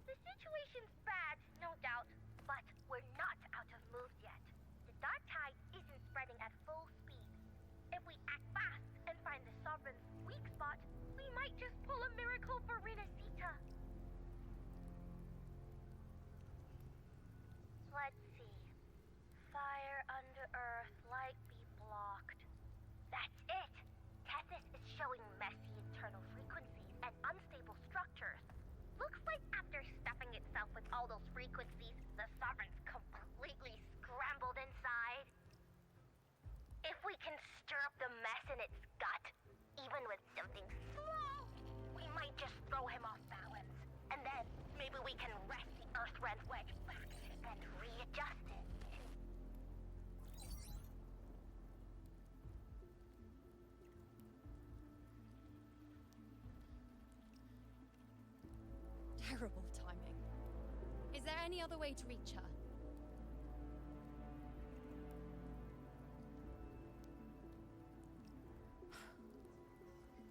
the situation's bad, no doubt, but we're not out of moves yet. The dark tide isn't spreading at full speed. If we act fast and find the Sovereign's weak spot, we might just pull a miracle for Rinasita. Let's see. Fire under earth, light be blocked. That's it! Tessus is showing messy internal frequencies and unstable structures. Looks like after stuffing itself with all those frequencies, the Sovereign's completely scrambled inside. If we can stir up the mess in its gut, even with something small, we might just throw him off balance. And then maybe we can wrest the Earthren's wedge back and readjust it. Terrible timing. Is there any other way to reach her?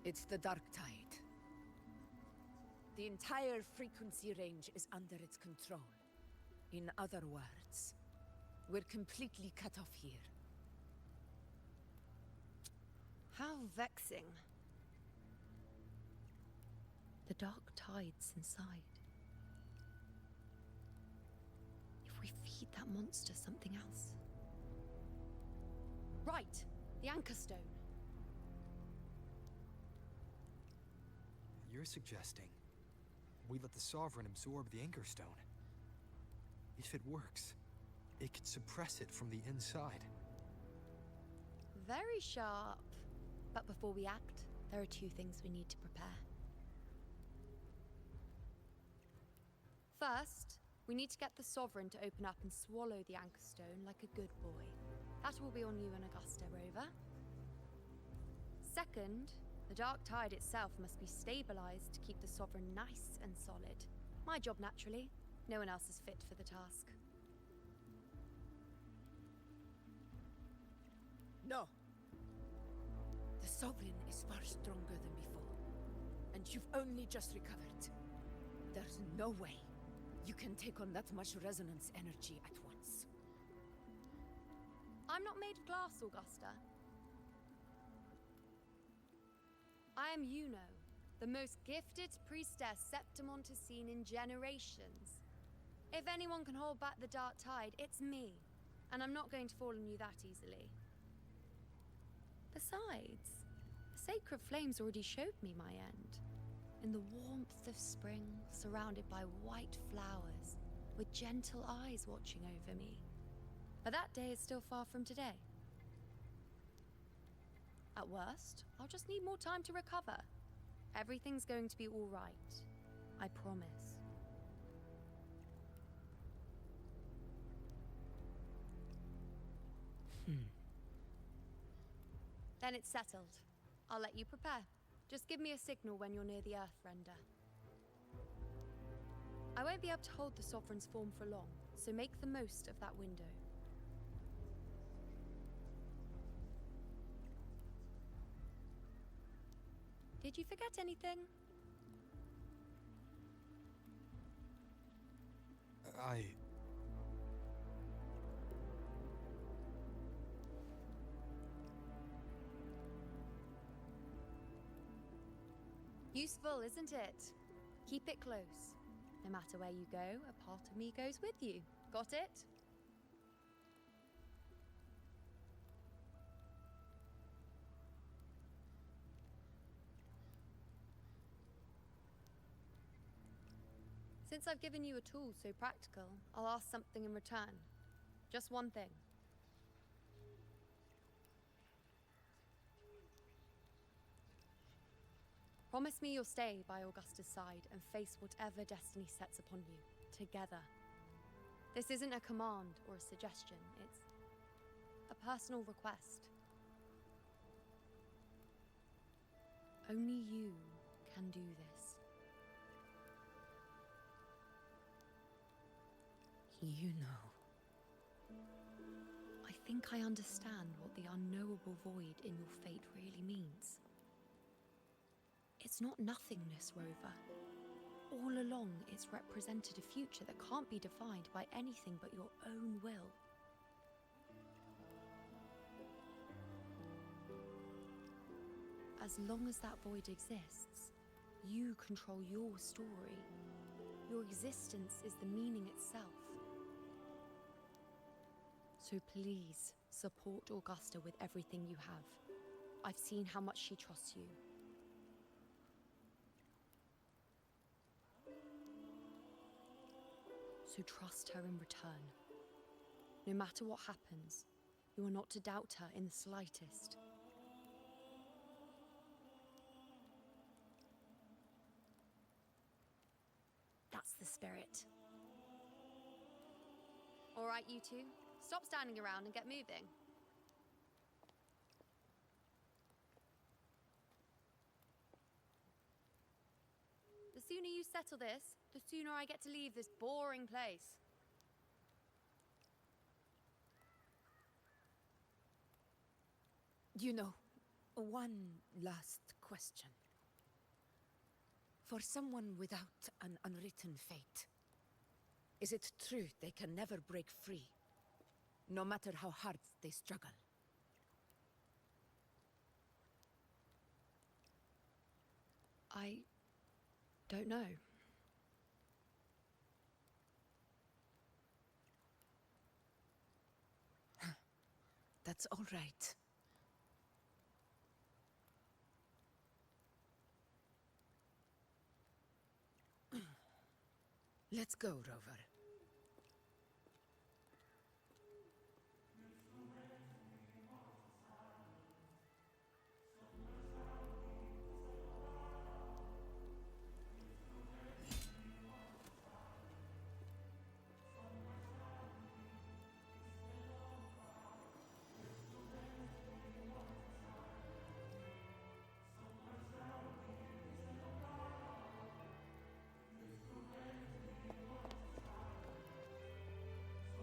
It's the dark tide. The entire frequency range is under its control. In other words, we're completely cut off here. How vexing. The dark tide's inside. If we feed that monster something else. Right, the Anchor Stone. You're suggesting we let the Sovereign absorb the Anchor Stone. If it works, it could suppress it from the inside. Very sharp. But before we act, there are 2 things we need to prepare. First, we need to get the Sovereign to open up and swallow the Anchor Stone like a good boy. That will be on you and Augusta, Rover. Second, the dark tide itself must be stabilized to keep the Sovereign nice and solid. My job, naturally. No one else is fit for the task. No. The Sovereign is far stronger than before. And you've only just recovered. There's no way you can take on that much resonance energy at once. I'm not made of glass, Augusta. I am Yuno, the most gifted priestess Septimont has seen in generations. If anyone can hold back the dark tide, it's me. And I'm not going to fall on you that easily. Besides, the sacred flames already showed me my end. In the warmth of spring, surrounded by white flowers, with gentle eyes watching over me. But that day is still far from today. At worst, I'll just need more time to recover. Everything's going to be all right. I promise. Then it's settled. I'll let you prepare. Just give me a signal when you're near the Earthrender. I won't be able to hold the Sovereign's form for long, so make the most of that window. Did you forget anything? Useful, isn't it? Keep it close. No matter where you go, a part of me goes with you. Got it? Since I've given you a tool so practical, I'll ask something in return. Just one thing. Promise me you'll stay by Augusta's side and face whatever destiny sets upon you, together. This isn't a command or a suggestion, it's a personal request. Only you can do this. You know. I think I understand what the unknowable void in your fate really means. It's not nothingness, Rover. All along, it's represented a future that can't be defined by anything but your own will. As long as that void exists, you control your story. Your existence is the meaning itself. So please, support Augusta with everything you have. I've seen how much she trusts you. So trust her in return. No matter what happens, you are not to doubt her in the slightest. That's the spirit. All right, you two. Stop standing around and get moving. The sooner you settle this, the sooner I get to leave this boring place. You know, one last question. For someone without an unwritten fate, is it true they can never break free, no matter how hard they struggle? I don't know. That's all right. Let's go, Rover.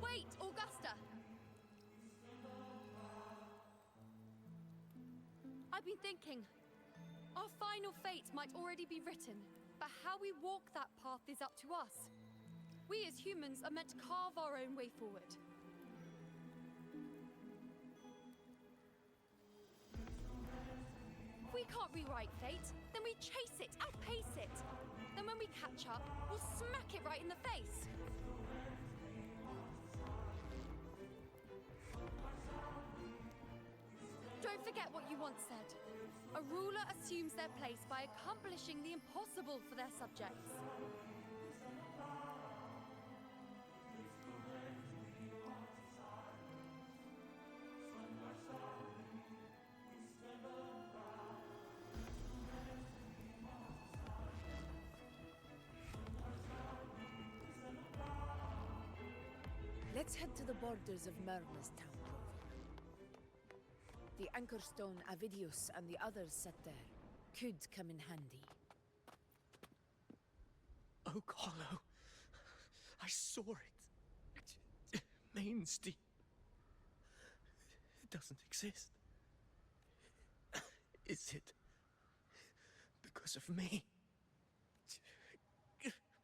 Wait, Augusta! I've been thinking. Our final fate might already be written, but how we walk that path is up to us. We as humans are meant to carve our own way forward. If we can't rewrite fate, then we chase it, outpace it. Then when we catch up, we'll smack it right in the face. Don't forget what you once said. A ruler assumes their place by accomplishing the impossible for their subjects. Let's head to the borders of Myrna's town, Rover. The Anchorstone, Avidius, and the others set there could come in handy. Oh, Carlo. I saw it. Mainsty. It doesn't exist. Is it because of me?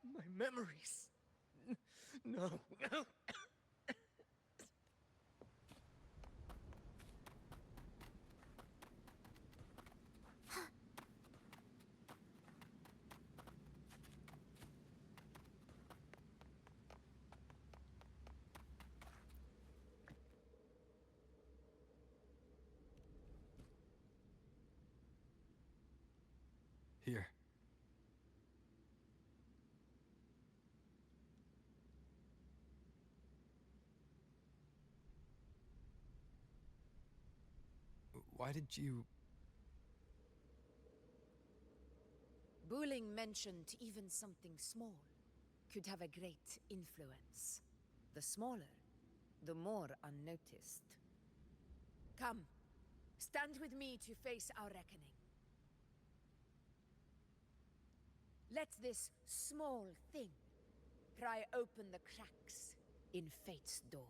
My memories. No. Here. Why did you... Buling mentioned even something small could have a great influence. The smaller, the more unnoticed. Come, stand with me to face our reckoning. Let this small thing pry open the cracks in fate's door.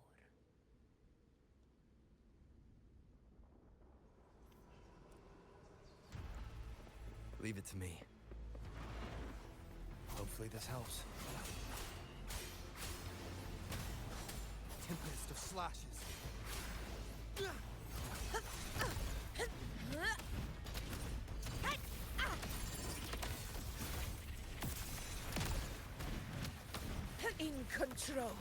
Leave it to me. Hopefully this helps. Tempest of slashes. In control.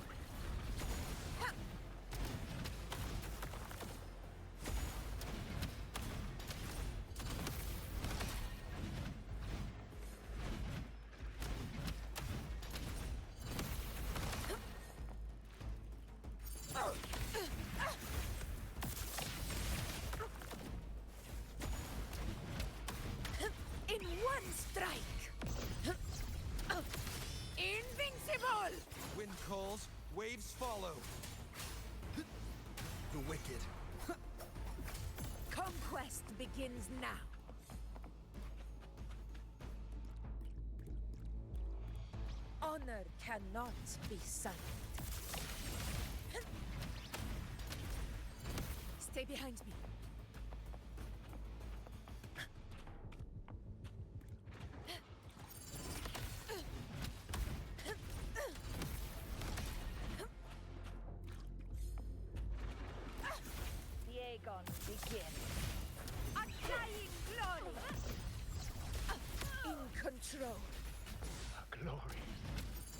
In one strike. Invincible! Wind calls, waves follow. The wicked. Conquest begins now. Honor cannot be silent. Stay behind me. Begin. Undying glory! In control. Glory.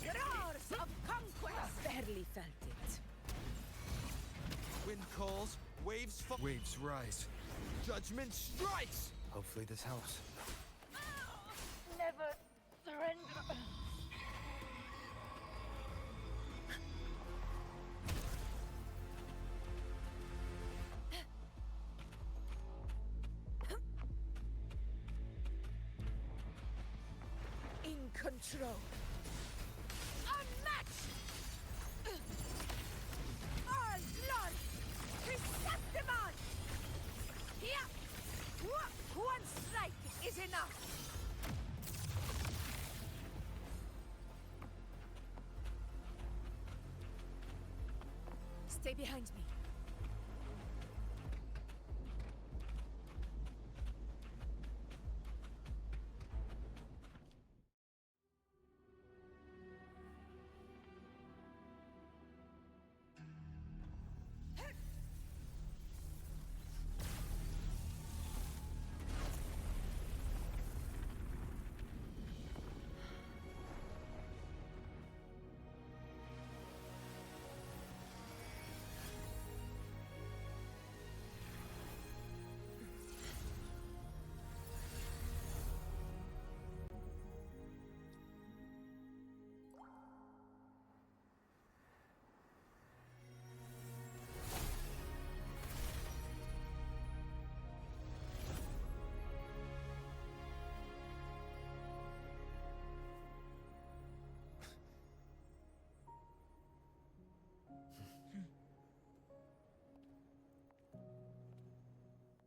Roars of conquest! Barely felt it. Wind calls, waves fall. Waves rise. Judgment strikes! Hopefully this helps. Never surrender. Control. Unmatched! All blood! Chrysanthemum! Here! One strike is enough! Stay behind me.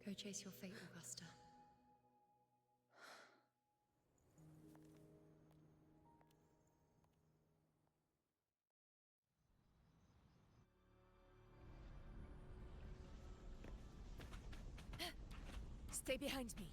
Go chase your fate, Augusta. Stay behind me.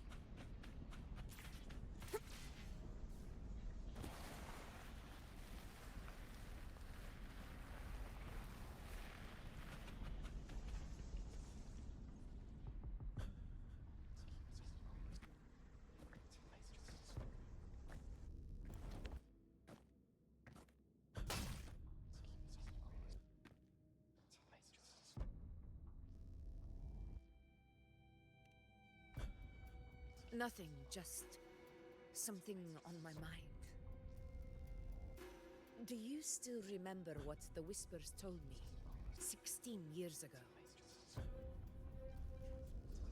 Nothing, just something on my mind. Do you still remember what the Whispers told me 16 years ago?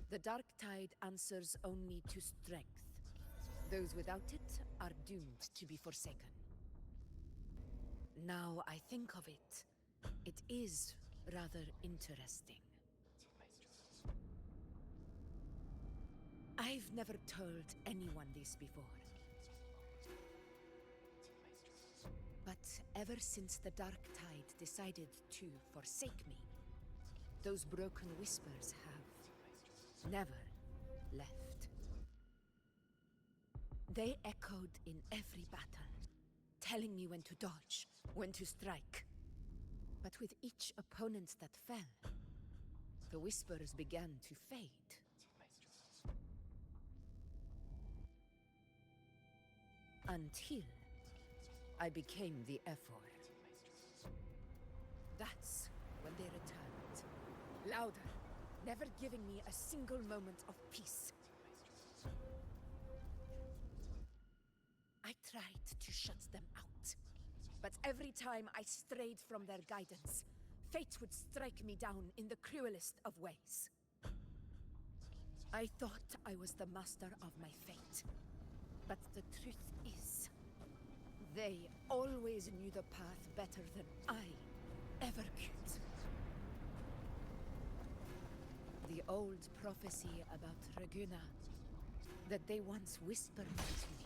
The Dark Tide answers only to strength. Those without it are doomed to be forsaken. Now I think of it, it is rather interesting. I've never told anyone this before. But ever since the Dark Tide decided to forsake me, those broken whispers have never left. They echoed in every battle, telling me when to dodge, when to strike. But with each opponent that fell, the whispers began to fade. Until I became the Ephor. That's when they returned. Louder, never giving me a single moment of peace. I tried to shut them out, but every time I strayed from their guidance, fate would strike me down in the cruelest of ways. I thought I was the master of my fate, but the truth is, they always knew the path better than I ever could. The old prophecy about Raguna, that they once whispered to me,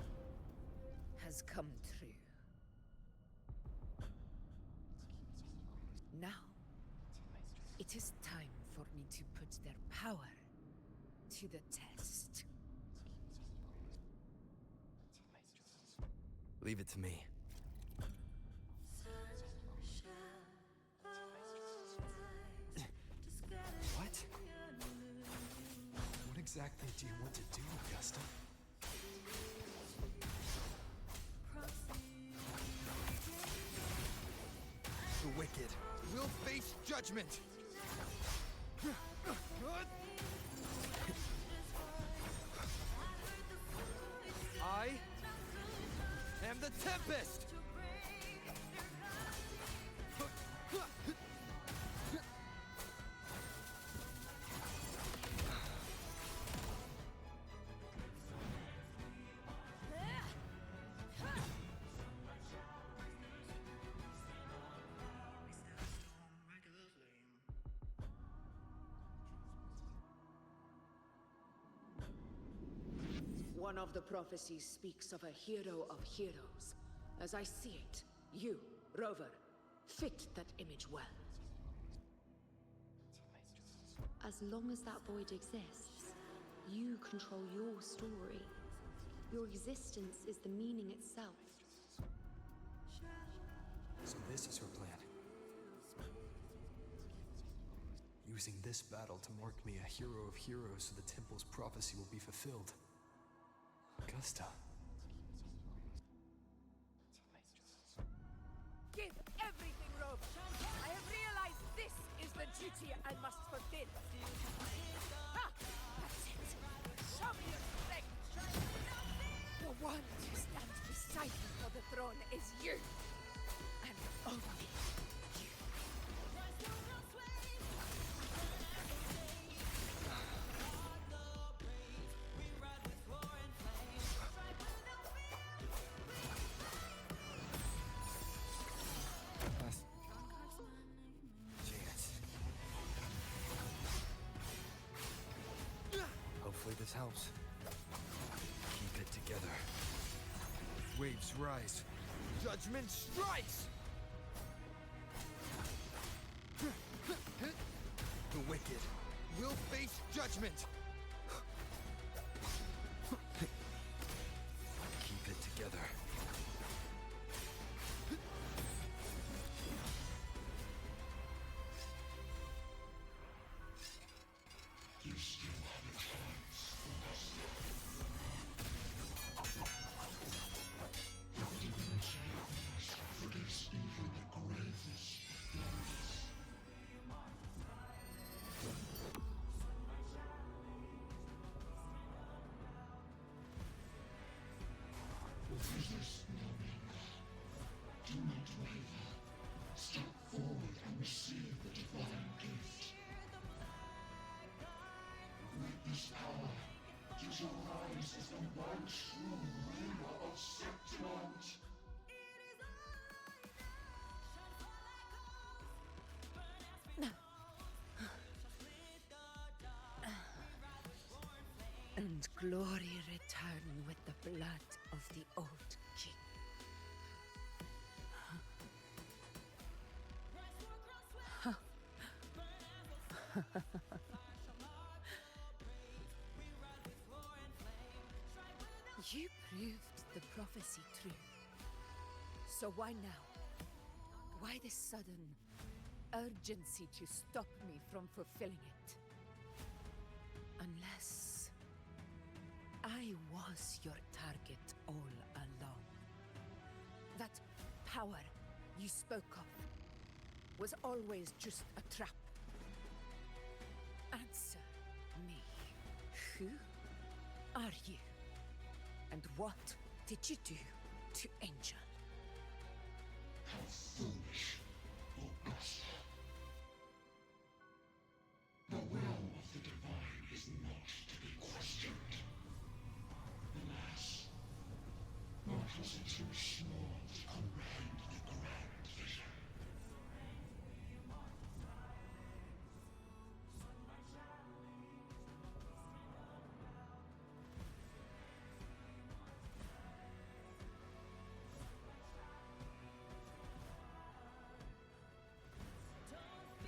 has come true. Now, it is time for me to put their power to the test. Leave it to me. What? What exactly do you want to do, Augusta? The wicked will face judgment! I am the Tempest! One of the prophecies speaks of a hero of heroes. As I see it, you, Rover, fit that image well. As long as that void exists, you control your story. Your existence is the meaning itself. So this is her plan. Using this battle to mark me a hero of heroes so the temple's prophecy will be fulfilled. Augusta. Give everything, Rover! I have realized this is the duty I must fulfill. Ha! That's it! Show me your strength! The one to stand beside me for the throne is you! And only you. Hopefully this helps. Keep it together. Waves rise. Judgment strikes! The wicked will face judgment! Keep it together. You still have a chance. The divinity must face even the gravest blows. and glory return with the blood of the old king. You proved the prophecy true. So why now? Why this sudden urgency to stop me from fulfilling it? Unless I was your target all along. That power you spoke of was always just a trap. Answer me. Who are you? And what did you do to Angel? How foolish, Augusta. The will of the divine is not to be questioned. Alas, mortals are too small to comprehend the grand vision.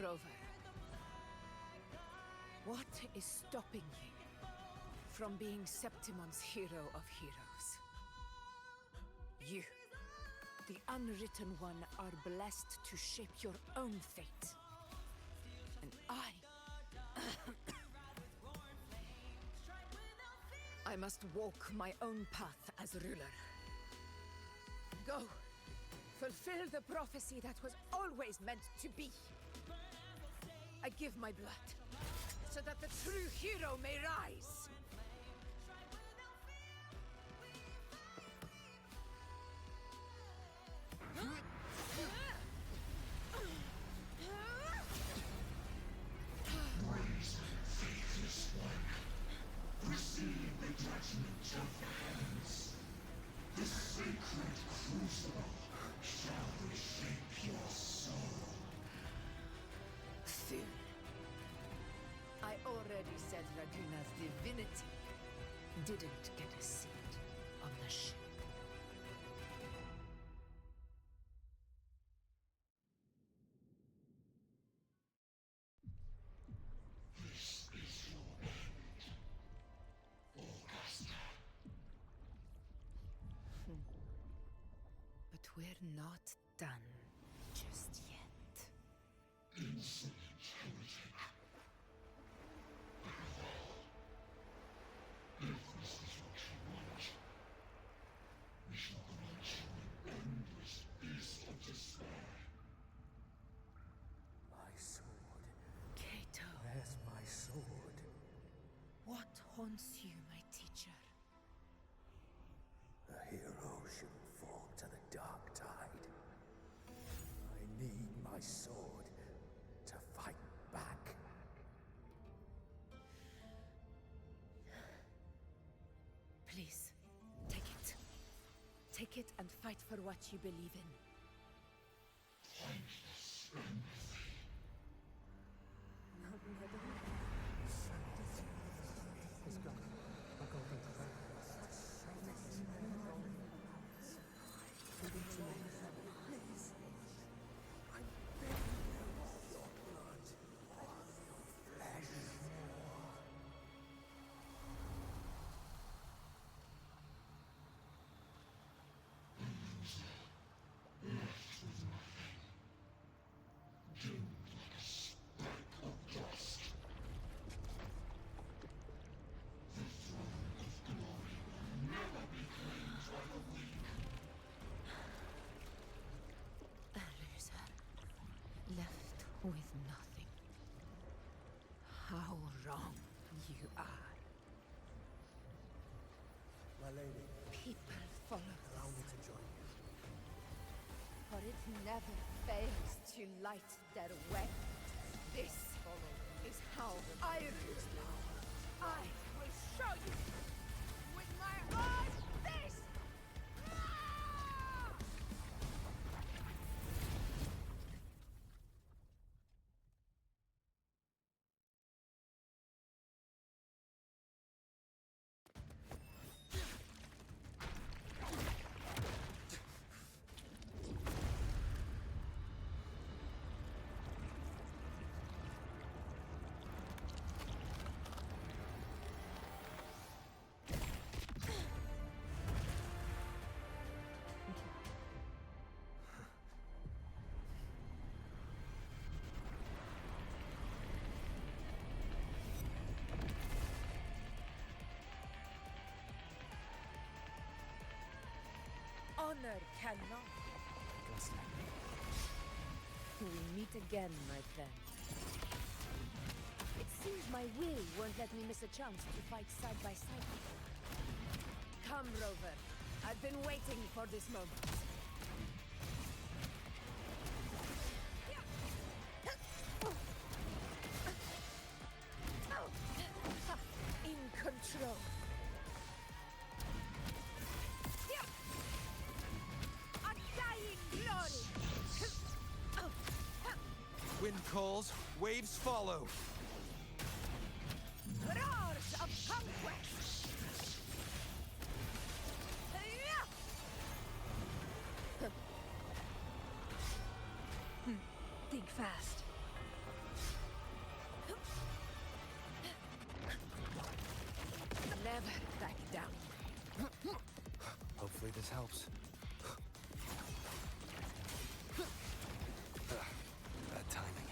Rover, what is stopping you from being Septimon's hero of heroes? You, the Unwritten One, are blessed to shape your own fate. And I must walk my own path as ruler. Go, fulfill the prophecy that was always meant to be. I give my blood, so that the true hero may rise! Brazen, faithless one, receive the judgment of the heavens. The sacred crucible shall reshape your soul. Fool. I already said Raguna's divinity didn't get a seat on the ship. This is your end, Augusta. But we're not done just yet. Insolent heretic. If this is what you want, we shall grant you an endless beast of despair. My sword. Kato. Where's my sword? What haunts you, my teacher? A hero shouldn't fall to the dark tide. I need my sword to fight back. Please, take it. Take it and fight for what you believe in. Thankless empathy. With nothing. How wrong you are. My lady, People follow allow me to join you. for it never fails to light their way. This is how I use power. I will show you with my own fist! honor cannot. We meet again, my friend. It seems my will won't let me miss a chance to fight side by side with you. Come, Rover. I've been waiting for this moment. In control. Undying glory! Wind calls, waves follow. Roars of conquest! Think fast. Never back down. Hopefully this helps. Bad timing.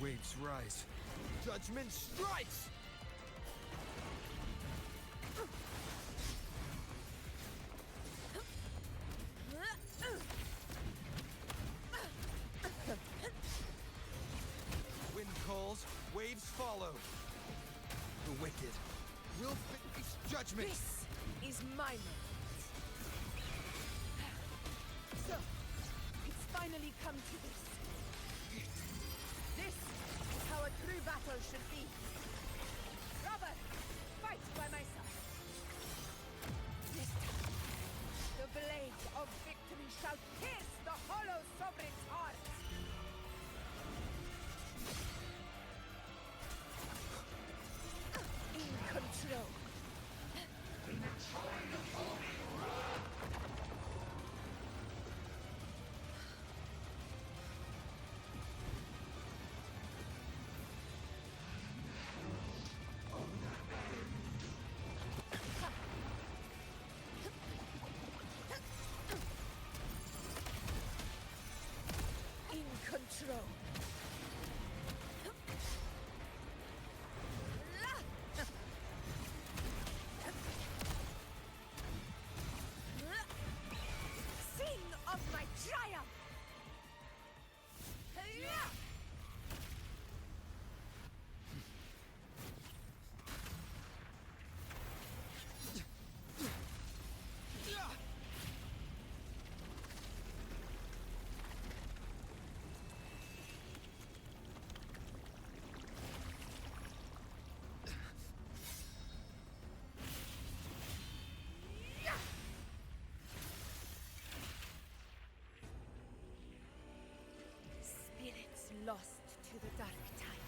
Waves rise. Judgment strikes! Wind calls, waves follow. The wicked will face judgment. This is my moment. So, it's finally come to this. This is how a true battle should be. Robert, fight by my side. This time, the blade of victory shall pierce the hollow sovereign's heart. In control. In control. Sing of my triumph! Spirits lost to the dark tide.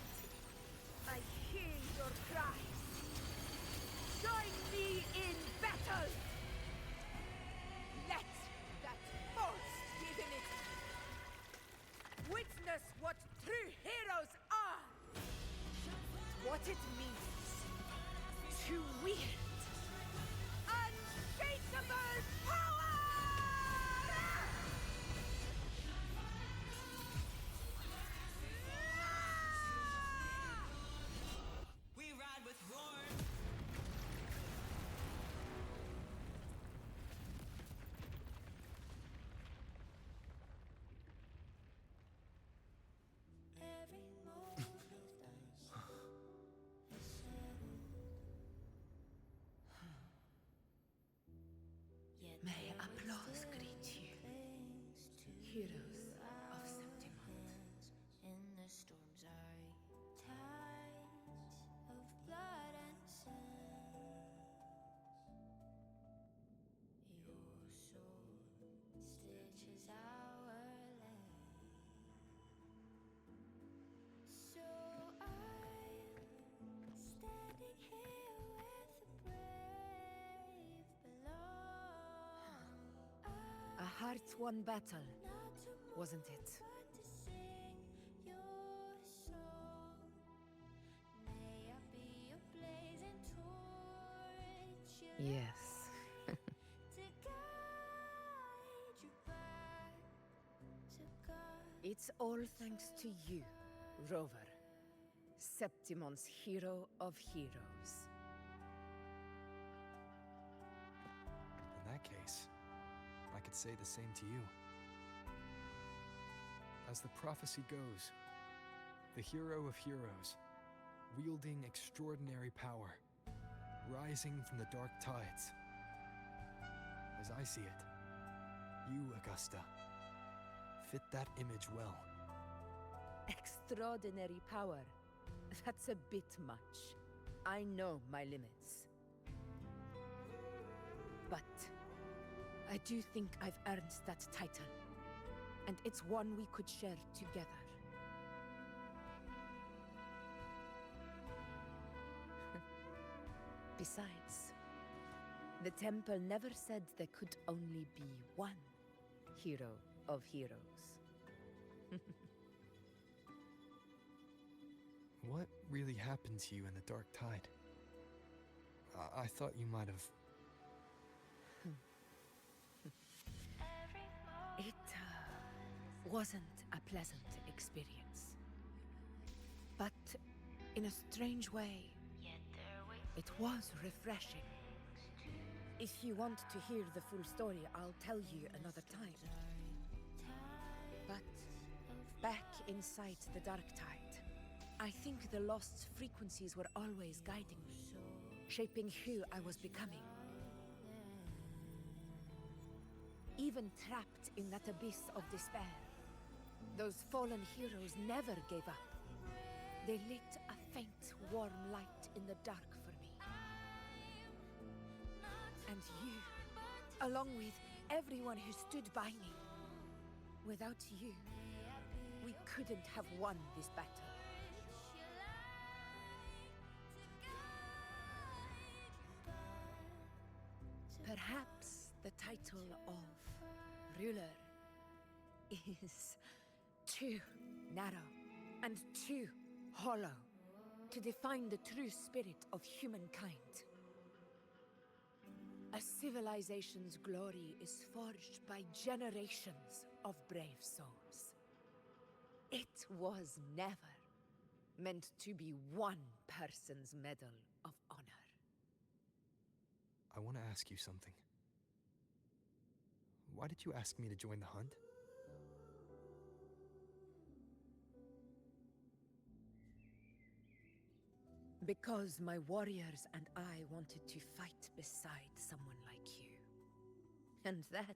I hear your cries. Join me in battle! Let that false divinity witness what true heroes are! What it means to wield unshakable power! We ride with roar. May applause greet you, heroes of Septimont. In the storms are tides of blood and sand. Your sword stitches our land. So I'm standing here where the brave belong. A heart-won battle, wasn't it? Yes. It's all thanks to you, Rover. Septimon's hero of heroes. In that case, I could say the same to you. As the prophecy goes, the hero of heroes, wielding extraordinary power, rising from the dark tides. As I see it, you, Augusta, fit that image well. Extraordinary power. That's a bit much. I know my limits. But I do think I've earned that title. And it's one we could share together. Besides, the temple never said there could only be one hero of heroes. What really happened to you in the Dark Tide? I thought you might have... It wasn't a pleasant experience. But in a strange way, it was refreshing. If you want to hear the full story, I'll tell you another time. But back inside the Dark Tide, I think the lost frequencies were always guiding me, shaping who I was becoming. Even trapped in that abyss of despair, those fallen heroes never gave up. They lit a faint, warm light in the dark for me. And you, along with everyone who stood by me. Without you, we couldn't have won this battle. Perhaps the title of ruler is too narrow and too hollow to define the true spirit of humankind. A civilization's glory is forged by generations of brave souls. It was never meant to be one person's medal of honor. I want to ask you something. Why did you ask me to join the hunt? Because my warriors and I wanted to fight beside someone like you. And that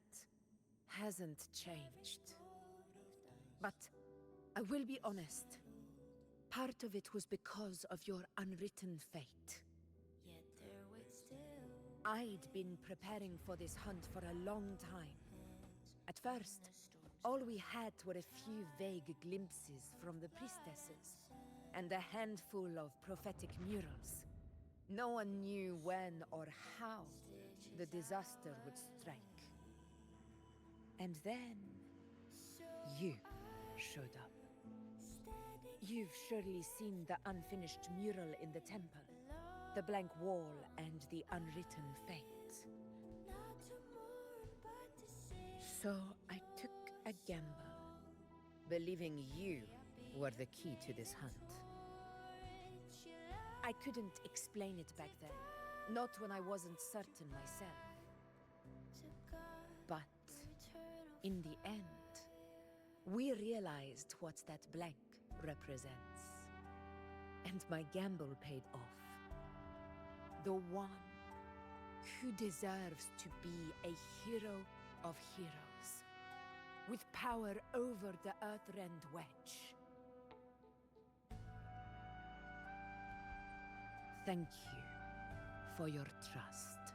hasn't changed. But I will be honest. Part of it was because of your unwritten fate. I'd been preparing for this hunt for a long time. At first, all we had were a few vague glimpses from the priestesses, and a handful of prophetic murals. No one knew when or how the disaster would strike. And then, you showed up. You've surely seen the unfinished mural in the temple, the blank wall and the unwritten fate. So I took a gamble, believing you were the key to this hunt. I couldn't explain it back then, not when I wasn't certain myself. But in the end, we realized what that blank represents. And my gamble paid off. The one who deserves to be a hero of heroes, with power over the Earthrend Wedge. Thank you for your trust.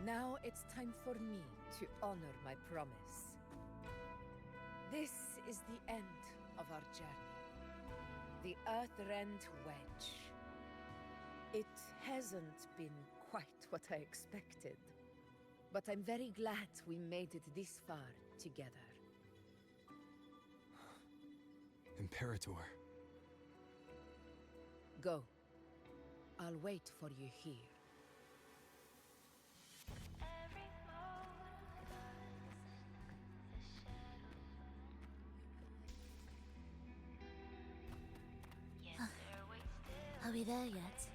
Now it's time for me to honor my promise. This is the end of our journey. The Earthrend Wedge. It hasn't been quite what I expected, but I'm very glad we made it this far together. Imperator. Go. I'll wait for you here. Are we there yet?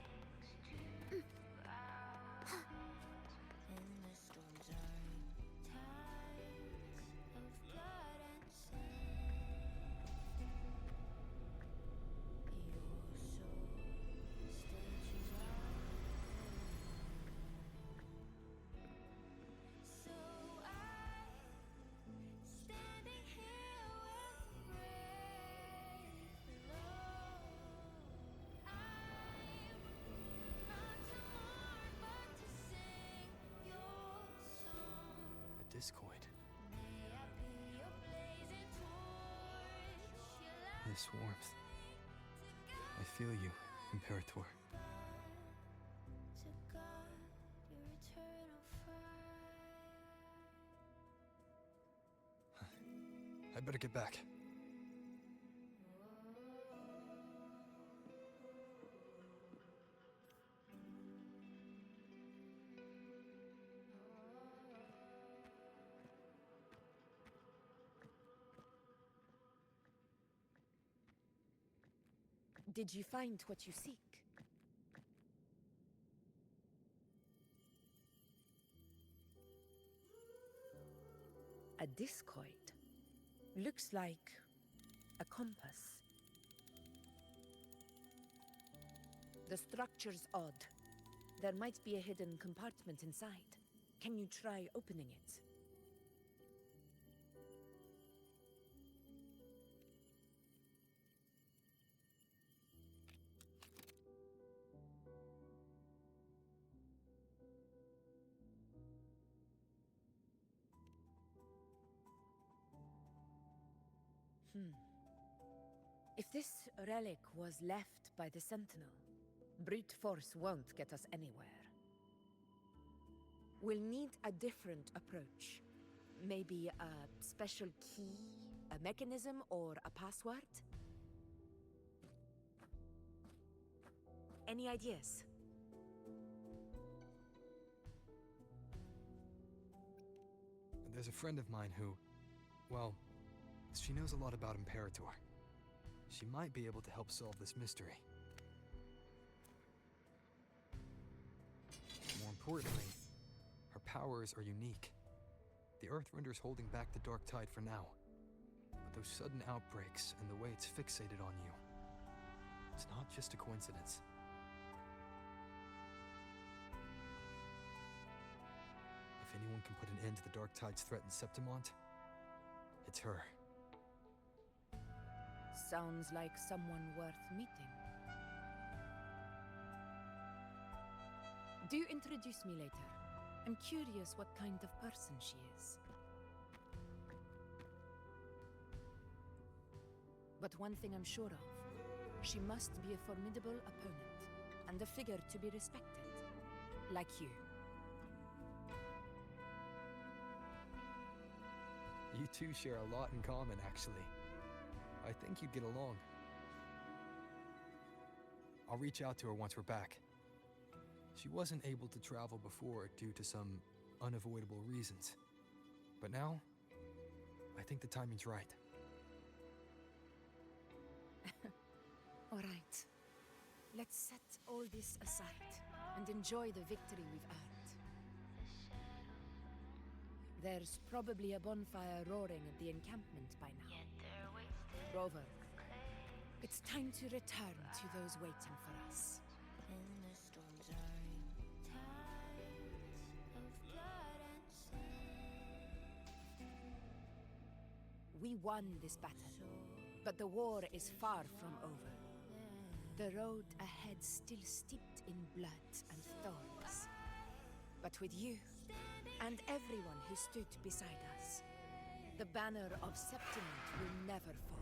Discoid. This warmth. I feel you, Imperator. I better get back. Did you find what you seek? A discoid. Looks like a compass. The structure's odd. There might be a hidden compartment inside. Can you try opening it? If this relic was left by the Sentinel, brute force won't get us anywhere. We'll need a different approach. Maybe a special key, a mechanism, or a password? Any ideas? There's a friend of mine who, well, she knows a lot about Imperator. She might be able to help solve this mystery. More importantly, her powers are unique. The Earthrender's holding back the Dark Tide for now. But those sudden outbreaks and the way it's fixated on you, it's not just a coincidence. If anyone can put an end to the Dark Tide's threat in Septimont, it's her. Sounds like someone worth meeting. Do introduce me later. I'm curious what kind of person she is. But one thing I'm sure of, she must be a formidable opponent, and a figure to be respected, like you. You two share a lot in common, actually. I think you'd get along. I'll reach out to her once we're back. She wasn't able to travel before due to some unavoidable reasons. But now, I think the timing's right. All right. Let's set all this aside and enjoy the victory we've earned. There's probably a bonfire roaring at the encampment by now. Rover, it's time to return to those waiting for us. We won this battle, but the war is far from over. The road ahead still steeped in blood and thorns. But with you, and everyone who stood beside us, the banner of Septimont will never fall.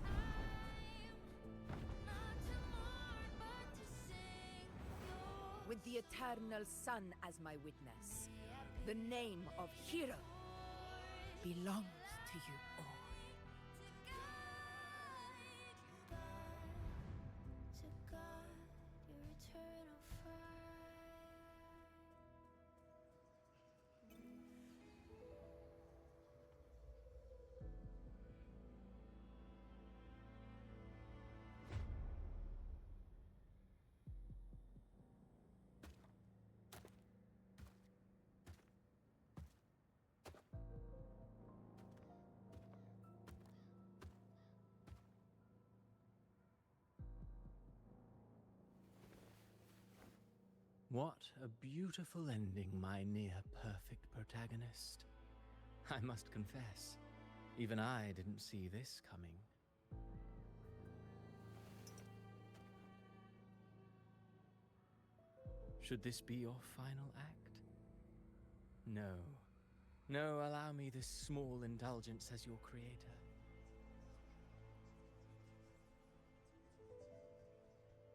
With the eternal sun as my witness, the name of hero belongs to you all. To God, your eternal fire. What a beautiful ending, my near-perfect protagonist. I must confess, even I didn't see this coming. Should this be your final act? No. No, allow me this small indulgence as your creator.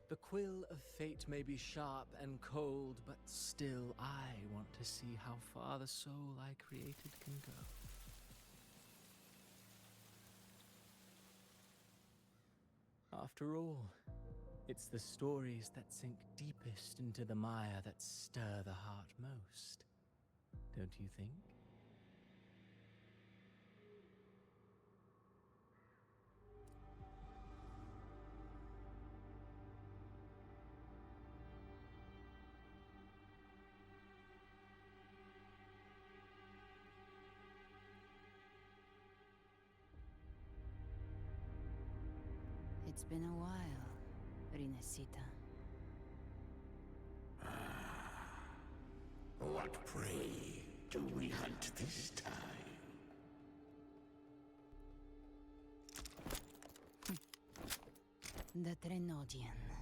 The quill of fate may be sharp and cold, but still I want to see how far the soul I created can go. After all, it's the stories that sink deepest into the mire that stir the heart most, don't you think? It's been a while, Rinesita. What prey do we hunt this time? The Trenodian.